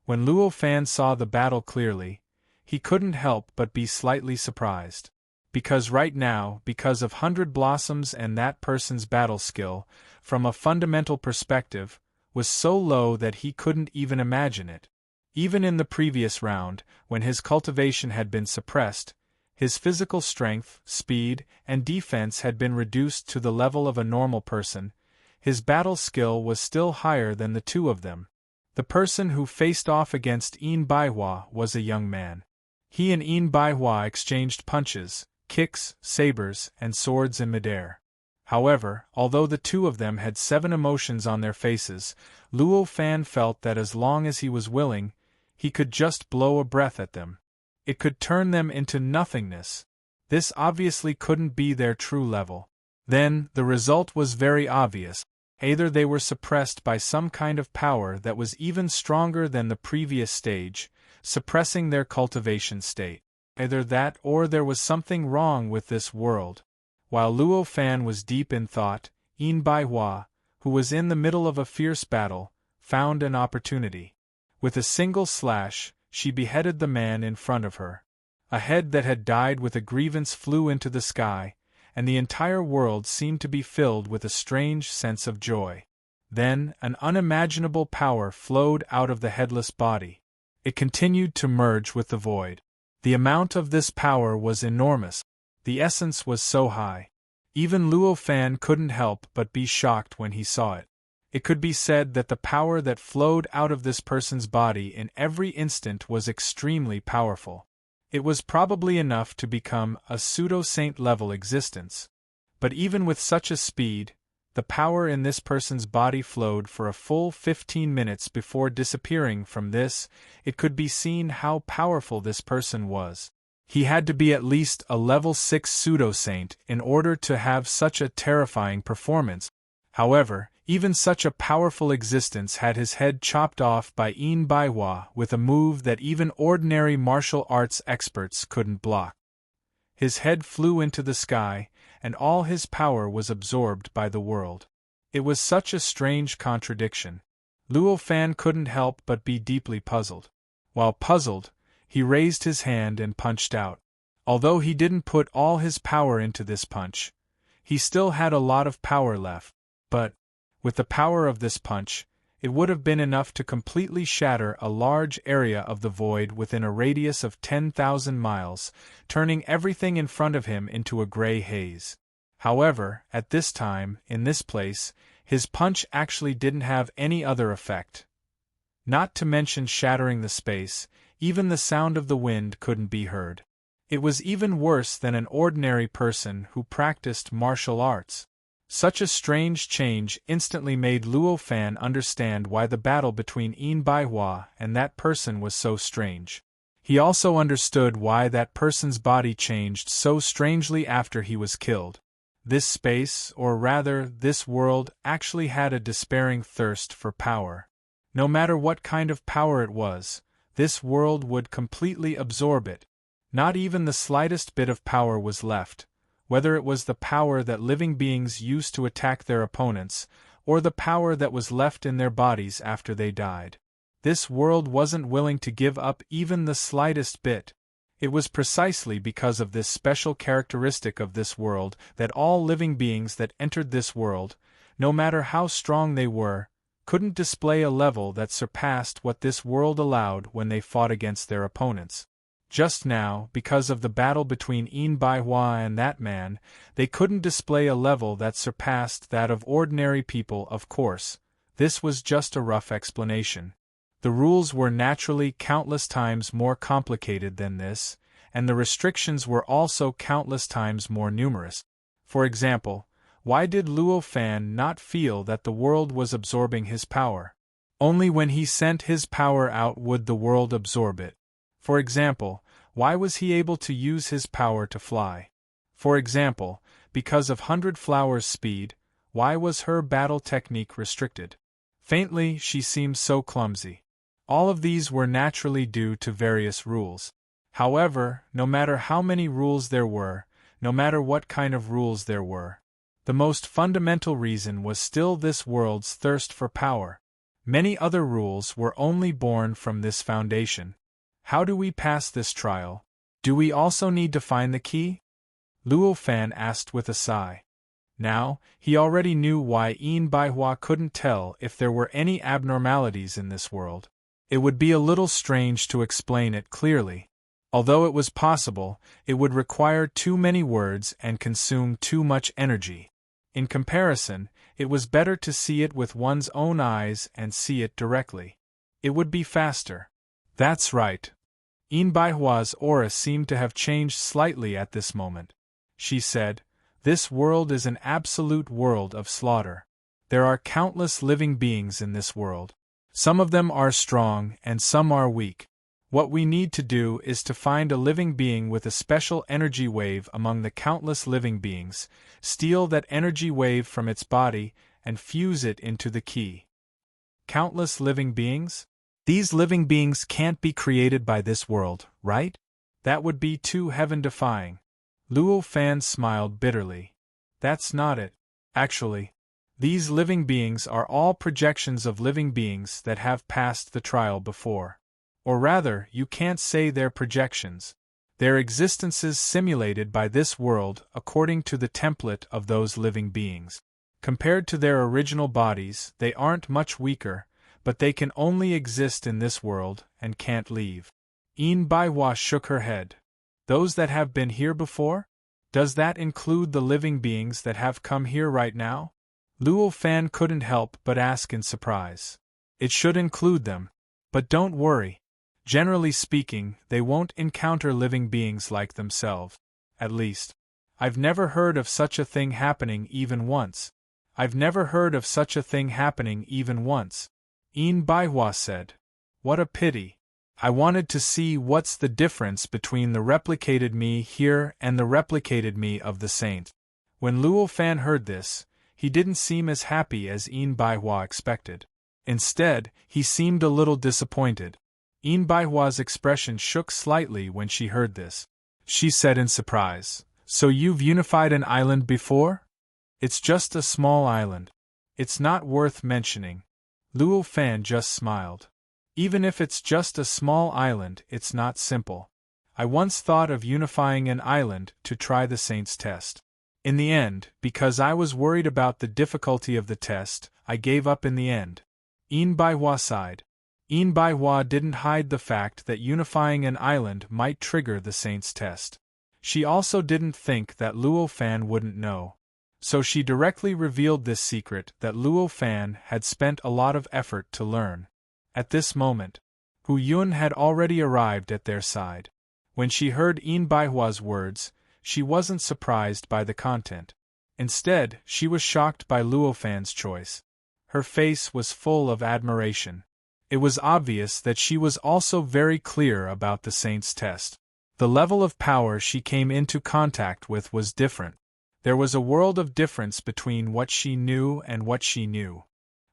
When Luo Fan saw the battle clearly, he couldn't help but be slightly surprised. Because right now, because of 100 Blossoms and that person's battle skill, from a fundamental perspective, was so low that he couldn't even imagine it. Even in the previous round, when his cultivation had been suppressed, his physical strength, speed, and defense had been reduced to the level of a normal person, his battle skill was still higher than the two of them. The person who faced off against Yin Baihua was a young man. He and Enbaihua exchanged punches, kicks, sabers, and swords in midair. However, although the two of them had 7 emotions on their faces, Luo Fan felt that as long as he was willing, he could just blow a breath at them. It could turn them into nothingness. This obviously couldn't be their true level. Then, the result was very obvious. Either they were suppressed by some kind of power that was even stronger than the previous stage, suppressing their cultivation state. Either that or there was something wrong with this world. While Luo Fan was deep in thought, Enbaihua, who was in the middle of a fierce battle, found an opportunity. With a single slash, she beheaded the man in front of her. A head that had died with a grievance flew into the sky, and the entire world seemed to be filled with a strange sense of joy. Then, an unimaginable power flowed out of the headless body. It continued to merge with the void. The amount of this power was enormous. The essence was so high. Even Luo Fan couldn't help but be shocked when he saw it. It could be said that the power that flowed out of this person's body in every instant was extremely powerful. It was probably enough to become a pseudo-saint level existence. But even with such a speed, the power in this person's body flowed for a full 15 minutes before disappearing. From this, it could be seen how powerful this person was. He had to be at least a level 6 pseudo-saint in order to have such a terrifying performance. However, even such a powerful existence had his head chopped off by Enbaihua with a move that even ordinary martial arts experts couldn't block. His head flew into the sky, and all his power was absorbed by the world. It was such a strange contradiction. Luo Fan couldn't help but be deeply puzzled. While puzzled, he raised his hand and punched out. Although he didn't put all his power into this punch, he still had a lot of power left. But, with the power of this punch, it would have been enough to completely shatter a large area of the void within a radius of 10,000 miles, turning everything in front of him into a gray haze. However, at this time, in this place, his punch actually didn't have any other effect. Not to mention shattering the space, even the sound of the wind couldn't be heard. It was even worse than an ordinary person who practiced martial arts. Such a strange change instantly made Luo Fan understand why the battle between Enbaihua and that person was so strange. He also understood why that person's body changed so strangely after he was killed. This space, or rather this world, actually had a despairing thirst for power. No matter what kind of power it was, this world would completely absorb it. Not even the slightest bit of power was left, whether it was the power that living beings used to attack their opponents, or the power that was left in their bodies after they died. This world wasn't willing to give up even the slightest bit. It was precisely because of this special characteristic of this world that all living beings that entered this world, no matter how strong they were, couldn't display a level that surpassed what this world allowed when they fought against their opponents. Just now, because of the battle between Enbaihua and that man, they couldn't display a level that surpassed that of ordinary people. Of course, this was just a rough explanation. The rules were naturally countless times more complicated than this, and the restrictions were also countless times more numerous. For example, why did Luo Fan not feel that the world was absorbing his power? Only when he sent his power out would the world absorb it. For example, why was he able to use his power to fly? For example, because of 100 Flowers' speed, why was her battle technique restricted? Faintly, she seemed so clumsy. All of these were naturally due to various rules. However, no matter how many rules there were, no matter what kind of rules there were, the most fundamental reason was still this world's thirst for power. Many other rules were only born from this foundation. How do we pass this trial? Do we also need to find the key? Luo Fan asked with a sigh. Now, he already knew why Enbaihua couldn't tell if there were any abnormalities in this world. It would be a little strange to explain it clearly. Although it was possible, it would require too many words and consume too much energy. In comparison, it was better to see it with one's own eyes and see it directly. It would be faster. That's right. Enbaihua's aura seemed to have changed slightly at this moment. She said, "This world is an absolute world of slaughter. There are countless living beings in this world. Some of them are strong and some are weak. What we need to do is to find a living being with a special energy wave among the countless living beings, steal that energy wave from its body, and fuse it into the key." Countless living beings? These living beings can't be created by this world, right? That would be too heaven-defying. Luo Fan smiled bitterly. That's not it. Actually, these living beings are all projections of living beings that have passed the trial before. Or rather, you can't say they're projections. They're existences simulated by this world according to the template of those living beings. Compared to their original bodies, they aren't much weaker, but they can only exist in this world and can't leave. Enbaihua shook her head. Those that have been here before? Does that include the living beings that have come here right now? Luo Fan couldn't help but ask in surprise. It should include them. But don't worry. Generally speaking, they won't encounter living beings like themselves. At least, I've never heard of such a thing happening even once. Enbaihua said. What a pity. I wanted to see what's the difference between the replicated me here and the replicated me of the saint. When Luo Fan heard this, he didn't seem as happy as Enbaihua expected. Instead, he seemed a little disappointed. Enbaihua's expression shook slightly when she heard this. She said in surprise, "So you've unified an island before?" "It's just a small island. It's not worth mentioning." Luo Fan just smiled. "Even if it's just a small island, it's not simple. I once thought of unifying an island to try the saint's test. In the end, because I was worried about the difficulty of the test, I gave up in the end." Enbaihua sighed. Enbaihua didn't hide the fact that unifying an island might trigger the saint's test. She also didn't think that Luo Fan wouldn't know. So she directly revealed this secret that Luo Fan had spent a lot of effort to learn. At this moment, Hu Yun had already arrived at their side. When she heard Enbaihua's words, she wasn't surprised by the content. Instead, she was shocked by Luo Fan's choice. Her face was full of admiration. It was obvious that she was also very clear about the saint's test. The level of power she came into contact with was different. There was a world of difference between what she knew and what she knew.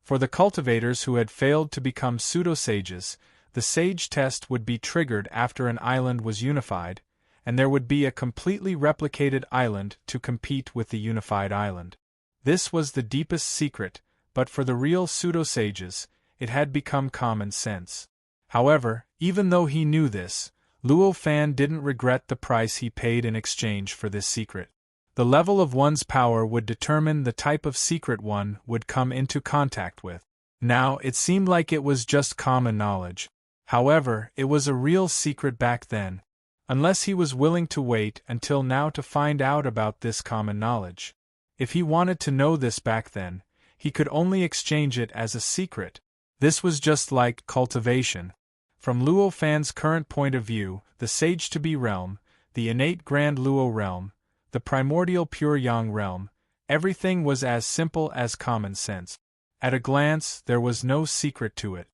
For the cultivators who had failed to become pseudo-sages, the sage test would be triggered after an island was unified, and there would be a completely replicated island to compete with the unified island. This was the deepest secret, but for the real pseudo-sages, it had become common sense. However, even though he knew this, Luo Fan didn't regret the price he paid in exchange for this secret. The level of one's power would determine the type of secret one would come into contact with. Now, it seemed like it was just common knowledge. However, it was a real secret back then. Unless he was willing to wait until now to find out about this common knowledge. If he wanted to know this back then, he could only exchange it as a secret. This was just like cultivation. From Luo Fan's current point of view, the Sage-to-be realm, the innate Grand Luo realm, the primordial Pure Yang realm, everything was as simple as common sense. At a glance, there was no secret to it.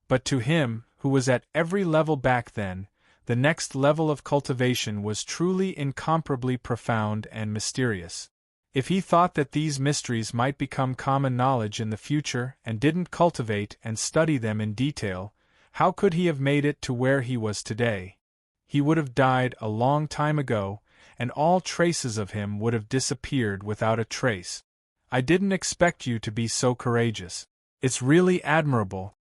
But to him, who was at every level back then, the next level of cultivation was truly incomparably profound and mysterious. If he thought that these mysteries might become common knowledge in the future and didn't cultivate and study them in detail, how could he have made it to where he was today? He would have died a long time ago, and all traces of him would have disappeared without a trace. I didn't expect you to be so courageous. It's really admirable.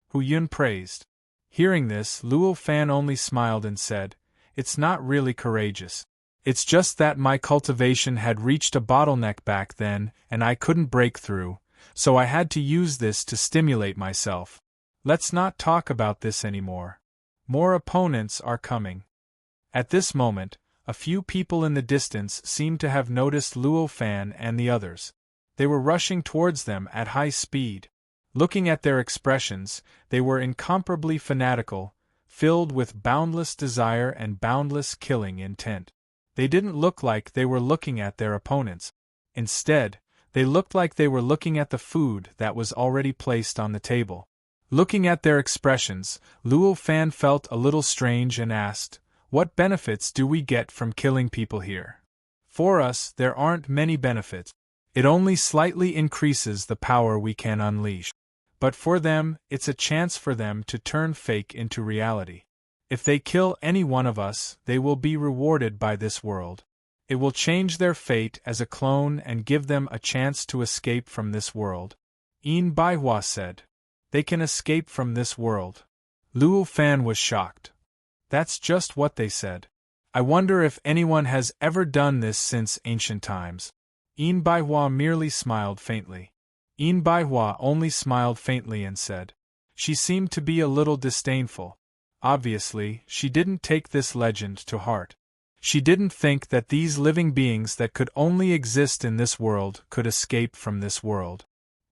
Hu Yun praised. Hearing this, Luo Fan only smiled and said, "It's not really courageous. It's just that my cultivation had reached a bottleneck back then, and I couldn't break through, so I had to use this to stimulate myself. Let's not talk about this anymore. More opponents are coming." At this moment, a few people in the distance seemed to have noticed Luo Fan and the others. They were rushing towards them at high speed. Looking at their expressions, they were incomparably fanatical, filled with boundless desire and boundless killing intent. They didn't look like they were looking at their opponents. Instead, they looked like they were looking at the food that was already placed on the table. Looking at their expressions, Luo Fan felt a little strange and asked, "What benefits do we get from killing people here?" For us, there aren't many benefits. It only slightly increases the power we can unleash. But for them, it's a chance for them to turn fake into reality. If they kill any one of us, they will be rewarded by this world. It will change their fate as a clone and give them a chance to escape from this world. Yin Baihua said. They can escape from this world. Luo Fan was shocked. That's just what they said. I wonder if anyone has ever done this since ancient times. Yin Baihua merely smiled faintly. Yin Baihua only smiled faintly and said. She seemed to be a little disdainful. Obviously, she didn't take this legend to heart. She didn't think that these living beings that could only exist in this world could escape from this world.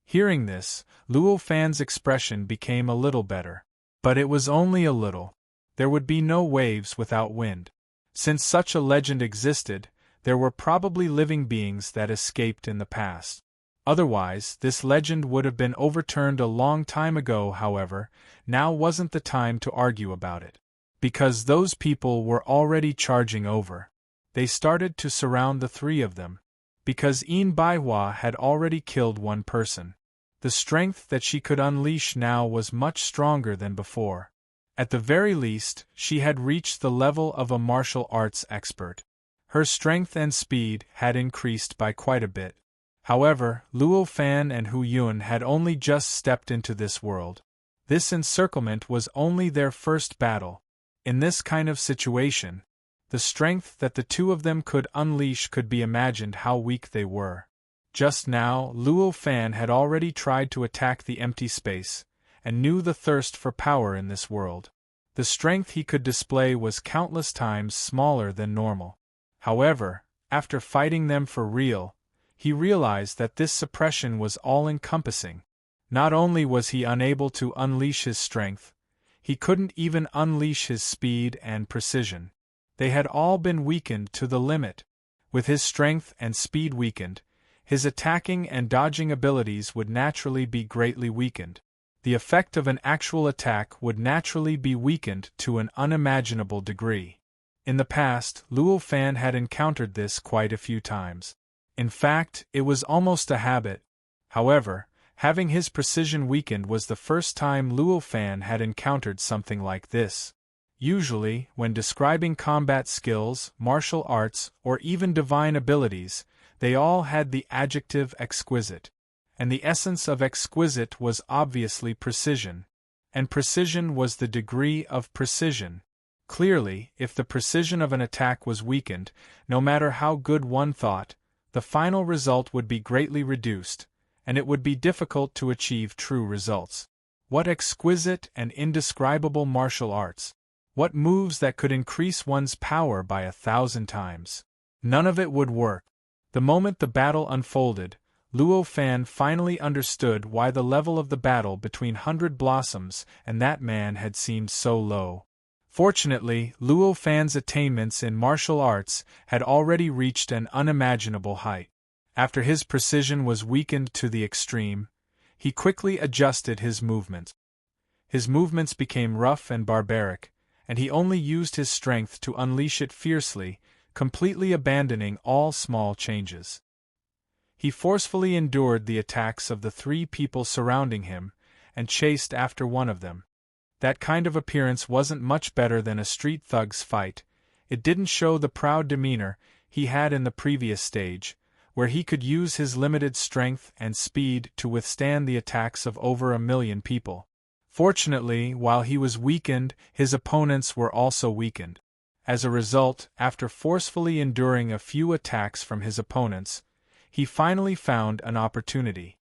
Hearing this, Luo Fan's expression became a little better. But it was only a little. There would be no waves without wind. Since such a legend existed, there were probably living beings that escaped in the past. Otherwise, this legend would have been overturned a long time ago. However, now wasn't the time to argue about it. Because those people were already charging over. They started to surround the three of them. Because Yin Baihua had already killed one person. The strength that she could unleash now was much stronger than before. At the very least, she had reached the level of a martial arts expert. Her strength and speed had increased by quite a bit. However, Luo Fan and Hu Yun had only just stepped into this world. This encirclement was only their first battle. In this kind of situation, the strength that the two of them could unleash could be imagined how weak they were. Just now, Luo Fan had already tried to attack the empty space, and knew the thirst for power in this world. The strength he could display was countless times smaller than normal. However, after fighting them for real, he realized that this suppression was all-encompassing. Not only was he unable to unleash his strength, he couldn't even unleash his speed and precision. They had all been weakened to the limit. With his strength and speed weakened, his attacking and dodging abilities would naturally be greatly weakened. The effect of an actual attack would naturally be weakened to an unimaginable degree. In the past, Luo Fan had encountered this quite a few times. In fact, it was almost a habit. However, having his precision weakened was the first time Luo Fan had encountered something like this. Usually, when describing combat skills, martial arts, or even divine abilities, they all had the adjective exquisite. And the essence of exquisite was obviously precision. And precision was the degree of precision. Clearly, if the precision of an attack was weakened, no matter how good one thought, the final result would be greatly reduced, and it would be difficult to achieve true results. What exquisite and indescribable martial arts! What moves that could increase one's power by 1,000 times! None of it would work. The moment the battle unfolded, Luo Fan finally understood why the level of the battle between 100 Blossoms and that man had seemed so low. Fortunately, Luo Fan's attainments in martial arts had already reached an unimaginable height. After his precision was weakened to the extreme, he quickly adjusted his movements. His movements became rough and barbaric, and he only used his strength to unleash it fiercely, completely abandoning all small changes. He forcefully endured the attacks of the three people surrounding him, and chased after one of them. That kind of appearance wasn't much better than a street thug's fight. It didn't show the proud demeanor he had in the previous stage, where he could use his limited strength and speed to withstand the attacks of over 1,000,000 people. Fortunately, while he was weakened, his opponents were also weakened. As a result, after forcefully enduring a few attacks from his opponents, he finally found an opportunity.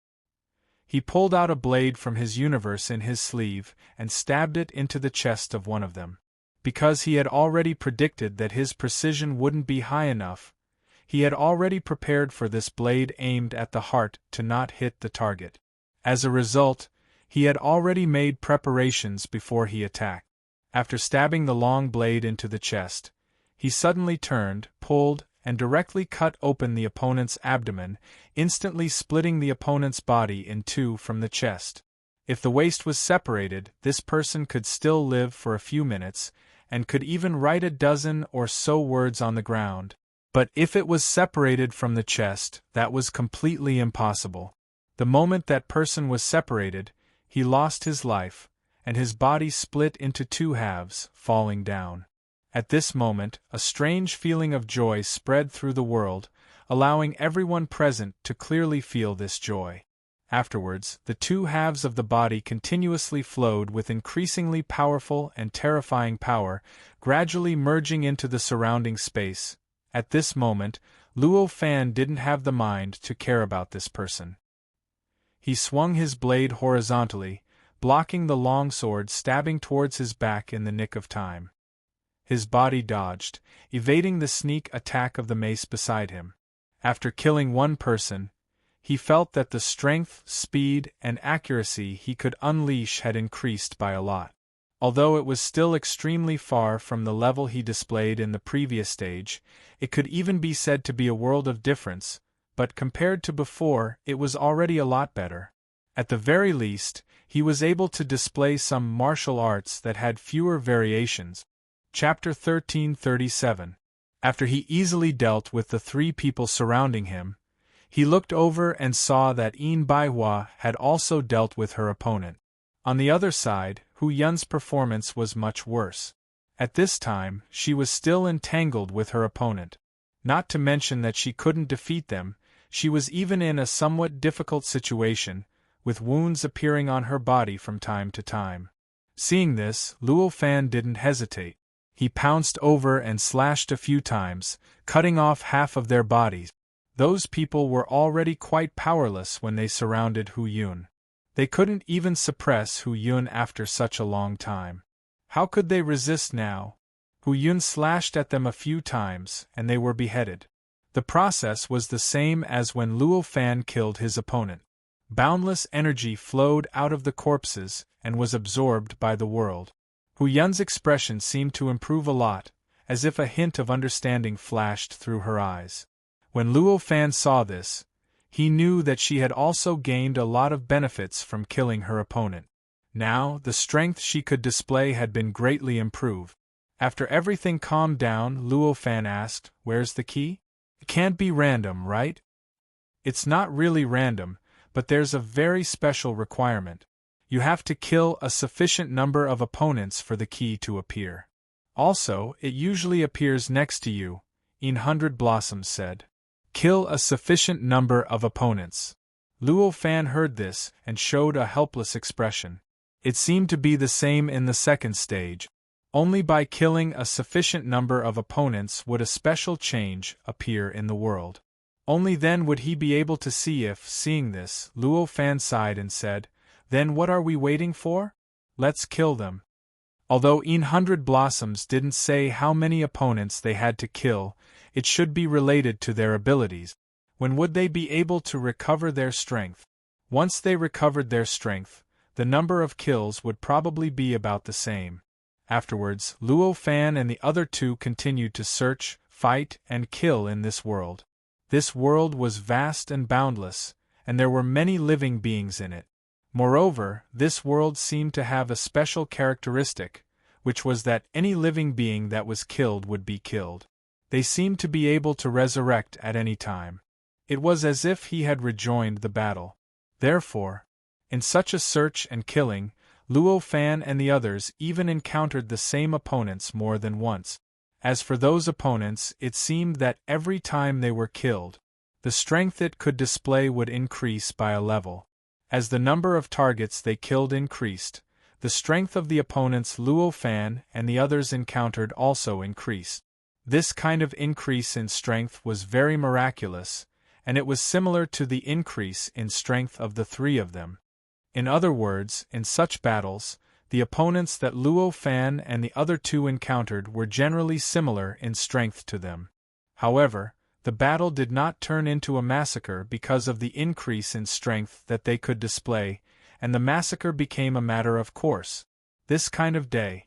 He pulled out a blade from his universe in his sleeve and stabbed it into the chest of one of them. Because he had already predicted that his precision wouldn't be high enough, he had already prepared for this blade aimed at the heart to not hit the target. As a result, he had already made preparations before he attacked. After stabbing the long blade into the chest, he suddenly turned, pulled, and directly cut open the opponent's abdomen, instantly splitting the opponent's body in two from the chest. If the waist was separated, this person could still live for a few minutes, and could even write a dozen or so words on the ground. But if it was separated from the chest, that was completely impossible. The moment that person was separated, he lost his life, and his body split into two halves, falling down. At this moment, a strange feeling of joy spread through the world, allowing everyone present to clearly feel this joy. Afterwards, the two halves of the body continuously flowed with increasingly powerful and terrifying power, gradually merging into the surrounding space. At this moment, Luo Fan didn't have the mind to care about this person. He swung his blade horizontally, blocking the long sword stabbing towards his back in the nick of time. His body dodged, evading the sneak attack of the mace beside him. After killing one person, he felt that the strength, speed, and accuracy he could unleash had increased by a lot. Although it was still extremely far from the level he displayed in the previous stage, it could even be said to be a world of difference, but compared to before, it was already a lot better. At the very least, he was able to display some martial arts that had fewer variations. Chapter 1337. After he easily dealt with the three people surrounding him, he looked over and saw that Yin Baihua had also dealt with her opponent. On the other side, Hu Yun's performance was much worse. At this time, she was still entangled with her opponent. Not to mention that she couldn't defeat them, she was even in a somewhat difficult situation, with wounds appearing on her body from time to time. Seeing this, Luo Fan didn't hesitate. He pounced over and slashed a few times, cutting off half of their bodies. Those people were already quite powerless when they surrounded Hu Yun. They couldn't even suppress Hu Yun after such a long time. How could they resist now? Hu Yun slashed at them a few times, and they were beheaded. The process was the same as when Luo Fan killed his opponent. Boundless energy flowed out of the corpses and was absorbed by the world. Hu Yun's expression seemed to improve a lot, as if a hint of understanding flashed through her eyes. When Luo Fan saw this, he knew that she had also gained a lot of benefits from killing her opponent. Now, the strength she could display had been greatly improved. After everything calmed down, Luo Fan asked, "Where's the key?" "It can't be random, right?" "It's not really random, but there's a very special requirement. You have to kill a sufficient number of opponents for the key to appear. Also, it usually appears next to you," 100 Blossoms said. "Kill a sufficient number of opponents." Luo Fan heard this and showed a helpless expression. It seemed to be the same in the second stage. Only by killing a sufficient number of opponents would a special change appear in the world. Only then would he be able to see if, seeing this, Luo Fan sighed and said, "Then what are we waiting for? Let's kill them." Although 100 Blossoms didn't say how many opponents they had to kill, it should be related to their abilities. When would they be able to recover their strength? Once they recovered their strength, the number of kills would probably be about the same. Afterwards, Luo Fan and the other two continued to search, fight, and kill in this world. This world was vast and boundless, and there were many living beings in it. Moreover, this world seemed to have a special characteristic, which was that any living being that was killed would be killed. They seemed to be able to resurrect at any time. It was as if he had rejoined the battle. Therefore, in such a search and killing, Luo Fan and the others even encountered the same opponents more than once. As for those opponents, it seemed that every time they were killed, the strength it could display would increase by a level. As the number of targets they killed increased, the strength of the opponents Luo Fan and the others encountered also increased. This kind of increase in strength was very miraculous, and it was similar to the increase in strength of the three of them. In other words, in such battles, the opponents that Luo Fan and the other two encountered were generally similar in strength to them. However, the battle did not turn into a massacre because of the increase in strength that they could display, and the massacre became a matter of course. This kind of day.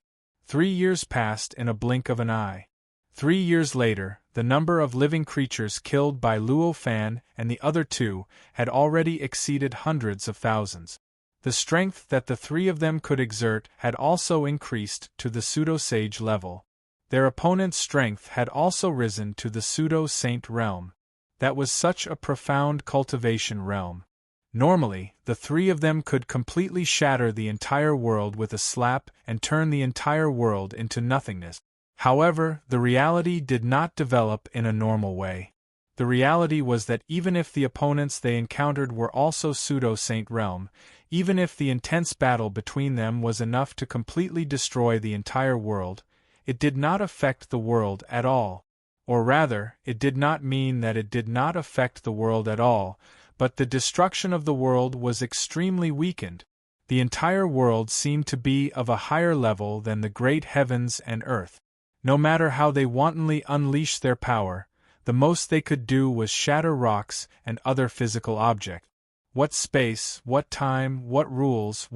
3 years passed in a blink of an eye. 3 years later, the number of living creatures killed by Luo Fan and the other two had already exceeded hundreds of thousands. The strength that the three of them could exert had also increased to the pseudo-sage level. Their opponent's strength had also risen to the pseudo-saint realm. That was such a profound cultivation realm. Normally, the three of them could completely shatter the entire world with a slap and turn the entire world into nothingness. However, the reality did not develop in a normal way. The reality was that even if the opponents they encountered were also pseudo-saint realm, even if the intense battle between them was enough to completely destroy the entire world, it did not affect the world at all. Or rather, it did not mean that it did not affect the world at all, but the destruction of the world was extremely weakened. The entire world seemed to be of a higher level than the great heavens and earth. No matter how they wantonly unleashed their power, the most they could do was shatter rocks and other physical objects. What space, what time, what rules,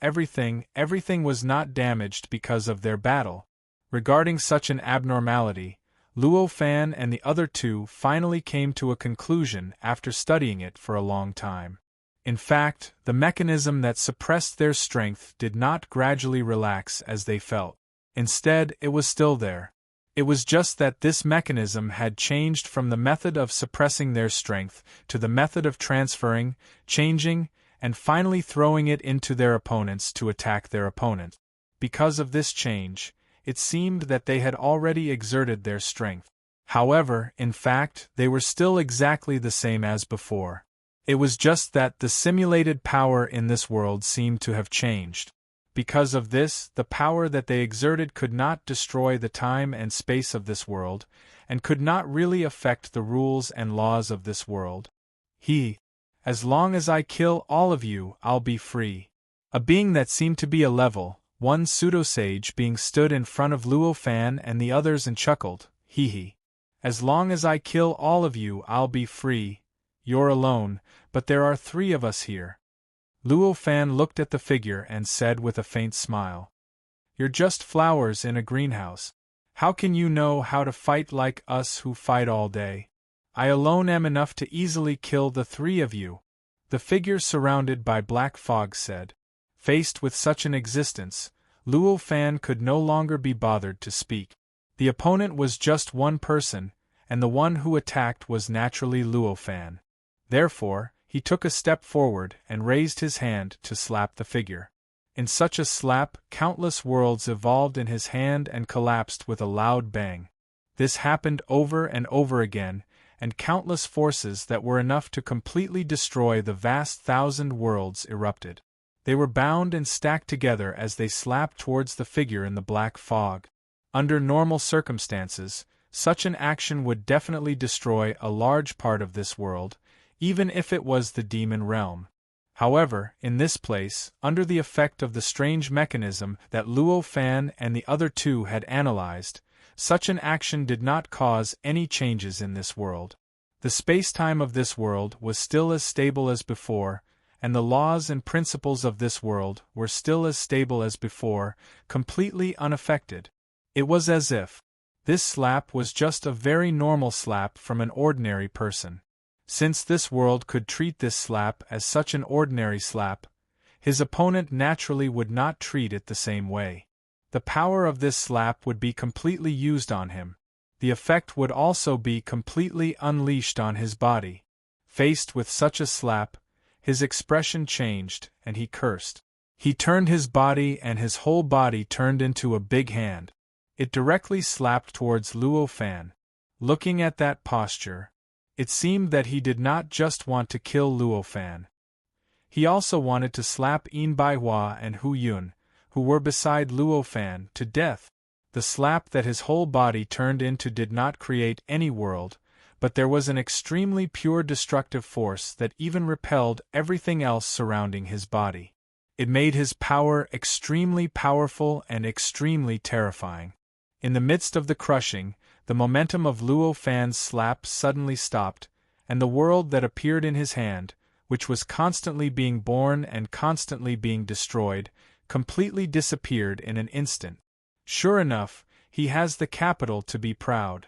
everything was not damaged because of their battle. Regarding such an abnormality, Luo Fan and the other two finally came to a conclusion after studying it for a long time. In fact, the mechanism that suppressed their strength did not gradually relax as they felt. Instead, it was still there. It was just that this mechanism had changed from the method of suppressing their strength to the method of transferring, changing, and finally throwing it into their opponents to attack their opponent. Because of this change, it seemed that they had already exerted their strength. However, in fact, they were still exactly the same as before. It was just that the simulated power in this world seemed to have changed. Because of this, the power that they exerted could not destroy the time and space of this world, and could not really affect the rules and laws of this world. As long as I kill all of you, I'll be free. A being that seemed to be a level, one pseudo-sage being stood in front of Luo Fan and the others and chuckled, As long as I kill all of you, I'll be free. You're alone, but there are 3 of us here. Luo Fan looked at the figure and said with a faint smile, You're just flowers in a greenhouse. How can you know how to fight like us who fight all day? I alone am enough to easily kill the 3 of you. The figure surrounded by black fog said. Faced with such an existence, Luo Fan could no longer be bothered to speak. The opponent was just one person, and the one who attacked was naturally Luo Fan. Therefore, he took a step forward and raised his hand to slap the figure. In such a slap, countless worlds evolved in his hand and collapsed with a loud bang. This happened over and over again, and countless forces that were enough to completely destroy the vast 1,000 worlds erupted. They were bound and stacked together as they slapped towards the figure in the black fog. Under normal circumstances, such an action would definitely destroy a large part of this world, even if it was the demon realm. However, in this place, under the effect of the strange mechanism that Luo Fan and the other two had analyzed, such an action did not cause any changes in this world. The space-time of this world was still as stable as before, and the laws and principles of this world were still as stable as before, completely unaffected. It was as if this slap was just a very normal slap from an ordinary person. Since this world could treat this slap as such an ordinary slap, his opponent naturally would not treat it the same way. The power of this slap would be completely used on him. The effect would also be completely unleashed on his body. Faced with such a slap, his expression changed, and he cursed. He turned his body and his whole body turned into a big hand. It directly slapped towards Luo Fan. Looking at that posture, it seemed that he did not just want to kill Luo Fan. He also wanted to slap Yin Baihua and Hu Yun, who were beside Luo Fan, to death. The slap that his whole body turned into did not create any world, but there was an extremely pure destructive force that even repelled everything else surrounding his body. It made his power extremely powerful and extremely terrifying. In the midst of the crushing, the momentum of Luo Fan's slap suddenly stopped, and the world that appeared in his hand, which was constantly being born and constantly being destroyed, completely disappeared in an instant. Sure enough, he has the capital to be proud.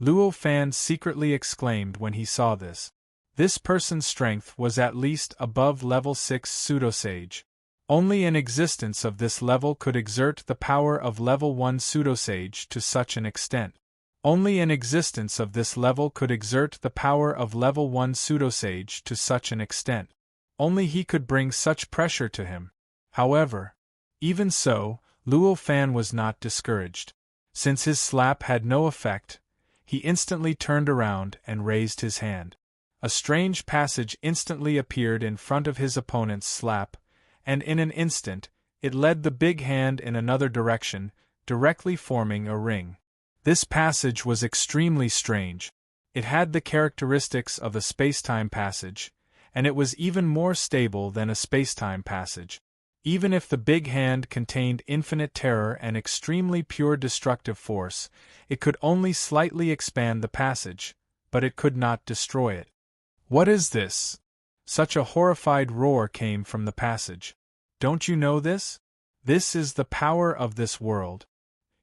Luo Fan secretly exclaimed when he saw this. This person's strength was at least above level 6 pseudosage. Only an existence of this level could exert the power of level 1 pseudosage to such an extent. Only an existence of this level could exert the power of level 1 pseudosage to such an extent. Only he could bring such pressure to him. However, even so, Luo Fan was not discouraged. Since his slap had no effect, he instantly turned around and raised his hand. A strange passage instantly appeared in front of his opponent's slap, and in an instant, it led the big hand in another direction, directly forming a ring. This passage was extremely strange. It had the characteristics of a spacetime passage, and it was even more stable than a spacetime passage. Even if the big hand contained infinite terror and extremely pure destructive force, it could only slightly expand the passage, but it could not destroy it. What is this? Such a horrified roar came from the passage. Don't you know this? This is the power of this world.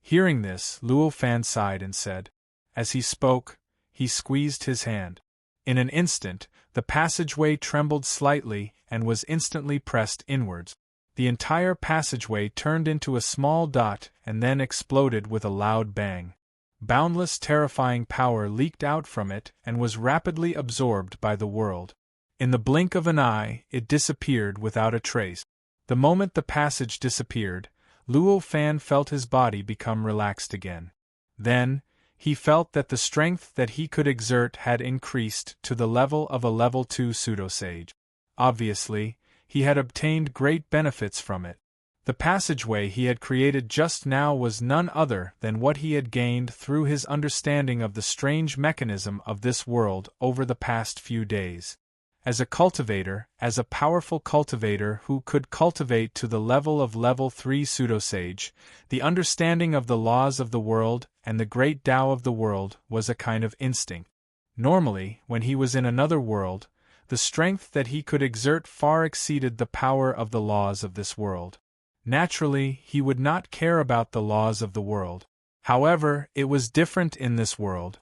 Hearing this, Luo Fan sighed and said. As he spoke, he squeezed his hand. In an instant, the passageway trembled slightly and was instantly pressed inwards. The entire passageway turned into a small dot and then exploded with a loud bang. Boundless terrifying power leaked out from it and was rapidly absorbed by the world. In the blink of an eye, it disappeared without a trace. The moment the passage disappeared, Luo Fan felt his body become relaxed again. Then, he felt that the strength that he could exert had increased to the level of a level 2 pseudosage. Obviously, he had obtained great benefits from it. The passageway he had created just now was none other than what he had gained through his understanding of the strange mechanism of this world over the past few days. As a cultivator, as a powerful cultivator who could cultivate to the level of level 3 pseudosage, the understanding of the laws of the world and the great Tao of the world was a kind of instinct. Normally, when he was in another world, the strength that he could exert far exceeded the power of the laws of this world. Naturally, he would not care about the laws of the world. However, it was different in this world.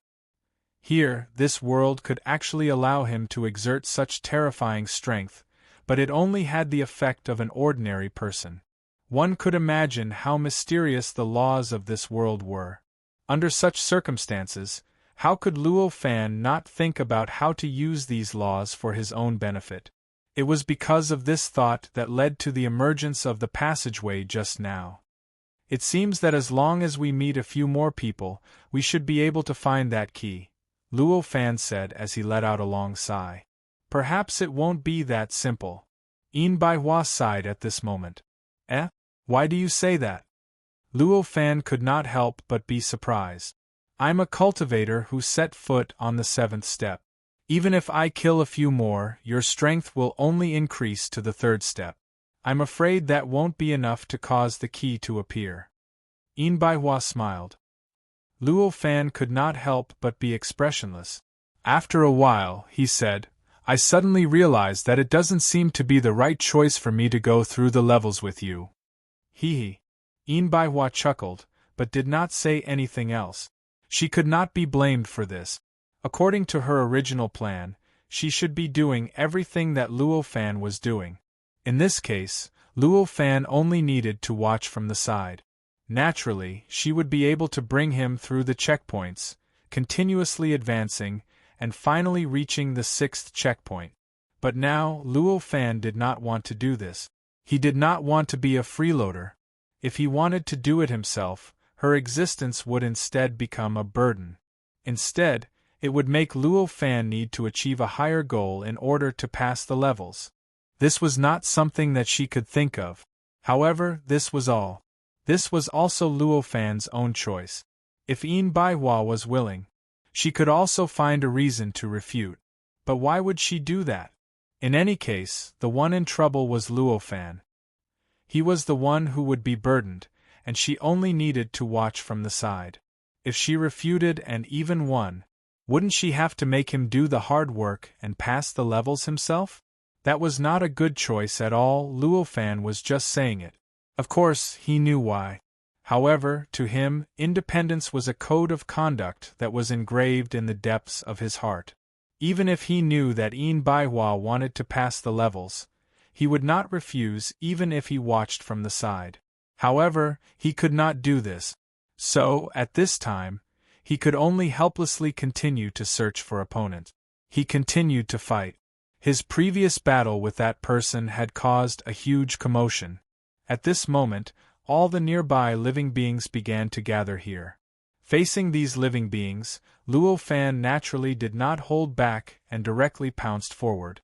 Here, this world could actually allow him to exert such terrifying strength, but it only had the effect of an ordinary person. One could imagine how mysterious the laws of this world were. Under such circumstances, how could Luo Fan not think about how to use these laws for his own benefit? It was because of this thought that led to the emergence of the passageway just now. It seems that as long as we meet a few more people, we should be able to find that key, Luo Fan said as he let out a long sigh. Perhaps it won't be that simple. Yin Baihua sighed at this moment. Eh? Why do you say that? Luo Fan could not help but be surprised. I'm a cultivator who set foot on the 7th step. Even if I kill a few more, your strength will only increase to the 3rd step. I'm afraid that won't be enough to cause the key to appear. Yin Baihua smiled. Luo Fan could not help but be expressionless. After a while, he said, I suddenly realized that it doesn't seem to be the right choice for me to go through the levels with you. Hee. Yin Baihua chuckled, but did not say anything else. She could not be blamed for this. According to her original plan, she should be doing everything that Luo Fan was doing. In this case, Luo Fan only needed to watch from the side. Naturally, she would be able to bring him through the checkpoints, continuously advancing, and finally reaching the 6th checkpoint. But now, Luo Fan did not want to do this. He did not want to be a freeloader. If he wanted to do it himself, her existence would instead become a burden. Instead, it would make Luo Fan need to achieve a higher goal in order to pass the levels. This was not something that she could think of. However, this was all. This was also Luo Fan's own choice. If Yin Baihua was willing, she could also find a reason to refute. But why would she do that? In any case, the one in trouble was Luo Fan. He was the one who would be burdened, and she only needed to watch from the side. If she refuted and even won, wouldn't she have to make him do the hard work and pass the levels himself? That was not a good choice at all. Luo Fan was just saying it. Of course, he knew why. However, to him, independence was a code of conduct that was engraved in the depths of his heart. Even if he knew that Enbaiwa wanted to pass the levels, he would not refuse even if he watched from the side. However, he could not do this. So, at this time, he could only helplessly continue to search for opponents. He continued to fight. His previous battle with that person had caused a huge commotion. At this moment, all the nearby living beings began to gather here. Facing these living beings, Luo Fan naturally did not hold back and directly pounced forward.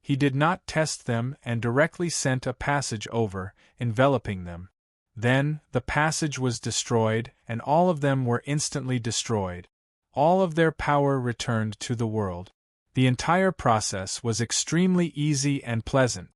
He did not test them and directly sent a passage over, enveloping them. Then, the passage was destroyed, and all of them were instantly destroyed. All of their power returned to the world. The entire process was extremely easy and pleasant.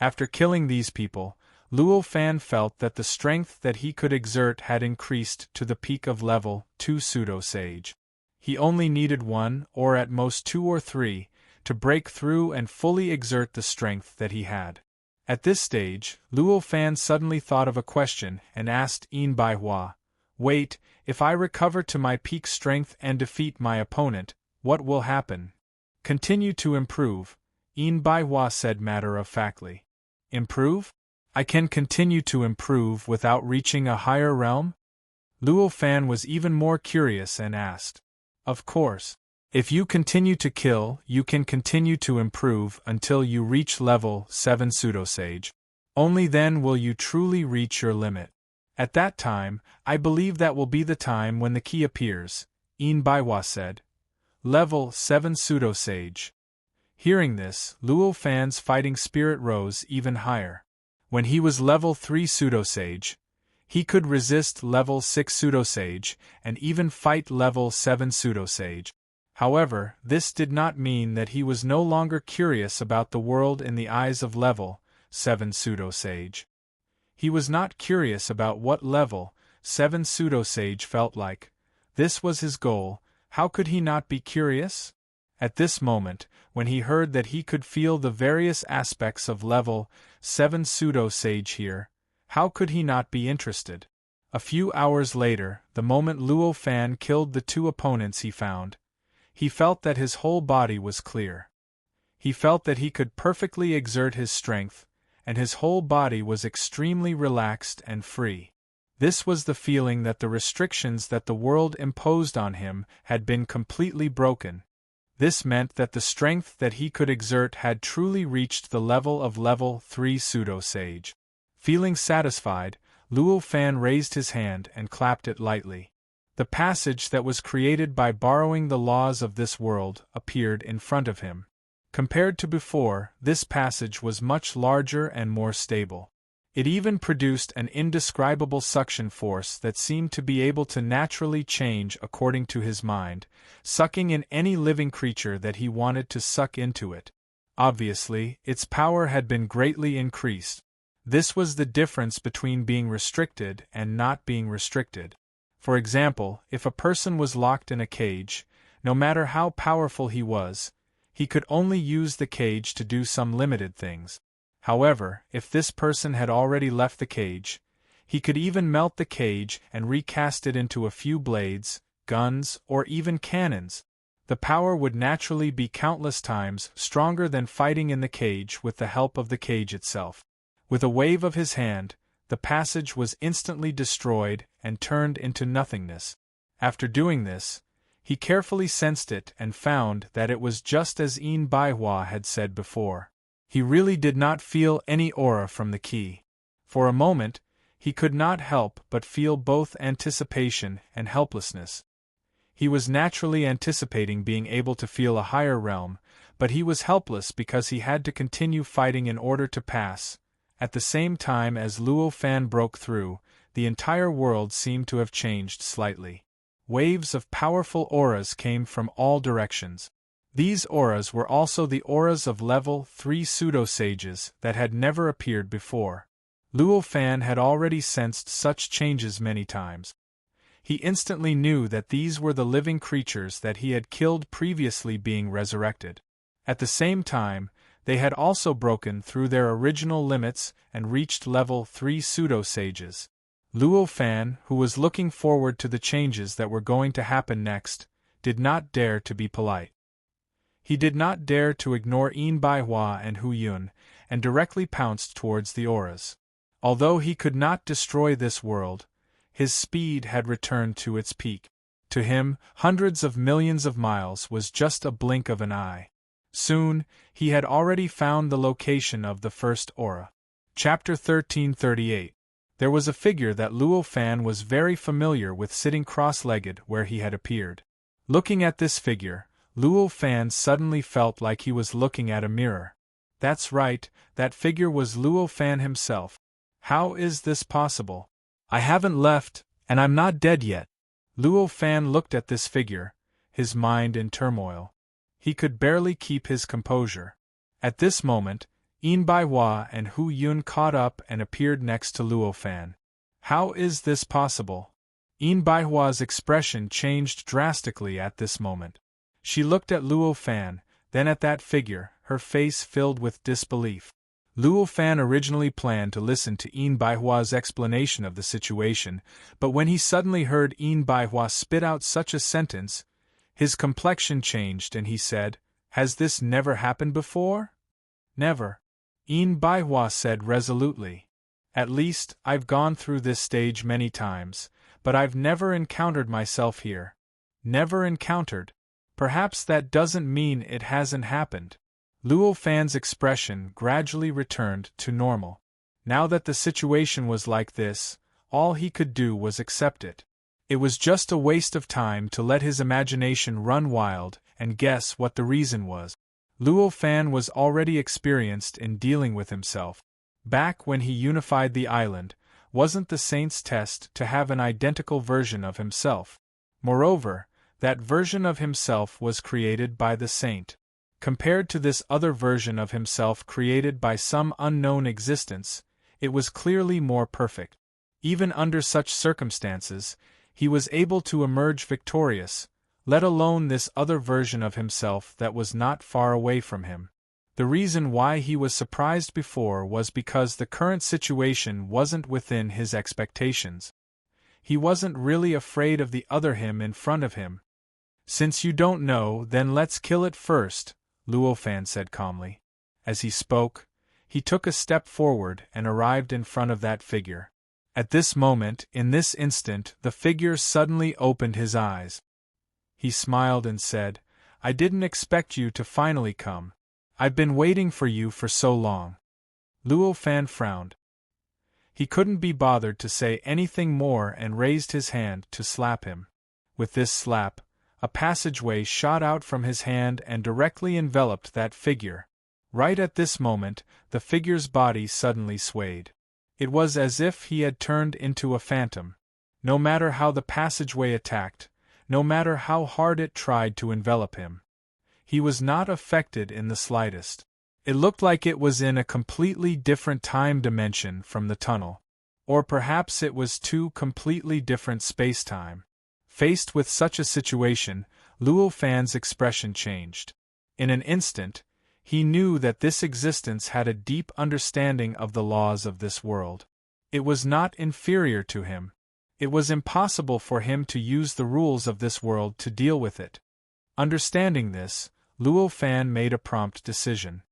After killing these people, Luo Fan felt that the strength that he could exert had increased to the peak of level 2 pseudo-sage. He only needed 1, or at most 2 or 3, to break through and fully exert the strength that he had. At this stage, Luo Fan suddenly thought of a question and asked Enbaiwa, "Wait, if I recover to my peak strength and defeat my opponent, what will happen?" "Continue to improve," Enbaiwa said matter-of-factly. "Improve? I can continue to improve without reaching a higher realm?" Luo Fan was even more curious and asked. "Of course. If you continue to kill, you can continue to improve until you reach level 7 pseudo-sage. Only then will you truly reach your limit. At that time, I believe that will be the time when the key appears," Enbaiwa said. "Level 7 pseudo-sage." Hearing this, Luo Fan's fighting spirit rose even higher. When he was level 3 pseudo-sage, he could resist level 6 pseudo-sage and even fight level 7 pseudo-sage. However, this did not mean that he was no longer curious about the world in the eyes of level 7 pseudo-sage. He was not curious about what level 7 pseudo-sage felt like. This was his goal. How could he not be curious? At this moment, when he heard that he could feel the various aspects of level 7 pseudo-sage here, how could he not be interested? A few hours later, the moment Luo Fan killed the 2 opponents he found, he felt that his whole body was clear. He felt that he could perfectly exert his strength, and his whole body was extremely relaxed and free. This was the feeling that the restrictions that the world imposed on him had been completely broken. This meant that the strength that he could exert had truly reached the level of level 3 pseudo-sage. Feeling satisfied, Luo Fan raised his hand and clapped it lightly. The passage that was created by borrowing the laws of this world appeared in front of him. Compared to before, this passage was much larger and more stable. It even produced an indescribable suction force that seemed to be able to naturally change according to his mind, sucking in any living creature that he wanted to suck into it. Obviously, its power had been greatly increased. This was the difference between being restricted and not being restricted. For example, if a person was locked in a cage, no matter how powerful he was, he could only use the cage to do some limited things. However, if this person had already left the cage, he could even melt the cage and recast it into a few blades, guns, or even cannons. The power would naturally be countless times stronger than fighting in the cage with the help of the cage itself. With a wave of his hand, the passage was instantly destroyed and turned into nothingness. After doing this, he carefully sensed it and found that it was just as Enbaiwa had said before. He really did not feel any aura from the key. For a moment, he could not help but feel both anticipation and helplessness. He was naturally anticipating being able to feel a higher realm, but he was helpless because he had to continue fighting in order to pass. At the same time as Luo Fan broke through, the entire world seemed to have changed slightly. Waves of powerful auras came from all directions. These auras were also the auras of level 3 pseudo-sages that had never appeared before. Luo Fan had already sensed such changes many times. He instantly knew that these were the living creatures that he had killed previously being resurrected. At the same time, they had also broken through their original limits and reached level 3 pseudo-sages. Luo Fan, who was looking forward to the changes that were going to happen next, did not dare to be polite. He did not dare to ignore Yin Baihua and Hu Yun, and directly pounced towards the auras. Although he could not destroy this world, his speed had returned to its peak. To him, hundreds of millions of miles was just a blink of an eye. Soon, he had already found the location of the first aura. Chapter 1338. There was a figure that Luo Fan was very familiar with sitting cross-legged where he had appeared. Looking at this figure, Luo Fan suddenly felt like he was looking at a mirror. That's right, that figure was Luo Fan himself. How is this possible? I haven't left, and I'm not dead yet. Luo Fan looked at this figure, his mind in turmoil. He could barely keep his composure. At this moment, Yin Baihua and Hu Yun caught up and appeared next to Luo Fan. How is this possible? Yin Baihua's expression changed drastically at this moment. She looked at Luo Fan, then at that figure, her face filled with disbelief. Luo Fan originally planned to listen to Yin Baihua's explanation of the situation, but when he suddenly heard Yin Baihua spit out such a sentence, his complexion changed and he said, "Has this never happened before?" "Never," Yin Baihua said resolutely. "At least, I've gone through this stage many times, but I've never encountered myself here." "Never encountered? Perhaps that doesn't mean it hasn't happened." Luo Fan's expression gradually returned to normal. Now that the situation was like this, all he could do was accept it. It was just a waste of time to let his imagination run wild and guess what the reason was. Luo Fan was already experienced in dealing with himself. Back when he unified the island, wasn't the saint's test to have an identical version of himself? Moreover, that version of himself was created by the saint. Compared to this other version of himself created by some unknown existence, it was clearly more perfect. Even under such circumstances, he was able to emerge victorious, let alone this other version of himself that was not far away from him. The reason why he was surprised before was because the current situation wasn't within his expectations. He wasn't really afraid of the other him in front of him. "Since you don't know, then let's kill it first," Luo Fan said calmly. As he spoke, he took a step forward and arrived in front of that figure. At this moment, in this instant, the figure suddenly opened his eyes. He smiled and said, "I didn't expect you to finally come. I've been waiting for you for so long." Luo Fan frowned. He couldn't be bothered to say anything more and raised his hand to slap him. With this slap, a passageway shot out from his hand and directly enveloped that figure. Right at this moment, the figure's body suddenly swayed. It was as if he had turned into a phantom. No matter how the passageway attacked, no matter how hard it tried to envelop him, he was not affected in the slightest. It looked like it was in a completely different time dimension from the tunnel. Or perhaps it was two completely different space-time. Faced with such a situation, Luo Fan's expression changed. In an instant, he knew that this existence had a deep understanding of the laws of this world. It was not inferior to him. It was impossible for him to use the rules of this world to deal with it. Understanding this, Luo Fan made a prompt decision.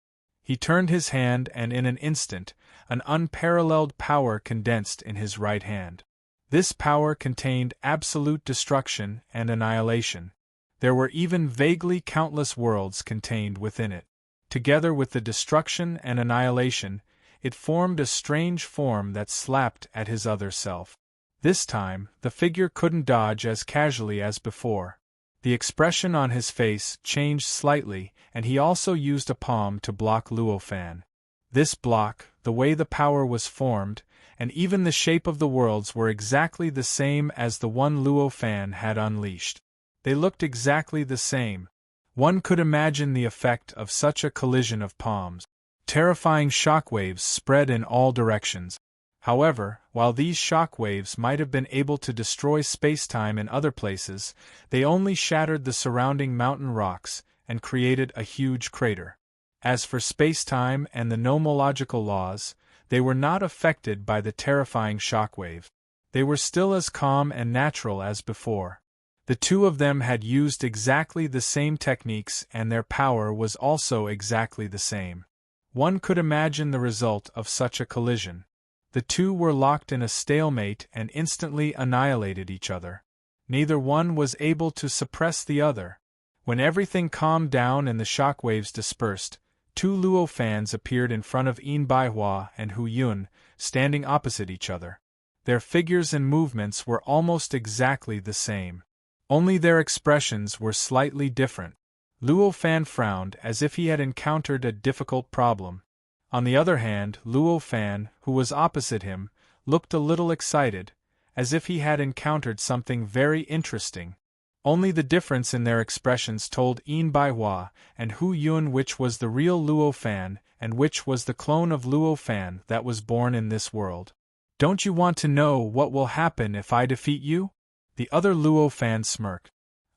He turned his hand and in an instant, an unparalleled power condensed in his right hand. This power contained absolute destruction and annihilation. There were even vaguely countless worlds contained within it. Together with the destruction and annihilation, it formed a strange form that slapped at his other self. This time, the figure couldn't dodge as casually as before. The expression on his face changed slightly, and he also used a palm to block Luo Fan. This block, the way the power was formed, and even the shape of the worlds were exactly the same as the one Luo Fan had unleashed. They looked exactly the same. One could imagine the effect of such a collision of palms. Terrifying shockwaves spread in all directions. However, while these shockwaves might have been able to destroy space-time in other places, they only shattered the surrounding mountain rocks and created a huge crater. As for space-time and the nomological laws, they were not affected by the terrifying shockwave. They were still as calm and natural as before. The two of them had used exactly the same techniques and their power was also exactly the same. One could imagine the result of such a collision. The two were locked in a stalemate and instantly annihilated each other. Neither one was able to suppress the other. When everything calmed down and the shockwaves dispersed, two Luo fans appeared in front of Yin Baihua and Hu Yun, standing opposite each other. Their figures and movements were almost exactly the same. Only their expressions were slightly different. Luo Fan frowned as if he had encountered a difficult problem. On the other hand, Luo Fan, who was opposite him, looked a little excited, as if he had encountered something very interesting. Only the difference in their expressions told Yin Baihua and Hu Yun which was the real Luo Fan and which was the clone of Luo Fan that was born in this world. "Don't you want to know what will happen if I defeat you?" The other Luo Fan smirked.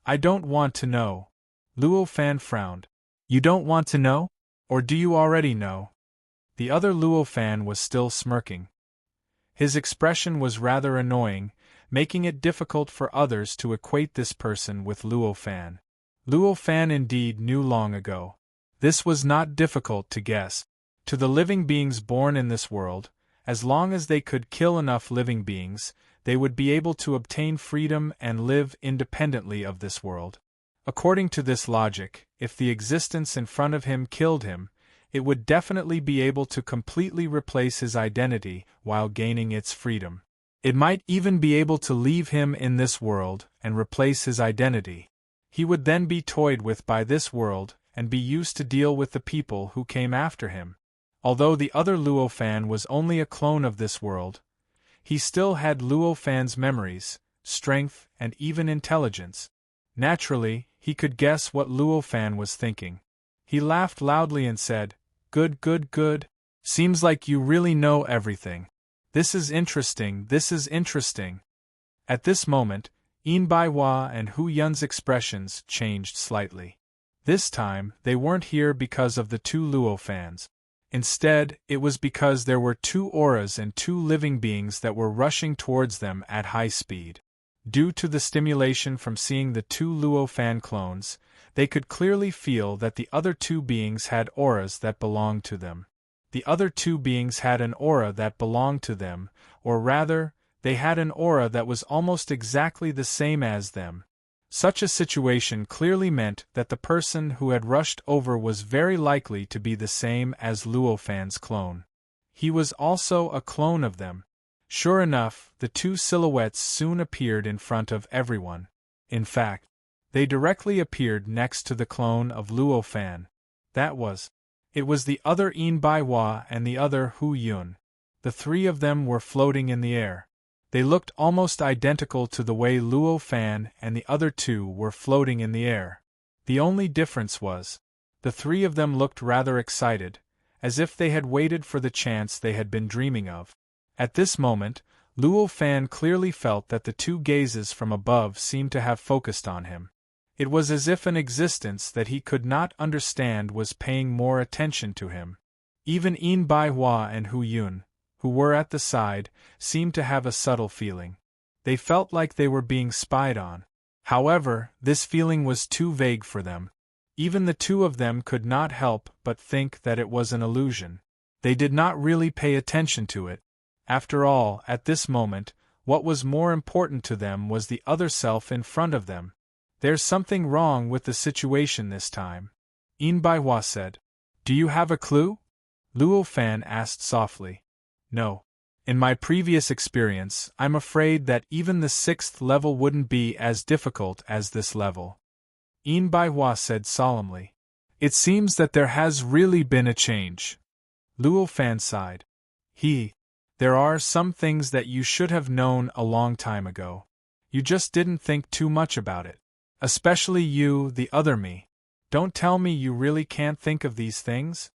"I don't want to know." Luo Fan frowned. "You don't want to know? Or do you already know?" The other Luo Fan was still smirking. His expression was rather annoying, making it difficult for others to equate this person with Luo Fan. Luo Fan indeed knew long ago. This was not difficult to guess. To the living beings born in this world, as long as they could kill enough living beings, they would be able to obtain freedom and live independently of this world. According to this logic, if the existence in front of him killed him, it would definitely be able to completely replace his identity while gaining its freedom. It might even be able to leave him in this world and replace his identity. He would then be toyed with by this world and be used to deal with the people who came after him. Although the other Luo Fan was only a clone of this world, he still had Luo Fan's memories, strength, and even intelligence. Naturally, he could guess what Luo Fan was thinking. He laughed loudly and said, "Good, good, good. Seems like you really know everything. This is interesting, this is interesting." At this moment, Yin Baihua and Hu Yun's expressions changed slightly. This time, they weren't here because of the two Luo Fans. Instead, it was because there were two auras and two living beings that were rushing towards them at high speed. Due to the stimulation from seeing the two Luo Fan clones, they could clearly feel that the other two beings had auras that belonged to them. The other two beings had an aura that belonged to them, or rather, they had an aura that was almost exactly the same as them. Such a situation clearly meant that the person who had rushed over was very likely to be the same as Luo Fan's clone. He was also a clone of them. Sure enough, the two silhouettes soon appeared in front of everyone. In fact, they directly appeared next to the clone of Luo Fan. It was the other Yin Baihua and the other Hu Yun. The three of them were floating in the air. They looked almost identical to the way Luo Fan and the other two were floating in the air. The only difference was, the three of them looked rather excited, as if they had waited for the chance they had been dreaming of. At this moment, Luo Fan clearly felt that the two gazes from above seemed to have focused on him. It was as if an existence that he could not understand was paying more attention to him. Even Yin Baihua and Hu Yun, who were at the side, seemed to have a subtle feeling. They felt like they were being spied on. However, this feeling was too vague for them. Even the two of them could not help but think that it was an illusion. They did not really pay attention to it. After all, at this moment, what was more important to them was the other self in front of them. "There's something wrong with the situation this time," Yin Baihua said. "Do you have a clue?" Luo Fan asked softly. "No. In my previous experience, I'm afraid that even the 6th level wouldn't be as difficult as this level," Yin Baihua said solemnly. "It seems that there has really been a change." Luo Fan sighed. There are some things that you should have known a long time ago. You just didn't think too much about it. Especially you, the other me. Don't tell me you really can't think of these things?"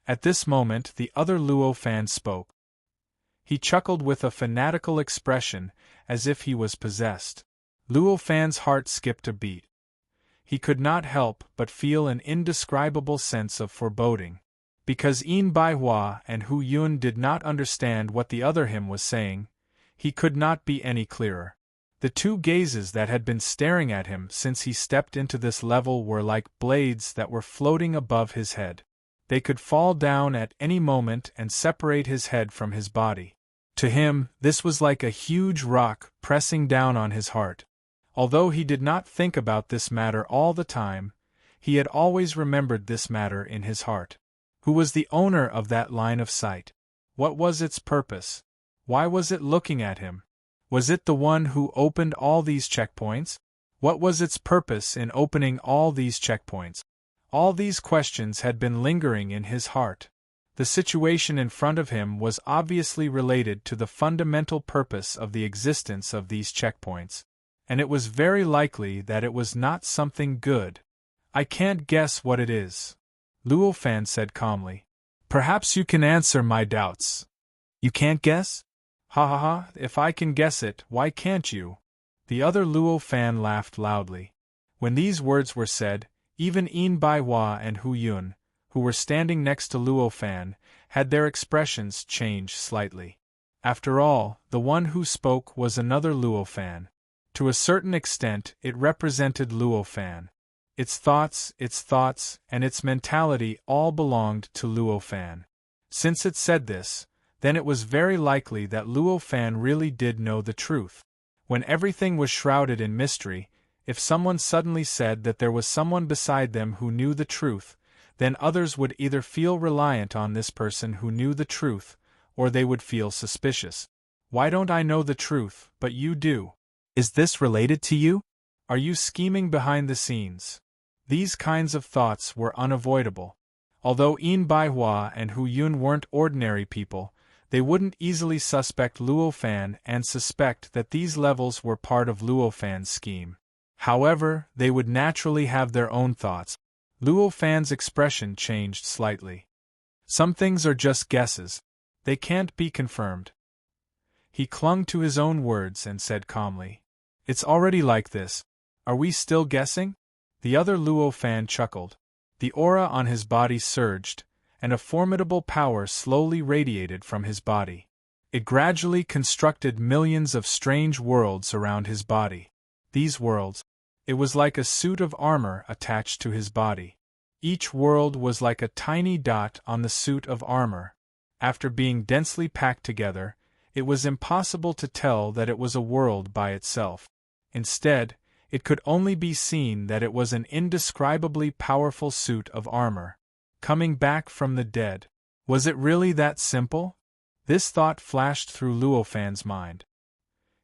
At this moment, the other Luo Fan spoke. He chuckled with a fanatical expression, as if he was possessed. Luo Fan's heart skipped a beat. He could not help but feel an indescribable sense of foreboding. Because Yin Baihua and Hu Yun did not understand what the other him was saying, he could not be any clearer. The two gazes that had been staring at him since he stepped into this level were like blades that were floating above his head. They could fall down at any moment and separate his head from his body. To him, this was like a huge rock pressing down on his heart. Although he did not think about this matter all the time, he had always remembered this matter in his heart. Who was the owner of that line of sight? What was its purpose? Why was it looking at him? Was it the one who opened all these checkpoints? What was its purpose in opening all these checkpoints? All these questions had been lingering in his heart. The situation in front of him was obviously related to the fundamental purpose of the existence of these checkpoints, and it was very likely that it was not something good. I can't guess what it is, Luo Fan said calmly. Perhaps you can answer my doubts. You can't guess? Ha ha ha, if I can guess it, why can't you? The other Luo Fan laughed loudly. When these words were said, even Yin Bai Hua and Hu Yun, who were standing next to Luo Fan, had their expressions change slightly. After all, the one who spoke was another Luo Fan. To a certain extent, it represented Luo Fan. Its thoughts, and its mentality all belonged to Luo Fan. Since it said this, then it was very likely that Luo Fan really did know the truth. When everything was shrouded in mystery, if someone suddenly said that there was someone beside them who knew the truth, then others would either feel reliant on this person who knew the truth, or they would feel suspicious. Why don't I know the truth, but you do? Is this related to you? Are you scheming behind the scenes? These kinds of thoughts were unavoidable. Although Yin Bai Hua and Hu Yun weren't ordinary people, they wouldn't easily suspect Luo Fan and suspect that these levels were part of Luo Fan's scheme. However, they would naturally have their own thoughts. Luo Fan's expression changed slightly. Some things are just guesses. They can't be confirmed. He clung to his own words and said calmly, "It's already like this. Are we still guessing?" The other Luo Fan chuckled. The aura on his body surged, and a formidable power slowly radiated from his body. It gradually constructed millions of strange worlds around his body. These worlds, it was like a suit of armor attached to his body. Each world was like a tiny dot on the suit of armor. After being densely packed together, it was impossible to tell that it was a world by itself. Instead, it could only be seen that it was an indescribably powerful suit of armor, coming back from the dead. Was it really that simple? This thought flashed through Luo Fan's mind.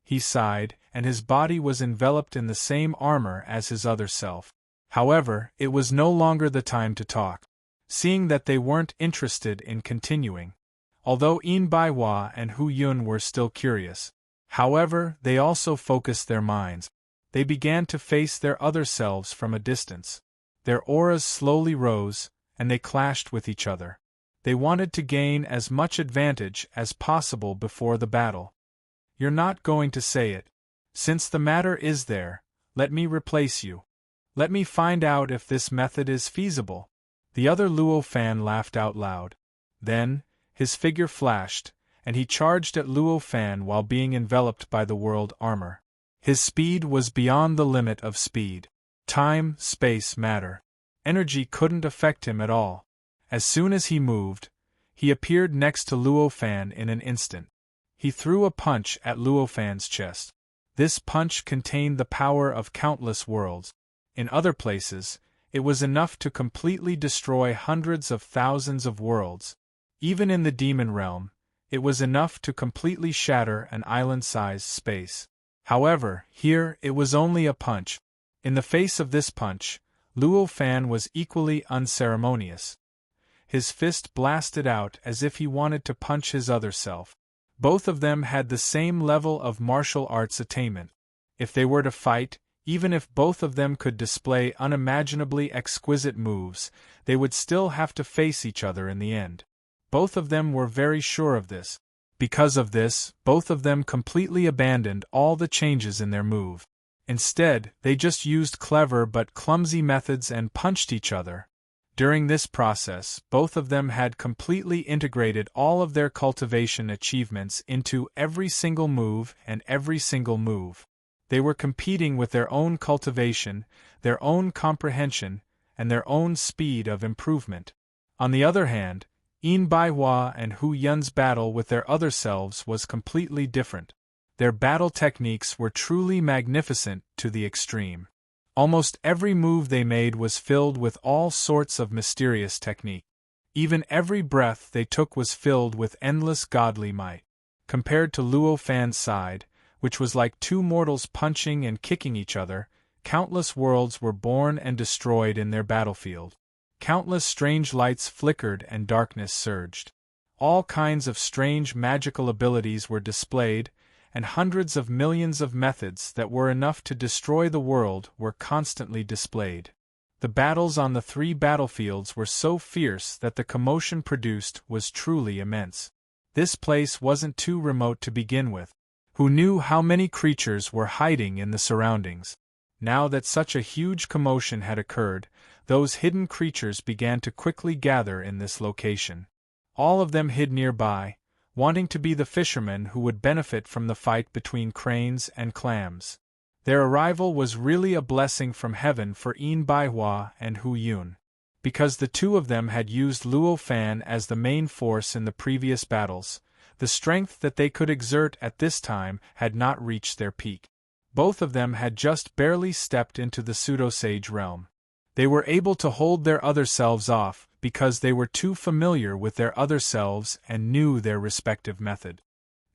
He sighed, and his body was enveloped in the same armor as his other self. However, it was no longer the time to talk, seeing that they weren't interested in continuing. Although Yin Bai Hua and Hu Yun were still curious, however, they also focused their minds. They began to face their other selves from a distance. Their auras slowly rose, and they clashed with each other. They wanted to gain as much advantage as possible before the battle. You're not going to say it. Since the matter is there, let me replace you. Let me find out if this method is feasible. The other Luo Fan laughed out loud. Then, his figure flashed, and he charged at Luo Fan while being enveloped by the world armor. His speed was beyond the limit of speed. Time, space, matter. Energy couldn't affect him at all. As soon as he moved, he appeared next to Luo Fan in an instant. He threw a punch at Luo Fan's chest. This punch contained the power of countless worlds. In other places, it was enough to completely destroy hundreds of thousands of worlds. Even in the demon realm, it was enough to completely shatter an island-sized space. However, here it was only a punch. In the face of this punch, Luo Fan was equally unceremonious. His fist blasted out as if he wanted to punch his other self. Both of them had the same level of martial arts attainment. If they were to fight, even if both of them could display unimaginably exquisite moves, they would still have to face each other in the end. Both of them were very sure of this. Because of this, both of them completely abandoned all the changes in their move. Instead, they just used clever but clumsy methods and punched each other. During this process, both of them had completely integrated all of their cultivation achievements into every single move and every single move. They were competing with their own cultivation, their own comprehension, and their own speed of improvement. On the other hand, Yin Baihua and Hu Yun's battle with their other selves was completely different. Their battle techniques were truly magnificent to the extreme. Almost every move they made was filled with all sorts of mysterious technique. Even every breath they took was filled with endless godly might. Compared to Luo Fan's side, which was like two mortals punching and kicking each other, countless worlds were born and destroyed in their battlefield. Countless strange lights flickered and darkness surged. All kinds of strange magical abilities were displayed, and hundreds of millions of methods that were enough to destroy the world were constantly displayed. The battles on the three battlefields were so fierce that the commotion produced was truly immense. This place wasn't too remote to begin with. Who knew how many creatures were hiding in the surroundings? Now that such a huge commotion had occurred, those hidden creatures began to quickly gather in this location. All of them hid nearby, wanting to be the fishermen who would benefit from the fight between cranes and clams. Their arrival was really a blessing from heaven for Yin Baihua and Hu Yun. Because the two of them had used Luo Fan as the main force in the previous battles, the strength that they could exert at this time had not reached their peak. Both of them had just barely stepped into the pseudo-sage realm. They were able to hold their other selves off because they were too familiar with their other selves and knew their respective method.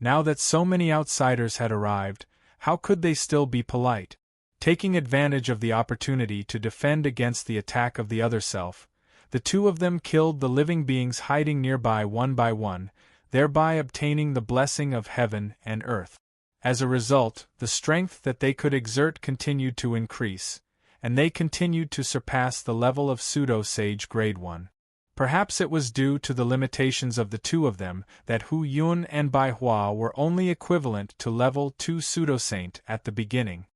Now that so many outsiders had arrived, how could they still be polite? Taking advantage of the opportunity to defend against the attack of the other self, the two of them killed the living beings hiding nearby one by one, thereby obtaining the blessing of heaven and earth. As a result, the strength that they could exert continued to increase, and they continued to surpass the level of pseudo-sage grade 1. Perhaps it was due to the limitations of the two of them that Hu Yun and Baihua were only equivalent to level 2 pseudo-saint at the beginning.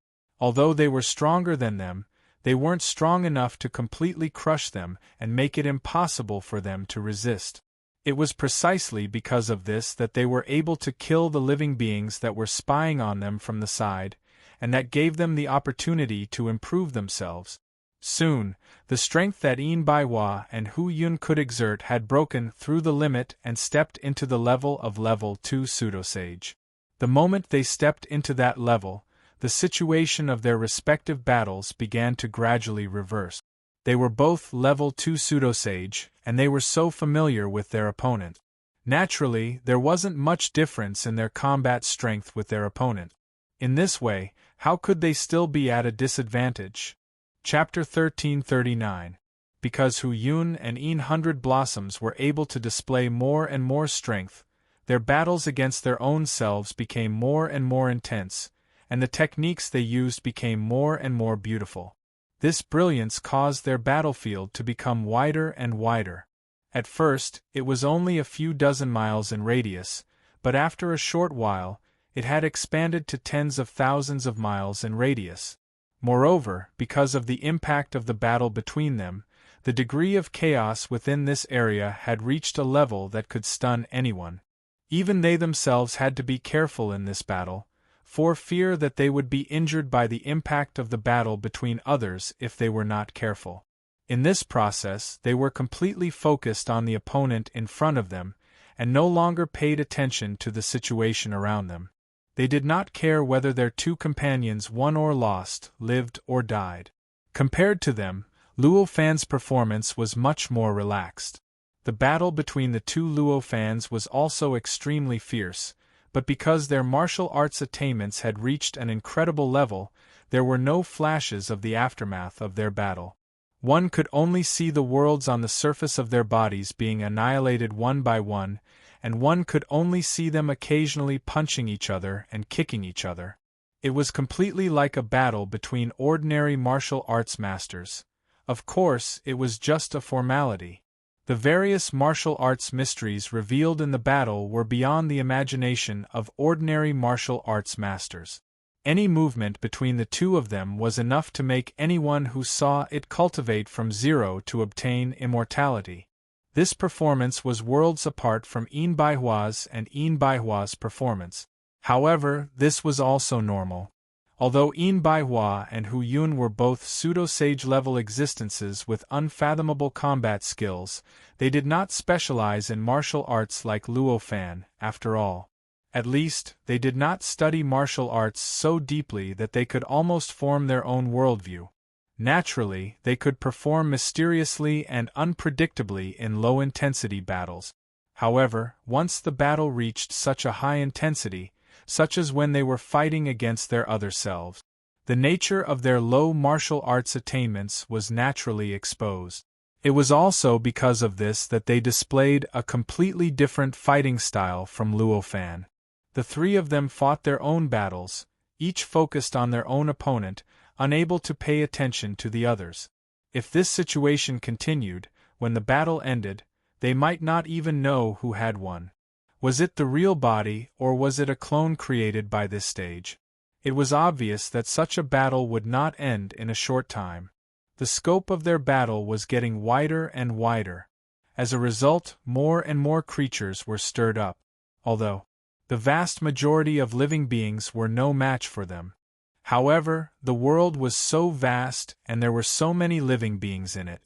Although they were stronger than them, they weren't strong enough to completely crush them and make it impossible for them to resist. It was precisely because of this that they were able to kill the living beings that were spying on them from the side, and that gave them the opportunity to improve themselves. Soon, the strength that Yin Baihua and Hu Yun could exert had broken through the limit and stepped into the level of level 2 pseudo-sage. The moment they stepped into that level, the situation of their respective battles began to gradually reverse. They were both level 2 pseudo-sage, and they were so familiar with their opponent. Naturally, there wasn't much difference in their combat strength with their opponent. In this way, how could they still be at a disadvantage? Chapter 1339. Because Hu Yun and Yin Hundred Blossoms were able to display more and more strength, their battles against their own selves became more and more intense, and the techniques they used became more and more beautiful. This brilliance caused their battlefield to become wider and wider. At first, it was only a few dozen miles in radius, but after a short while, it had expanded to tens of thousands of miles in radius. Moreover, because of the impact of the battle between them, the degree of chaos within this area had reached a level that could stun anyone. Even they themselves had to be careful in this battle, for fear that they would be injured by the impact of the battle between others if they were not careful. In this process, they were completely focused on the opponent in front of them, and no longer paid attention to the situation around them. They did not care whether their two companions won or lost, lived or died. Compared to them, Luo Fan's performance was much more relaxed. The battle between the two Luo Fans was also extremely fierce, but because their martial arts attainments had reached an incredible level, there were no flashes of the aftermath of their battle. One could only see the worlds on the surface of their bodies being annihilated one by one, and one could only see them occasionally punching each other and kicking each other. It was completely like a battle between ordinary martial arts masters. Of course, it was just a formality. The various martial arts mysteries revealed in the battle were beyond the imagination of ordinary martial arts masters. Any movement between the two of them was enough to make anyone who saw it cultivate from zero to obtain immortality. This performance was worlds apart from Enbaihua's and Enbaihua's performance. However, this was also normal. Although Enbaihua and Hu Yun were both pseudo-sage level existences with unfathomable combat skills, they did not specialize in martial arts like Luo Fan, after all. At least, they did not study martial arts so deeply that they could almost form their own worldview. Naturally, they could perform mysteriously and unpredictably in low-intensity battles. However, once the battle reached such a high intensity, such as when they were fighting against their other selves, the nature of their low martial arts attainments was naturally exposed. It was also because of this that they displayed a completely different fighting style from Luo Fan. The three of them fought their own battles, each focused on their own opponent, unable to pay attention to the others. If this situation continued, when the battle ended, they might not even know who had won. Was it the real body, or was it a clone created by this stage? It was obvious that such a battle would not end in a short time. The scope of their battle was getting wider and wider. As a result, more and more creatures were stirred up, although the vast majority of living beings were no match for them. However, the world was so vast and there were so many living beings in it.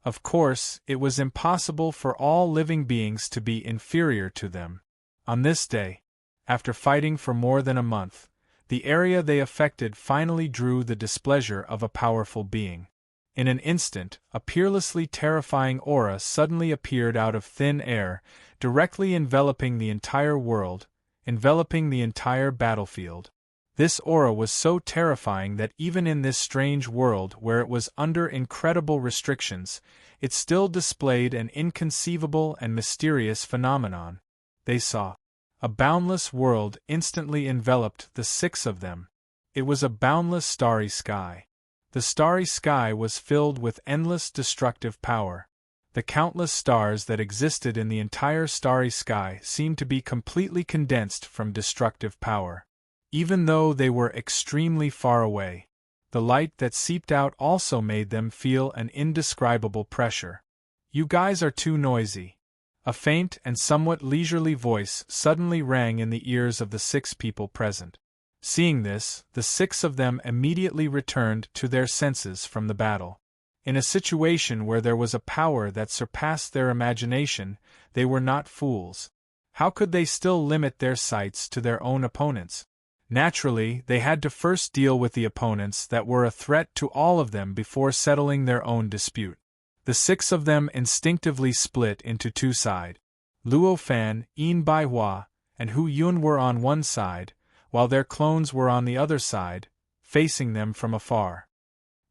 Of course, it was impossible for all living beings to be inferior to them. On this day, after fighting for more than a month, the area they affected finally drew the displeasure of a powerful being. In an instant, a peerlessly terrifying aura suddenly appeared out of thin air, directly enveloping the entire world, enveloping the entire battlefield. This aura was so terrifying that even in this strange world where it was under incredible restrictions, it still displayed an inconceivable and mysterious phenomenon. They saw. A boundless world instantly enveloped the six of them. It was a boundless starry sky. The starry sky was filled with endless destructive power. The countless stars that existed in the entire starry sky seemed to be completely condensed from destructive power. Even though they were extremely far away, the light that seeped out also made them feel an indescribable pressure. "You guys are too noisy." A faint and somewhat leisurely voice suddenly rang in the ears of the 6 people present. Seeing this, the 6 of them immediately returned to their senses from the battle. In a situation where there was a power that surpassed their imagination, they were not fools. How could they still limit their sights to their own opponents? Naturally, they had to first deal with the opponents that were a threat to all of them before settling their own dispute. The 6 of them instinctively split into 2 sides. Luo Fan, Enbaihua, and Hu Yun were on one side, while their clones were on the other side, facing them from afar.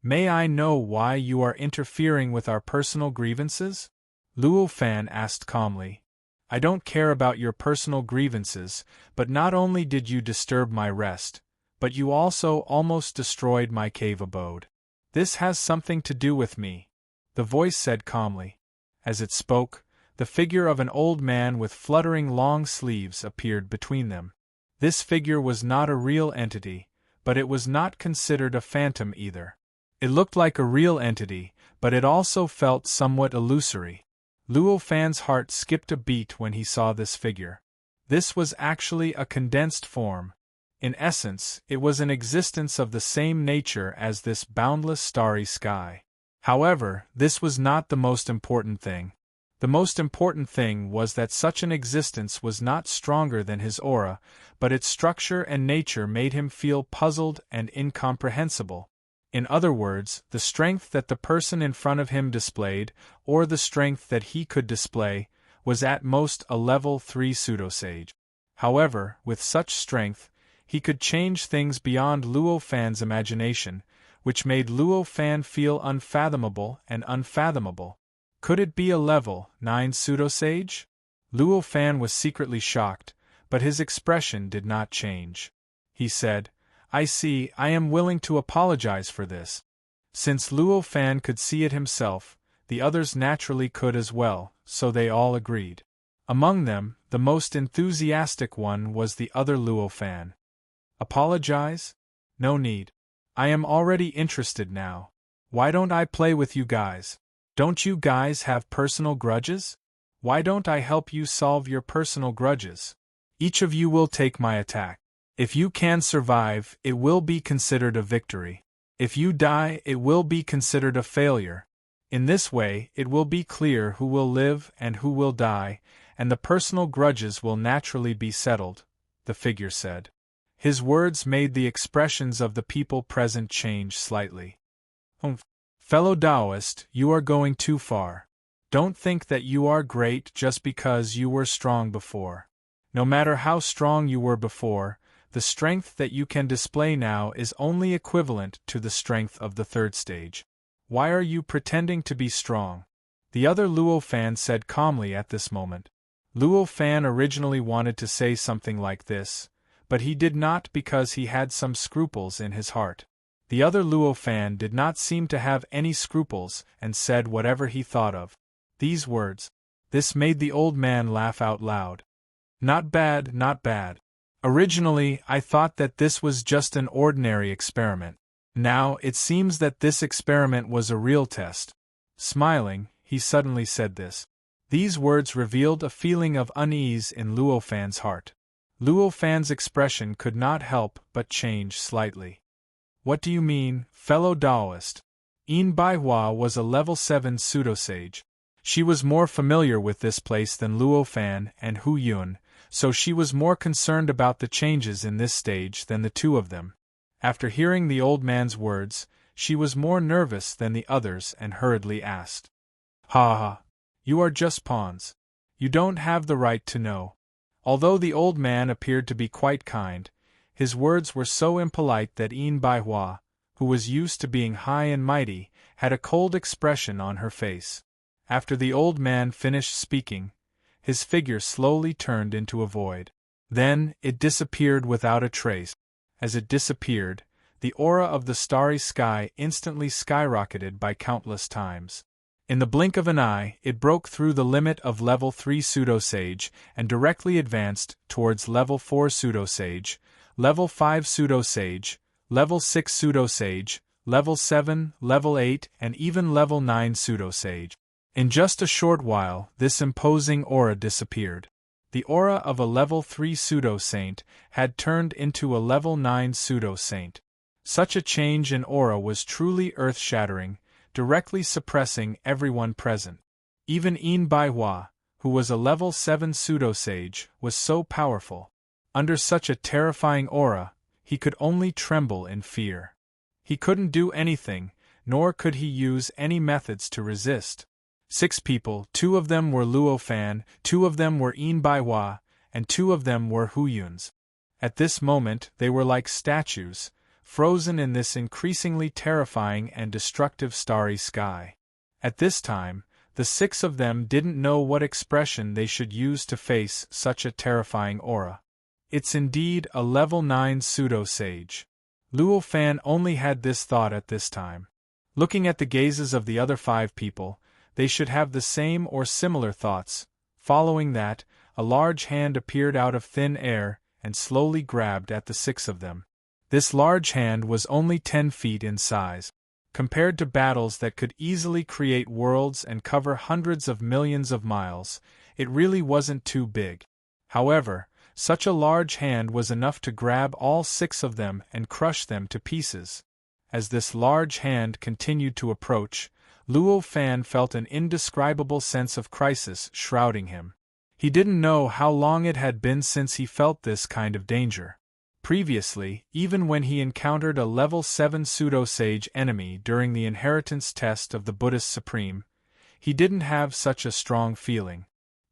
"May I know why you are interfering with our personal grievances?" Luo Fan asked calmly. "I don't care about your personal grievances, but not only did you disturb my rest, but you also almost destroyed my cave abode. This has something to do with me," the voice said calmly. As it spoke, the figure of an old man with fluttering long sleeves appeared between them. This figure was not a real entity, but it was not considered a phantom either. It looked like a real entity, but it also felt somewhat illusory. Luo Fan's heart skipped a beat when he saw this figure. This was actually a condensed form. In essence, it was an existence of the same nature as this boundless starry sky. However, this was not the most important thing. The most important thing was that such an existence was not stronger than his aura, but its structure and nature made him feel puzzled and incomprehensible. In other words, the strength that the person in front of him displayed, or the strength that he could display, was at most a level 3 pseudo-sage. However, with such strength, he could change things beyond Luo Fan's imagination, which made Luo Fan feel unfathomable and unfathomable. Could it be a level 9 pseudo-sage? Luo Fan was secretly shocked, but his expression did not change. He said, "I see, I am willing to apologize for this." Since Luo Fan could see it himself, the others naturally could as well, so they all agreed. Among them, the most enthusiastic one was the other Luo Fan. "Apologize?" No need. I am already interested now. Why don't I play with you guys? Don't you guys have personal grudges? Why don't I help you solve your personal grudges? Each of you will take my attack. If you can survive, it will be considered a victory. If you die, it will be considered a failure. In this way, it will be clear who will live and who will die, and the personal grudges will naturally be settled, the figure said. His words made the expressions of the people present change slightly. Fellow Taoist, you are going too far. Don't think that you are great just because you were strong before. No matter how strong you were before, the strength that you can display now is only equivalent to the strength of the third stage. Why are you pretending to be strong? The other Luo Fan said calmly at this moment. Luo Fan originally wanted to say something like this, but he did not because he had some scruples in his heart. The other Luo Fan did not seem to have any scruples and said whatever he thought of these words. This made the old man laugh out loud. Not bad, not bad. Originally, I thought that this was just an ordinary experiment. Now, it seems that this experiment was a real test. Smiling, he suddenly said this. These words revealed a feeling of unease in Luo Fan's heart. Luo Fan's expression could not help but change slightly. What do you mean, fellow Taoist? Yin Baihua was a level 7 pseudo-sage. She was more familiar with this place than Luo Fan and Hu Yun, so she was more concerned about the changes in this stage than the two of them. After hearing the old man's words, she was more nervous than the others and hurriedly asked. Ha ha! You are just pawns. You don't have the right to know. Although the old man appeared to be quite kind, his words were so impolite that Yin Baihua, who was used to being high and mighty, had a cold expression on her face. After the old man finished speaking, his figure slowly turned into a void. Then, it disappeared without a trace. As it disappeared, the aura of the starry sky instantly skyrocketed by countless times. In the blink of an eye, it broke through the limit of level 3 pseudo-sage and directly advanced towards level 4 pseudo-sage, level 5 pseudo-sage, level 6 pseudo-sage, level 7, level 8, and even level 9 pseudo-sage. In just a short while, this imposing aura disappeared. The aura of a level 3 pseudo-saint had turned into a level 9 pseudo-saint. Such a change in aura was truly earth-shattering, directly suppressing everyone present. Even Yin Baihua, who was a level 7 pseudo-sage, was so powerful. Under such a terrifying aura, he could only tremble in fear. He couldn't do anything, nor could he use any methods to resist. 6 people, 2 of them were Luo Fan, 2 of them were Yin Baihua, and 2 of them were Hu Yun's. At this moment they were like statues, frozen in this increasingly terrifying and destructive starry sky. At this time, the 6 of them didn't know what expression they should use to face such a terrifying aura. It's indeed a level 9 pseudo-sage. Luo Fan only had this thought at this time. Looking at the gazes of the other 5 people, they should have the same or similar thoughts. Following that, a large hand appeared out of thin air and slowly grabbed at the 6 of them. This large hand was only 10 feet in size. Compared to battles that could easily create worlds and cover hundreds of millions of miles, it really wasn't too big. However, such a large hand was enough to grab all 6 of them and crush them to pieces. As this large hand continued to approach, Luo Fan felt an indescribable sense of crisis shrouding him. He didn't know how long it had been since he felt this kind of danger. Previously, even when he encountered a level 7 pseudo-sage enemy during the inheritance test of the Buddhist Supreme, he didn't have such a strong feeling.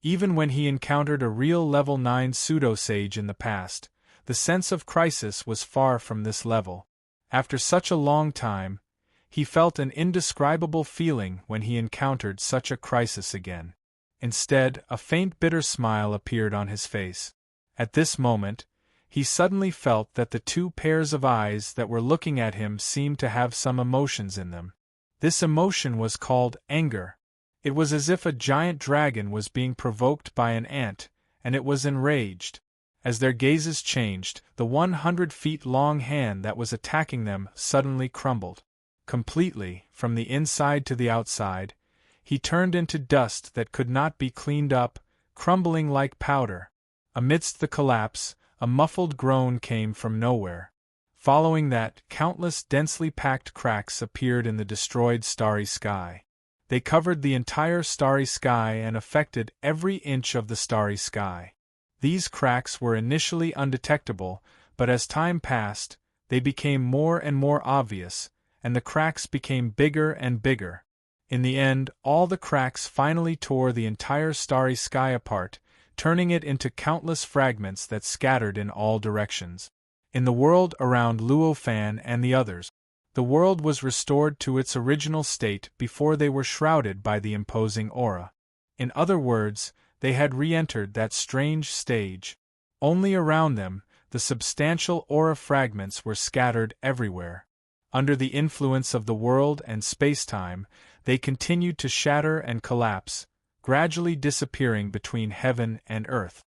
Even when he encountered a real level 9 pseudo-sage in the past, the sense of crisis was far from this level. After such a long time, he felt an indescribable feeling when he encountered such a crisis again. Instead, a faint bitter smile appeared on his face. At this moment, he suddenly felt that the 2 pairs of eyes that were looking at him seemed to have some emotions in them. This emotion was called anger. It was as if a giant dragon was being provoked by an ant, and it was enraged. As their gazes changed, the 100-feet-long hand that was attacking them suddenly crumbled. Completely, from the inside to the outside, he turned into dust that could not be cleaned up, crumbling like powder. Amidst the collapse, a muffled groan came from nowhere. Following that, countless densely packed cracks appeared in the destroyed starry sky. They covered the entire starry sky and affected every inch of the starry sky. These cracks were initially undetectable, but as time passed, they became more and more obvious, and the cracks became bigger and bigger. In the end, all the cracks finally tore the entire starry sky apart, turning it into countless fragments that scattered in all directions. In the world around Luo Fan and the others, the world was restored to its original state before they were shrouded by the imposing aura. In other words, they had re-entered that strange stage. Only around them, the substantial aura fragments were scattered everywhere. Under the influence of the world and space-time, they continued to shatter and collapse, gradually disappearing between heaven and earth.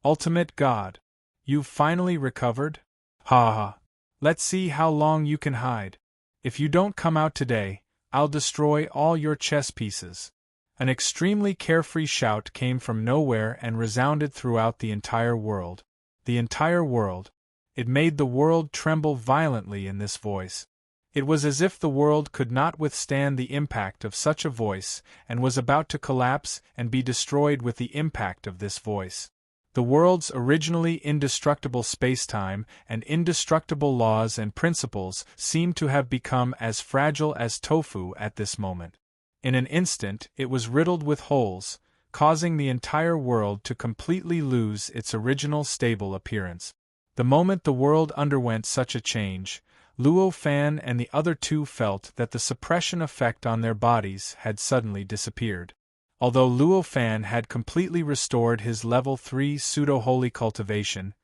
Ultimate God, you've finally recovered? Ha ha. Let's see how long you can hide. If you don't come out today, I'll destroy all your chess pieces. An extremely carefree shout came from nowhere and resounded throughout the entire world. The entire world. It made the world tremble violently in this voice. It was as if the world could not withstand the impact of such a voice and was about to collapse and be destroyed with the impact of this voice. The world's originally indestructible space-time and indestructible laws and principles seemed to have become as fragile as tofu at this moment. In an instant, it was riddled with holes, causing the entire world to completely lose its original stable appearance. The moment the world underwent such a change, Luo Fan and the other two felt that the suppression effect on their bodies had suddenly disappeared. Although Luo Fan had completely restored his level 3 pseudo-holy cultivation,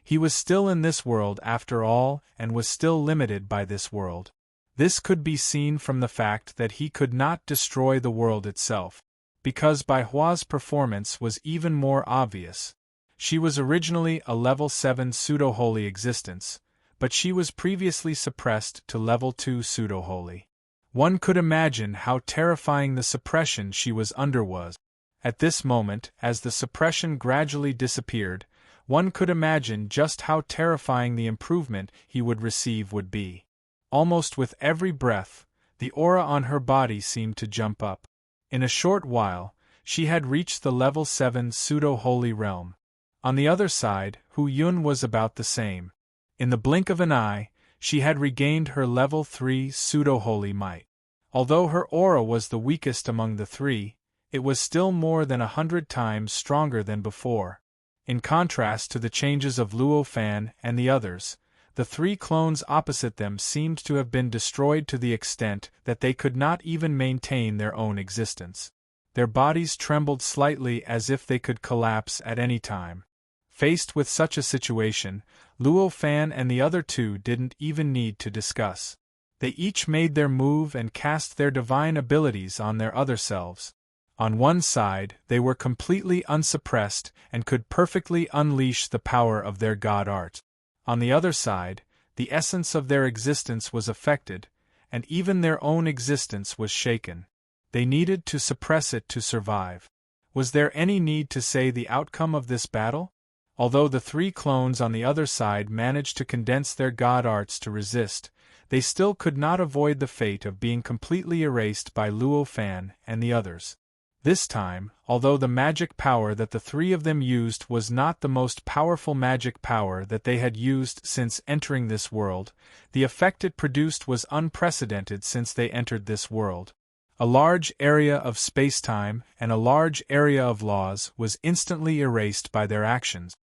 he was still in this world after all and was still limited by this world. This could be seen from the fact that he could not destroy the world itself, because Bai Hua's performance was even more obvious. She was originally a level 7 pseudo-holy existence, but she was previously suppressed to level 2 pseudo-holy. One could imagine how terrifying the suppression she was under was. At this moment, as the suppression gradually disappeared, one could imagine just how terrifying the improvement he would receive would be. Almost with every breath, the aura on her body seemed to jump up. In a short while, she had reached the level 7 pseudo-holy realm. On the other side, Hu Yun was about the same. In the blink of an eye, she had regained her level 3 pseudo-holy might. Although her aura was the weakest among the three, it was still more than 100 times stronger than before. In contrast to the changes of Luo Fan and the others, the three clones opposite them seemed to have been destroyed to the extent that they could not even maintain their own existence. Their bodies trembled slightly as if they could collapse at any time. Faced with such a situation, Luo Fan and the other two didn't even need to discuss. They each made their move and cast their divine abilities on their other selves. On one side, they were completely unsuppressed and could perfectly unleash the power of their god art. On the other side, the essence of their existence was affected, and even their own existence was shaken. They needed to suppress it to survive. Was there any need to say the outcome of this battle? Although the three clones on the other side managed to condense their god arts to resist, they still could not avoid the fate of being completely erased by Luo Fan and the others. This time, although the magic power that the three of them used was not the most powerful magic power that they had used since entering this world, the effect it produced was unprecedented since they entered this world. A large area of space-time and a large area of laws was instantly erased by their actions.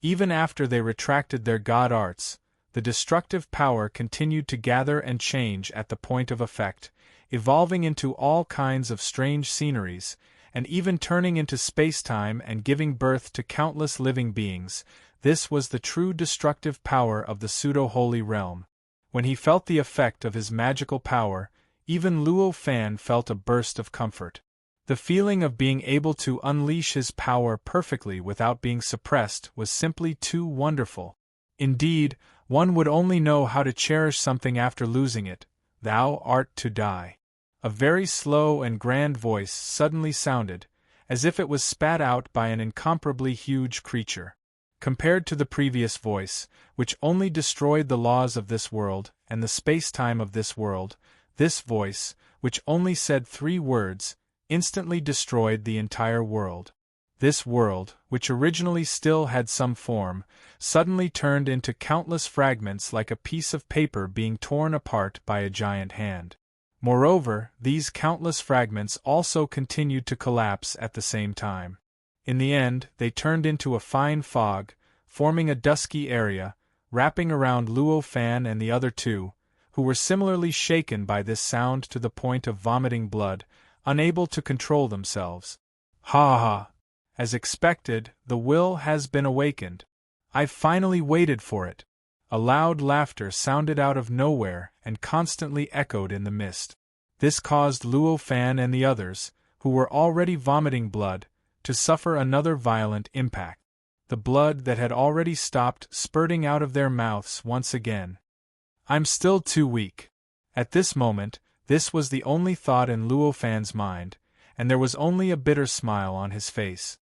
Even after they retracted their god arts, the destructive power continued to gather and change at the point of effect, evolving into all kinds of strange sceneries, and even turning into space-time and giving birth to countless living beings. This was the true destructive power of the pseudo-holy realm. When he felt the effect of his magical power, even Luo Fan felt a burst of comfort. The feeling of being able to unleash his power perfectly without being suppressed was simply too wonderful. Indeed, one would only know how to cherish something after losing it. Thou art to die. A very slow and grand voice suddenly sounded, as if it was spat out by an incomparably huge creature. Compared to the previous voice, which only destroyed the laws of this world and the space-time of this world, this voice, which only said 3 words, instantly destroyed the entire world. This world, which originally still had some form, suddenly turned into countless fragments like a piece of paper being torn apart by a giant hand. Moreover, these countless fragments also continued to collapse at the same time. In the end, they turned into a fine fog, forming a dusky area, wrapping around Luo Fan and the other 2, who were similarly shaken by this sound to the point of vomiting blood, unable to control themselves. Ha ha! As expected, the will has been awakened. I've finally waited for it. A loud laughter sounded out of nowhere and constantly echoed in the mist. This caused Luo Fan and the others, who were already vomiting blood, to suffer another violent impact. The blood that had already stopped spurting out of their mouths once again. I'm still too weak. At this moment, this was the only thought in Luo Fan's mind, and there was only a bitter smile on his face.